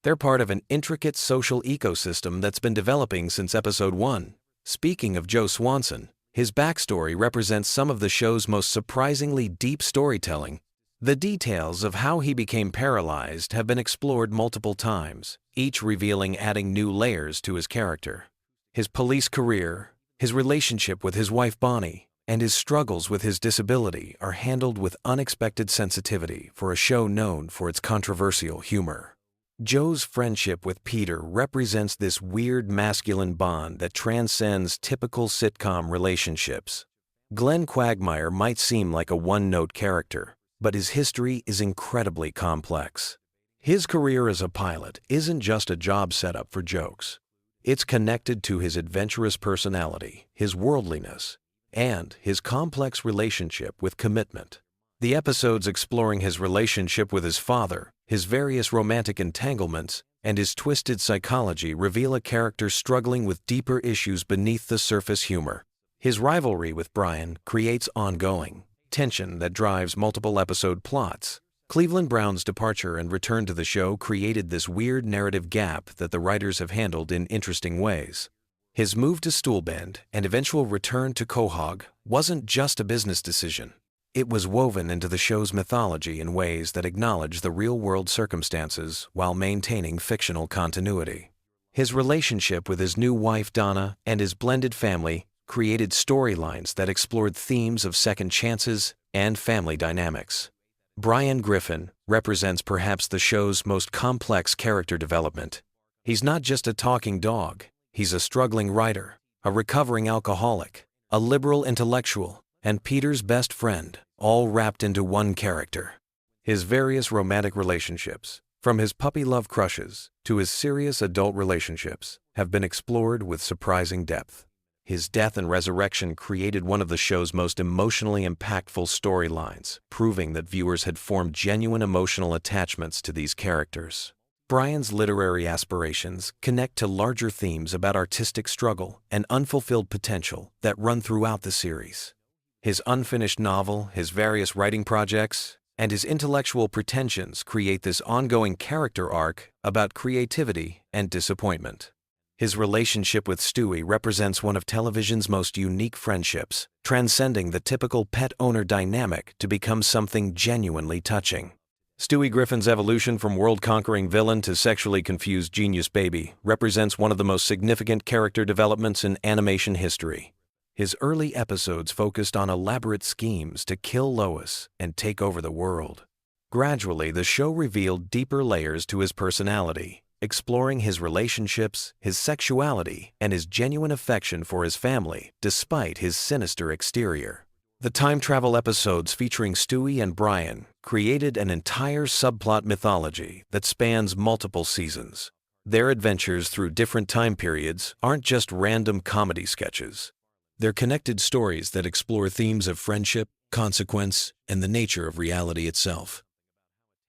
They're part of an intricate social ecosystem that's been developing since episode 1. Speaking of Joe Swanson, his backstory represents some of the show's most surprisingly deep storytelling. The details of how he became paralyzed have been explored multiple times, each revealing adding new layers to his character. His police career, his relationship with his wife Bonnie, and his struggles with his disability are handled with unexpected sensitivity for a show known for its controversial humor. Joe's friendship with Peter represents this weird masculine bond that transcends typical sitcom relationships. Glenn Quagmire might seem like a one-note character, but his history is incredibly complex. His career as a pilot isn't just a job setup for jokes. It's connected to his adventurous personality, his worldliness, and his complex relationship with commitment. The episodes exploring his relationship with his father, his various romantic entanglements, and his twisted psychology reveal a character struggling with deeper issues beneath the surface humor. His rivalry with Brian creates ongoing tension that drives multiple episode plots. Cleveland Brown's departure and return to the show created this weird narrative gap that the writers have handled in interesting ways. His move to Stoolbend and eventual return to Quahog wasn't just a business decision. It was woven into the show's mythology in ways that acknowledge the real-world circumstances while maintaining fictional continuity. His relationship with his new wife Donna and his blended family created storylines that explored themes of second chances and family dynamics. Brian Griffin represents perhaps the show's most complex character development. He's not just a talking dog, he's a struggling writer, a recovering alcoholic, a liberal intellectual, and Peter's best friend, all wrapped into one character. His various romantic relationships, from his puppy love crushes to his serious adult relationships, have been explored with surprising depth. His death and resurrection created one of the show's most emotionally impactful storylines, proving that viewers had formed genuine emotional attachments to these characters. Brian's literary aspirations connect to larger themes about artistic struggle and unfulfilled potential that run throughout the series. His unfinished novel, his various writing projects, and his intellectual pretensions create this ongoing character arc about creativity and disappointment. His relationship with Stewie represents one of television's most unique friendships, transcending the typical pet owner dynamic to become something genuinely touching. Stewie Griffin's evolution from world-conquering villain to sexually confused genius baby represents one of the most significant character developments in animation history. His early episodes focused on elaborate schemes to kill Lois and take over the world. Gradually, the show revealed deeper layers to his personality, exploring his relationships, his sexuality, and his genuine affection for his family, despite his sinister exterior. The time travel episodes featuring Stewie and Brian created an entire subplot mythology that spans multiple seasons. Their adventures through different time periods aren't just random comedy sketches. They're connected stories that explore themes of friendship, consequence, and the nature of reality itself.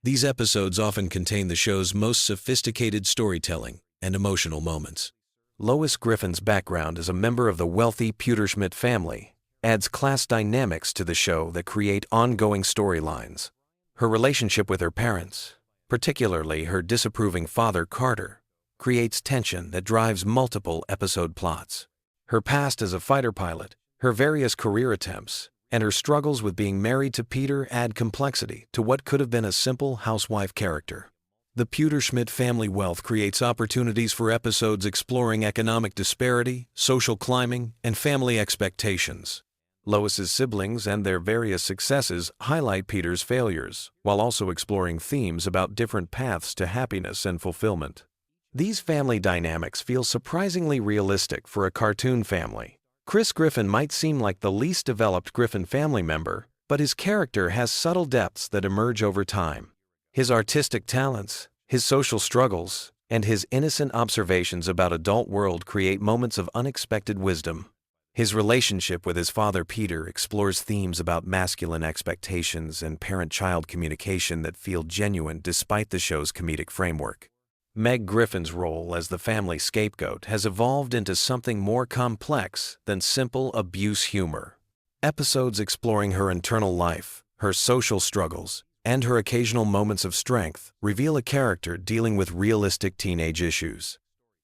These episodes often contain the show's most sophisticated storytelling and emotional moments. Lois Griffin's background as a member of the wealthy Pewterschmidt family adds class dynamics to the show that create ongoing storylines. Her relationship with her parents, particularly her disapproving father Carter, creates tension that drives multiple episode plots. Her past as a fighter pilot, her various career attempts, and her struggles with being married to Peter add complexity to what could have been a simple housewife character. The Pewterschmidt family wealth creates opportunities for episodes exploring economic disparity, social climbing, and family expectations. Lois's siblings and their various successes highlight Peter's failures, while also exploring themes about different paths to happiness and fulfillment. These family dynamics feel surprisingly realistic for a cartoon family. Chris Griffin might seem like the least developed Griffin family member, but his character has subtle depths that emerge over time. His artistic talents, His social struggles and his innocent observations about adult world create moments of unexpected wisdom. His relationship with his father Peter explores themes about masculine expectations and parent-child communication that feel genuine despite the show's comedic framework. Meg Griffin's role as the family scapegoat has evolved into something more complex than simple abuse humor. Episodes exploring her internal life, her social struggles, and her occasional moments of strength reveal a character dealing with realistic teenage issues.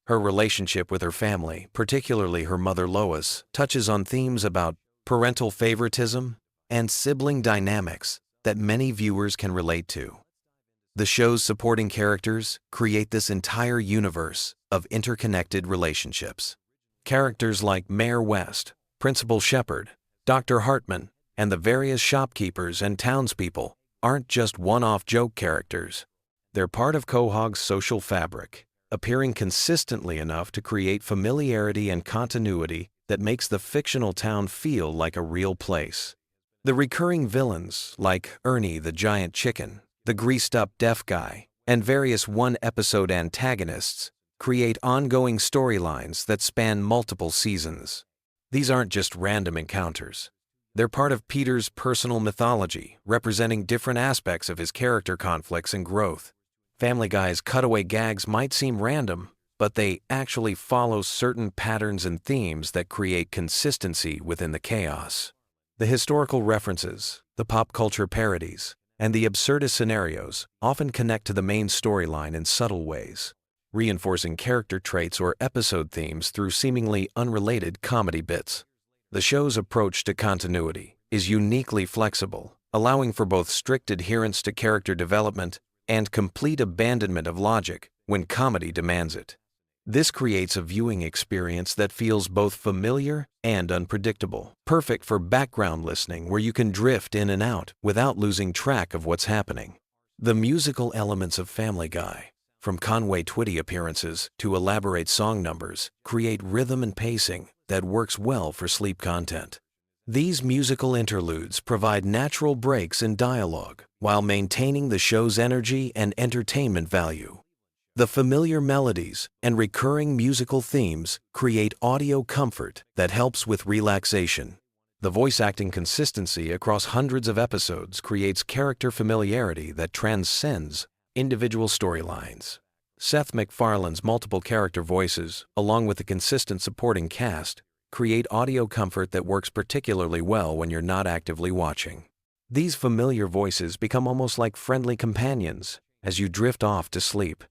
Her relationship with her family, particularly her mother Lois, touches on themes about parental favoritism and sibling dynamics that many viewers can relate to. The show's supporting characters create this entire universe of interconnected relationships. Characters like Mayor West, Principal Shepard, Dr. Hartman, and the various shopkeepers and townspeople aren't just one-off joke characters. They're part of Quahog's social fabric, appearing consistently enough to create familiarity and continuity that makes the fictional town feel like a real place. The recurring villains, like Ernie the giant chicken, the greased-up deaf guy, and various one-episode antagonists, create ongoing storylines that span multiple seasons. These aren't just random encounters. They're part of Peter's personal mythology, representing different aspects of his character conflicts and growth. Family Guy's cutaway gags might seem random, but they actually follow certain patterns and themes that create consistency within the chaos. The historical references, the pop culture parodies, and the absurdist scenarios often connect to the main storyline in subtle ways, reinforcing character traits or episode themes through seemingly unrelated comedy bits. The show's approach to continuity is uniquely flexible, allowing for both strict adherence to character development and complete abandonment of logic when comedy demands it. This creates a viewing experience that feels both familiar and unpredictable, perfect for background listening where you can drift in and out without losing track of what's happening. The musical elements of Family Guy, from Conway Twitty appearances to elaborate song numbers, create rhythm and pacing that works well for sleep content. These musical interludes provide natural breaks in dialogue while maintaining the show's energy and entertainment value. The familiar melodies and recurring musical themes create audio comfort that helps with relaxation. The voice acting consistency across hundreds of episodes creates character familiarity that transcends individual storylines. Seth MacFarlane's multiple character voices, along with the consistent supporting cast, create audio comfort that works particularly well when you're not actively watching. These familiar voices become almost like friendly companions as you drift off to sleep.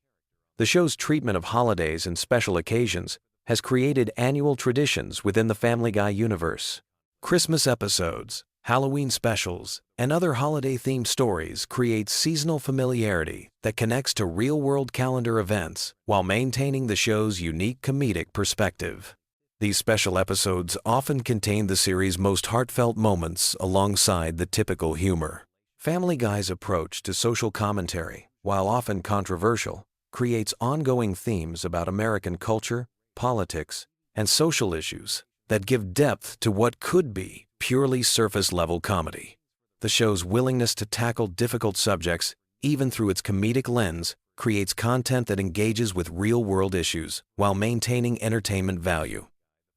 The show's treatment of holidays and special occasions has created annual traditions within the Family Guy universe. Christmas episodes, Halloween specials, and other holiday-themed stories create seasonal familiarity that connects to real-world calendar events while maintaining the show's unique comedic perspective. These special episodes often contain the series' most heartfelt moments alongside the typical humor. Family Guy's approach to social commentary, while often controversial, creates ongoing themes about American culture, politics, and social issues that give depth to what could be purely surface-level comedy. The show's willingness to tackle difficult subjects, even through its comedic lens, creates content that engages with real-world issues while maintaining entertainment value.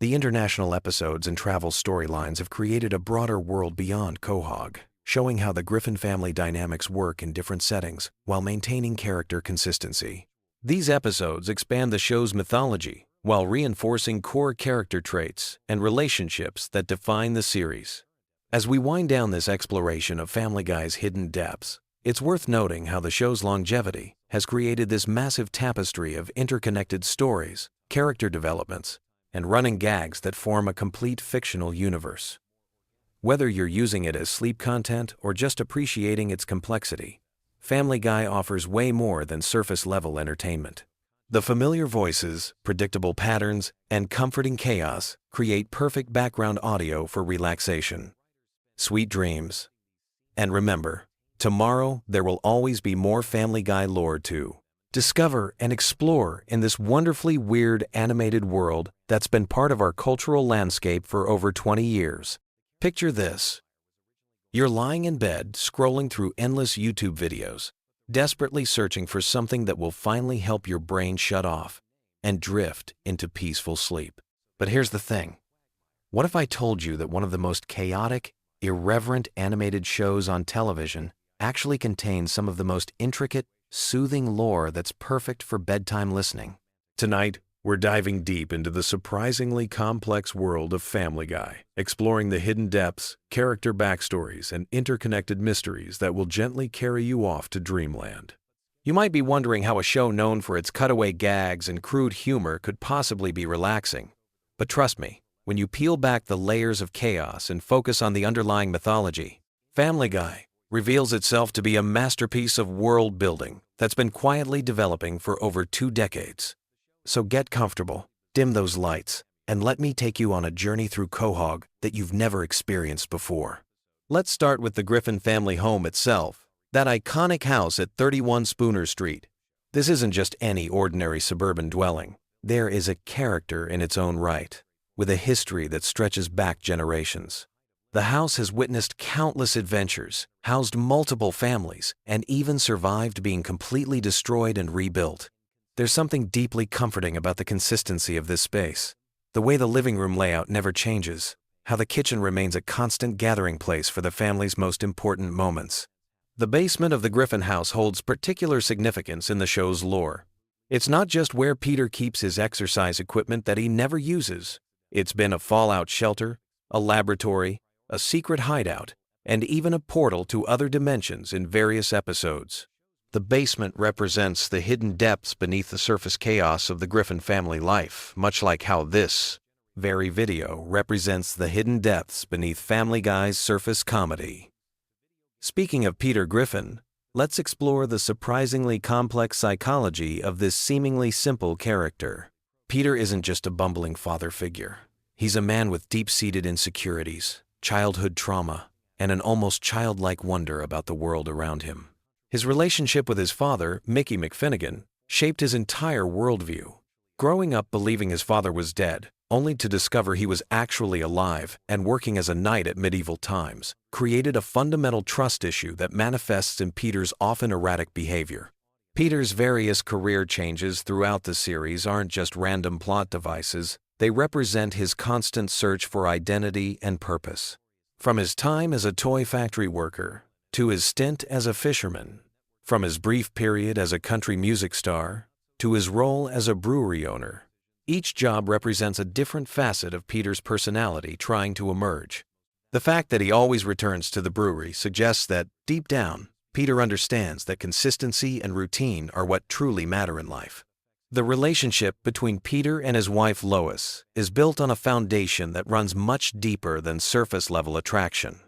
The international episodes and travel storylines have created a broader world beyond Quahog, showing how the Griffin family dynamics work in different settings while maintaining character consistency. These episodes expand the show's mythology while reinforcing core character traits and relationships that define the series. As we wind down this exploration of Family Guy's hidden depths, it's worth noting how the show's longevity has created this massive tapestry of interconnected stories, character developments, and running gags that form a complete fictional universe. Whether you're using it as sleep content or just appreciating its complexity, Family Guy offers way more than surface-level entertainment. The familiar voices, predictable patterns, and comforting chaos create perfect background audio for relaxation. Sweet dreams. And remember, tomorrow there will always be more Family Guy lore to discover and explore in this wonderfully weird animated world that's been part of our cultural landscape for over 20 years. Picture this. You're lying in bed scrolling through endless YouTube videos desperately searching for something that will finally help your brain shut off and drift into peaceful sleep. But here's the thing. What if I told you that one of the most chaotic, irreverent animated shows on television actually contains some of the most intricate, soothing lore that's perfect for bedtime listening? Tonight, we're diving deep into the surprisingly complex world of Family Guy, exploring the hidden depths, character backstories, and interconnected mysteries that will gently carry you off to dreamland. You might be wondering how a show known for its cutaway gags and crude humor could possibly be relaxing. But trust me, when you peel back the layers of chaos and focus on the underlying mythology, Family Guy reveals itself to be a masterpiece of world building that's been quietly developing for over 2 decades. So get comfortable, dim those lights, and let me take you on a journey through Quahog that you've never experienced before. Let's start with the Griffin family home itself, that iconic house at 31 Spooner Street. This isn't just any ordinary suburban dwelling. There is a character in its own right, with a history that stretches back generations. The house has witnessed countless adventures, housed multiple families, and even survived being completely destroyed and rebuilt. There's something deeply comforting about the consistency of this space. The way the living room layout never changes, how the kitchen remains a constant gathering place for the family's most important moments. The basement of the Griffin house holds particular significance in the show's lore. It's not just where Peter keeps his exercise equipment that he never uses. It's been a fallout shelter, a laboratory, a secret hideout, and even a portal to other dimensions in various episodes. The basement represents the hidden depths beneath the surface chaos of the Griffin family life, much like how this very video represents the hidden depths beneath Family Guy's surface comedy. Speaking of Peter Griffin, let's explore the surprisingly complex psychology of this seemingly simple character. Peter isn't just a bumbling father figure. He's a man with deep-seated insecurities, childhood trauma, and an almost childlike wonder about the world around him. His relationship with his father, Mickey McFinnigan, shaped his entire worldview. Growing up believing his father was dead, only to discover he was actually alive and working as a knight at medieval times, created a fundamental trust issue that manifests in Peter's often erratic behavior. Peter's various career changes throughout the series aren't just random plot devices, they represent his constant search for identity and purpose. From his time as a toy factory worker, to his stint as a fisherman, from his brief period as a country music star, to his role as a brewery owner. Each job represents a different facet of Peter's personality trying to emerge. The fact that he always returns to the brewery suggests that, deep down, Peter understands that consistency and routine are what truly matter in life. The relationship between Peter and his wife Lois is built on a foundation that runs much deeper than surface-level attraction.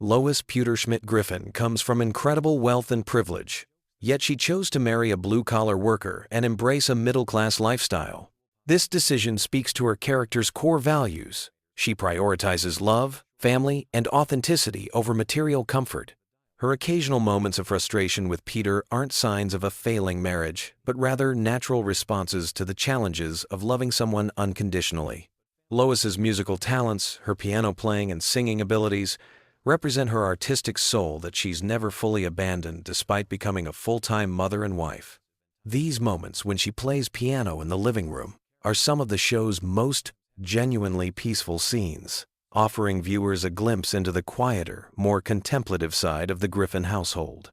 Lois Pewterschmidt Griffin comes from incredible wealth and privilege, yet she chose to marry a blue-collar worker and embrace a middle-class lifestyle. This decision speaks to her character's core values. She prioritizes love, family, and authenticity over material comfort. Her occasional moments of frustration with Peter aren't signs of a failing marriage, but rather natural responses to the challenges of loving someone unconditionally. Lois's musical talents, her piano playing and singing abilities, represent her artistic soul that she's never fully abandoned despite becoming a full-time mother and wife. These moments when she plays piano in the living room are some of the show's most genuinely peaceful scenes, offering viewers a glimpse into the quieter, more contemplative side of the Griffin household.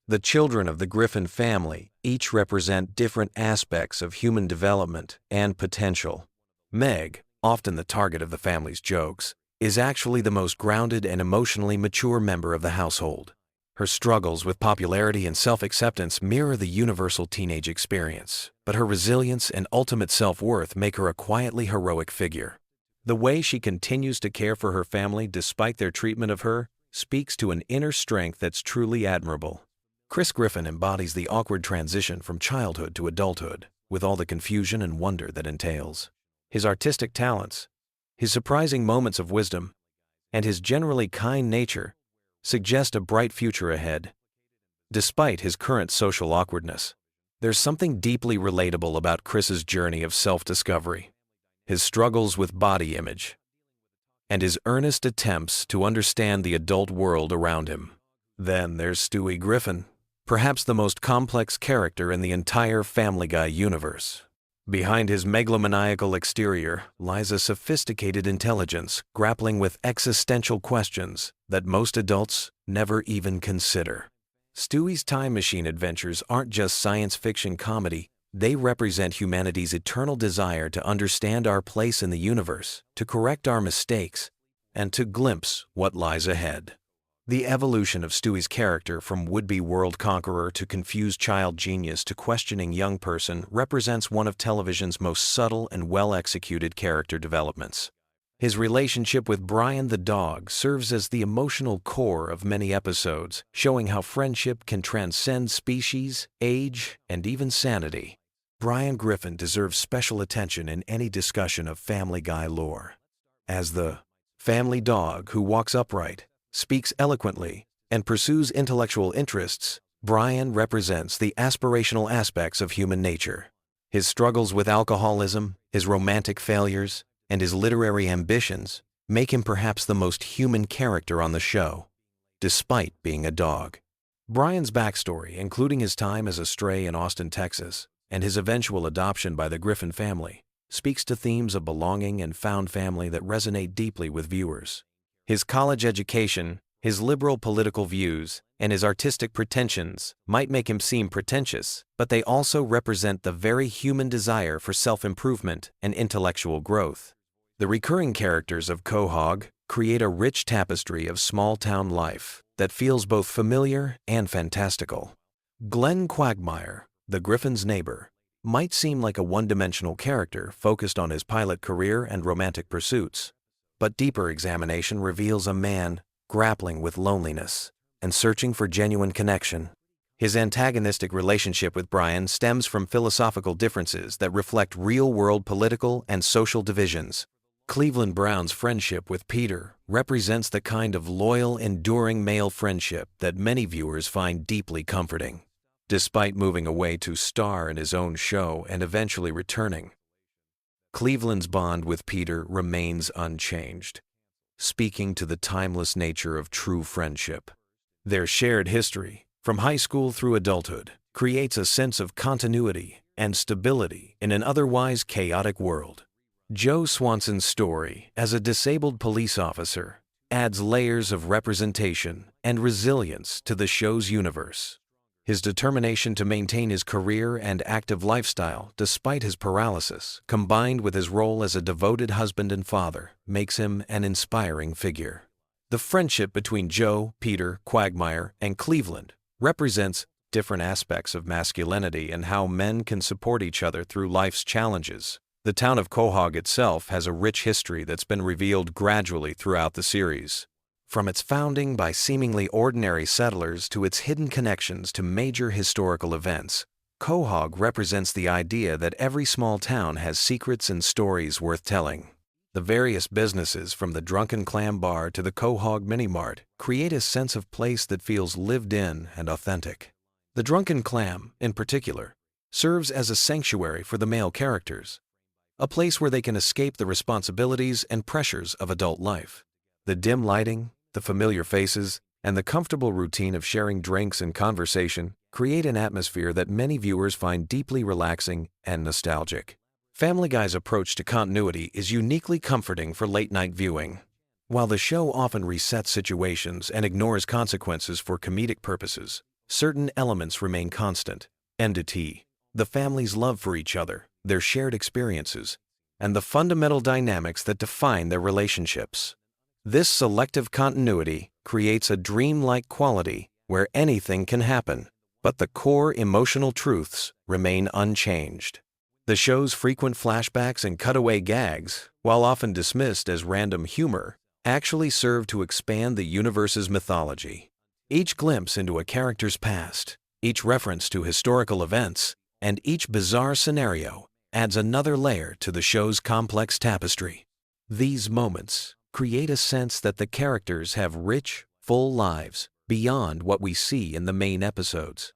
The children of the Griffin family each represent different aspects of human development and potential. Meg, often the target of the family's jokes, is actually the most grounded and emotionally mature member of the household. Her struggles with popularity and self-acceptance mirror the universal teenage experience, but her resilience and ultimate self-worth make her a quietly heroic figure. The way she continues to care for her family despite their treatment of her speaks to an inner strength that's truly admirable. Chris Griffin embodies the awkward transition from childhood to adulthood, with all the confusion and wonder that entails. His artistic talents, his surprising moments of wisdom, and his generally kind nature suggest a bright future ahead. Despite his current social awkwardness, there's something deeply relatable about Chris's journey of self-discovery, his struggles with body image, and his earnest attempts to understand the adult world around him. Then there's Stewie Griffin, perhaps the most complex character in the entire Family Guy universe. Behind his megalomaniacal exterior lies a sophisticated intelligence grappling with existential questions that most adults never even consider. Stewie's time machine adventures aren't just science fiction comedy, they represent humanity's eternal desire to understand our place in the universe, to correct our mistakes, and to glimpse what lies ahead. The evolution of Stewie's character from would-be world conqueror to confused child genius to questioning young person represents one of television's most subtle and well-executed character developments. His relationship with Brian the dog serves as the emotional core of many episodes, showing how friendship can transcend species, age, and even sanity. Brian Griffin deserves special attention in any discussion of Family Guy lore. As the family dog who walks upright, speaks eloquently, and pursues intellectual interests, Brian represents the aspirational aspects of human nature. His struggles with alcoholism, his romantic failures, and his literary ambitions make him perhaps the most human character on the show, despite being a dog. Brian's backstory, including his time as a stray in Austin, Texas, and his eventual adoption by the Griffin family, speaks to themes of belonging and found family that resonate deeply with viewers. His college education, his liberal political views, and his artistic pretensions might make him seem pretentious, but they also represent the very human desire for self-improvement and intellectual growth. The recurring characters of Quahog create a rich tapestry of small-town life that feels both familiar and fantastical. Glenn Quagmire, the Griffin's neighbor, might seem like a one-dimensional character focused on his pilot career and romantic pursuits, but deeper examination reveals a man grappling with loneliness and searching for genuine connection. His antagonistic relationship with Brian stems from philosophical differences that reflect real-world political and social divisions. Cleveland Brown's friendship with Peter represents the kind of loyal, enduring male friendship that many viewers find deeply comforting. Despite moving away to star in his own show and eventually returning, Cleveland's bond with Peter remains unchanged, speaking to the timeless nature of true friendship. Their shared history, from high school through adulthood, creates a sense of continuity and stability in an otherwise chaotic world. Joe Swanson's story as a disabled police officer adds layers of representation and resilience to the show's universe. His determination to maintain his career and active lifestyle despite his paralysis, combined with his role as a devoted husband and father, makes him an inspiring figure. The friendship between Joe, Peter, Quagmire, and Cleveland represents different aspects of masculinity and how men can support each other through life's challenges. The town of Quahog itself has a rich history that's been revealed gradually throughout the series. From its founding by seemingly ordinary settlers to its hidden connections to major historical events, Quahog represents the idea that every small town has secrets and stories worth telling. The various businesses, from the Drunken Clam Bar to the Quahog Mini Mart, create a sense of place that feels lived in and authentic. The Drunken Clam, in particular, serves as a sanctuary for the male characters, a place where they can escape the responsibilities and pressures of adult life. The dim lighting, the familiar faces, and the comfortable routine of sharing drinks and conversation create an atmosphere that many viewers find deeply relaxing and nostalgic. Family Guy's approach to continuity is uniquely comforting for late-night viewing. While the show often resets situations and ignores consequences for comedic purposes, certain elements remain constant. Entity, the family's love for each other, their shared experiences, and the fundamental dynamics that define their relationships. This selective continuity creates a dreamlike quality where anything can happen, but the core emotional truths remain unchanged. The show's frequent flashbacks and cutaway gags, while often dismissed as random humor, actually serve to expand the universe's mythology. Each glimpse into a character's past, each reference to historical events, and each bizarre scenario adds another layer to the show's complex tapestry. These moments create a sense that the characters have rich, full lives beyond what we see in the main episodes.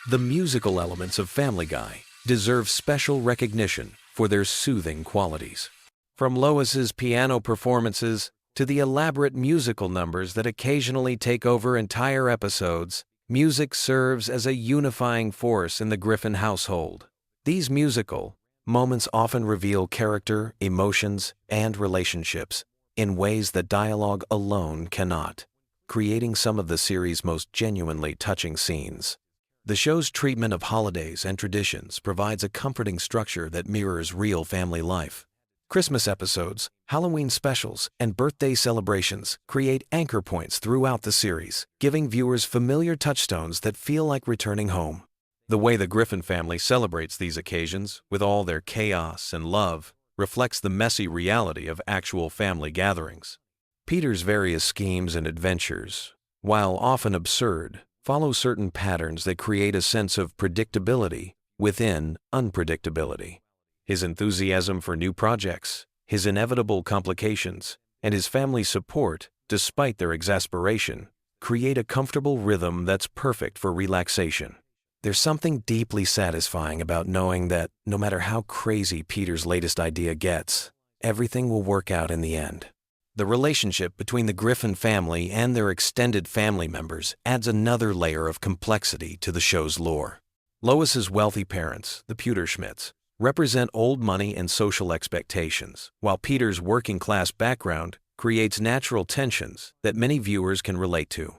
The musical elements of Family Guy deserve special recognition for their soothing qualities. From Lois's piano performances to the elaborate musical numbers that occasionally take over entire episodes, Music serves as a unifying force in the Griffin household. These musical moments often reveal character, emotions, and relationships in ways that dialogue alone cannot, creating some of the series' most genuinely touching scenes. The show's treatment of holidays and traditions provides a comforting structure that mirrors real family life. Christmas episodes, Halloween specials, and birthday celebrations create anchor points throughout the series, giving viewers familiar touchstones that feel like returning home. The way the Griffin family celebrates these occasions, with all their chaos and love, reflects the messy reality of actual family gatherings. Peter's various schemes and adventures, while often absurd, follow certain patterns that create a sense of predictability within unpredictability. His enthusiasm for new projects, his inevitable complications, and his family's support, despite their exasperation, create a comfortable rhythm that's perfect for relaxation. There's something deeply satisfying about knowing that no matter how crazy Peter's latest idea gets, everything will work out in the end. The relationship between the Griffin family and their extended family members adds another layer of complexity to the show's lore. Lois's wealthy parents, the Pewterschmidts, represent old money and social expectations, while Peter's working-class background creates natural tensions that many viewers can relate to.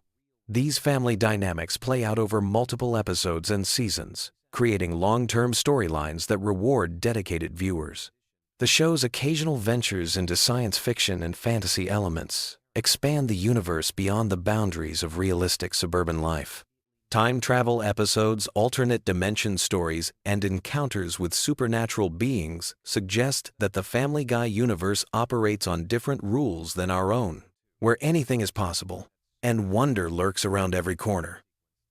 These family dynamics play out over multiple episodes and seasons, creating long-term storylines that reward dedicated viewers. The show's occasional ventures into science fiction and fantasy elements expand the universe beyond the boundaries of realistic suburban life. Time travel episodes, alternate dimension stories, and encounters with supernatural beings suggest that the Family Guy universe operates on different rules than our own, where anything is possible, and wonder lurks around every corner.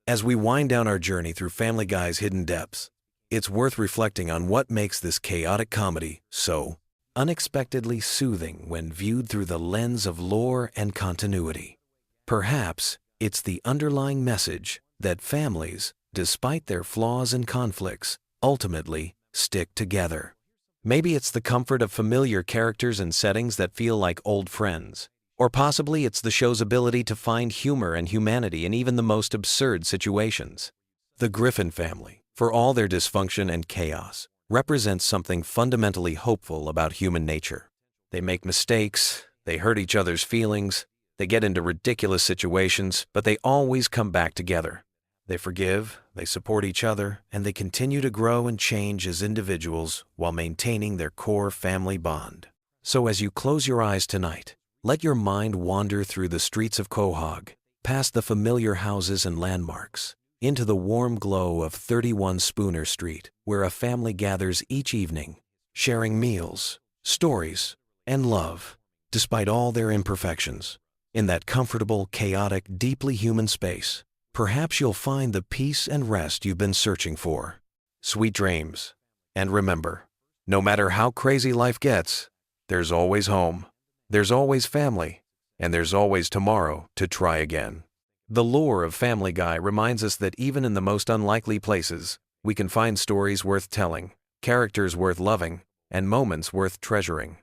As we wind down our journey through Family Guy's hidden depths, it's worth reflecting on what makes this chaotic comedy so unexpectedly soothing when viewed through the lens of lore and continuity. Perhaps it's the underlying message that families, despite their flaws and conflicts, ultimately stick together. Maybe it's the comfort of familiar characters and settings that feel like old friends. Or possibly it's the show's ability to find humor and humanity in even the most absurd situations. The Griffin family, for all their dysfunction and chaos, represents something fundamentally hopeful about human nature. They make mistakes, they hurt each other's feelings, they get into ridiculous situations, but they always come back together. They forgive, they support each other, and they continue to grow and change as individuals while maintaining their core family bond. So as you close your eyes tonight, let your mind wander through the streets of Quahog, past the familiar houses and landmarks, into the warm glow of 31 Spooner Street, where a family gathers each evening, sharing meals, stories, and love, despite all their imperfections. In that comfortable, chaotic, deeply human space, perhaps you'll find the peace and rest you've been searching for. Sweet dreams. And remember, no matter how crazy life gets, there's always home, there's always family, and there's always tomorrow to try again. The lore of Family Guy reminds us that even in the most unlikely places, we can find stories worth telling, characters worth loving, and moments worth treasuring.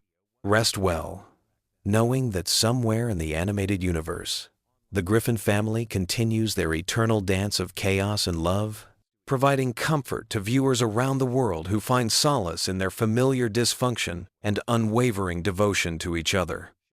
Rest well, knowing that somewhere in the animated universe, the Griffin family continues their eternal dance of chaos and love, providing comfort to viewers around the world who find solace in their familiar dysfunction and unwavering devotion to each other.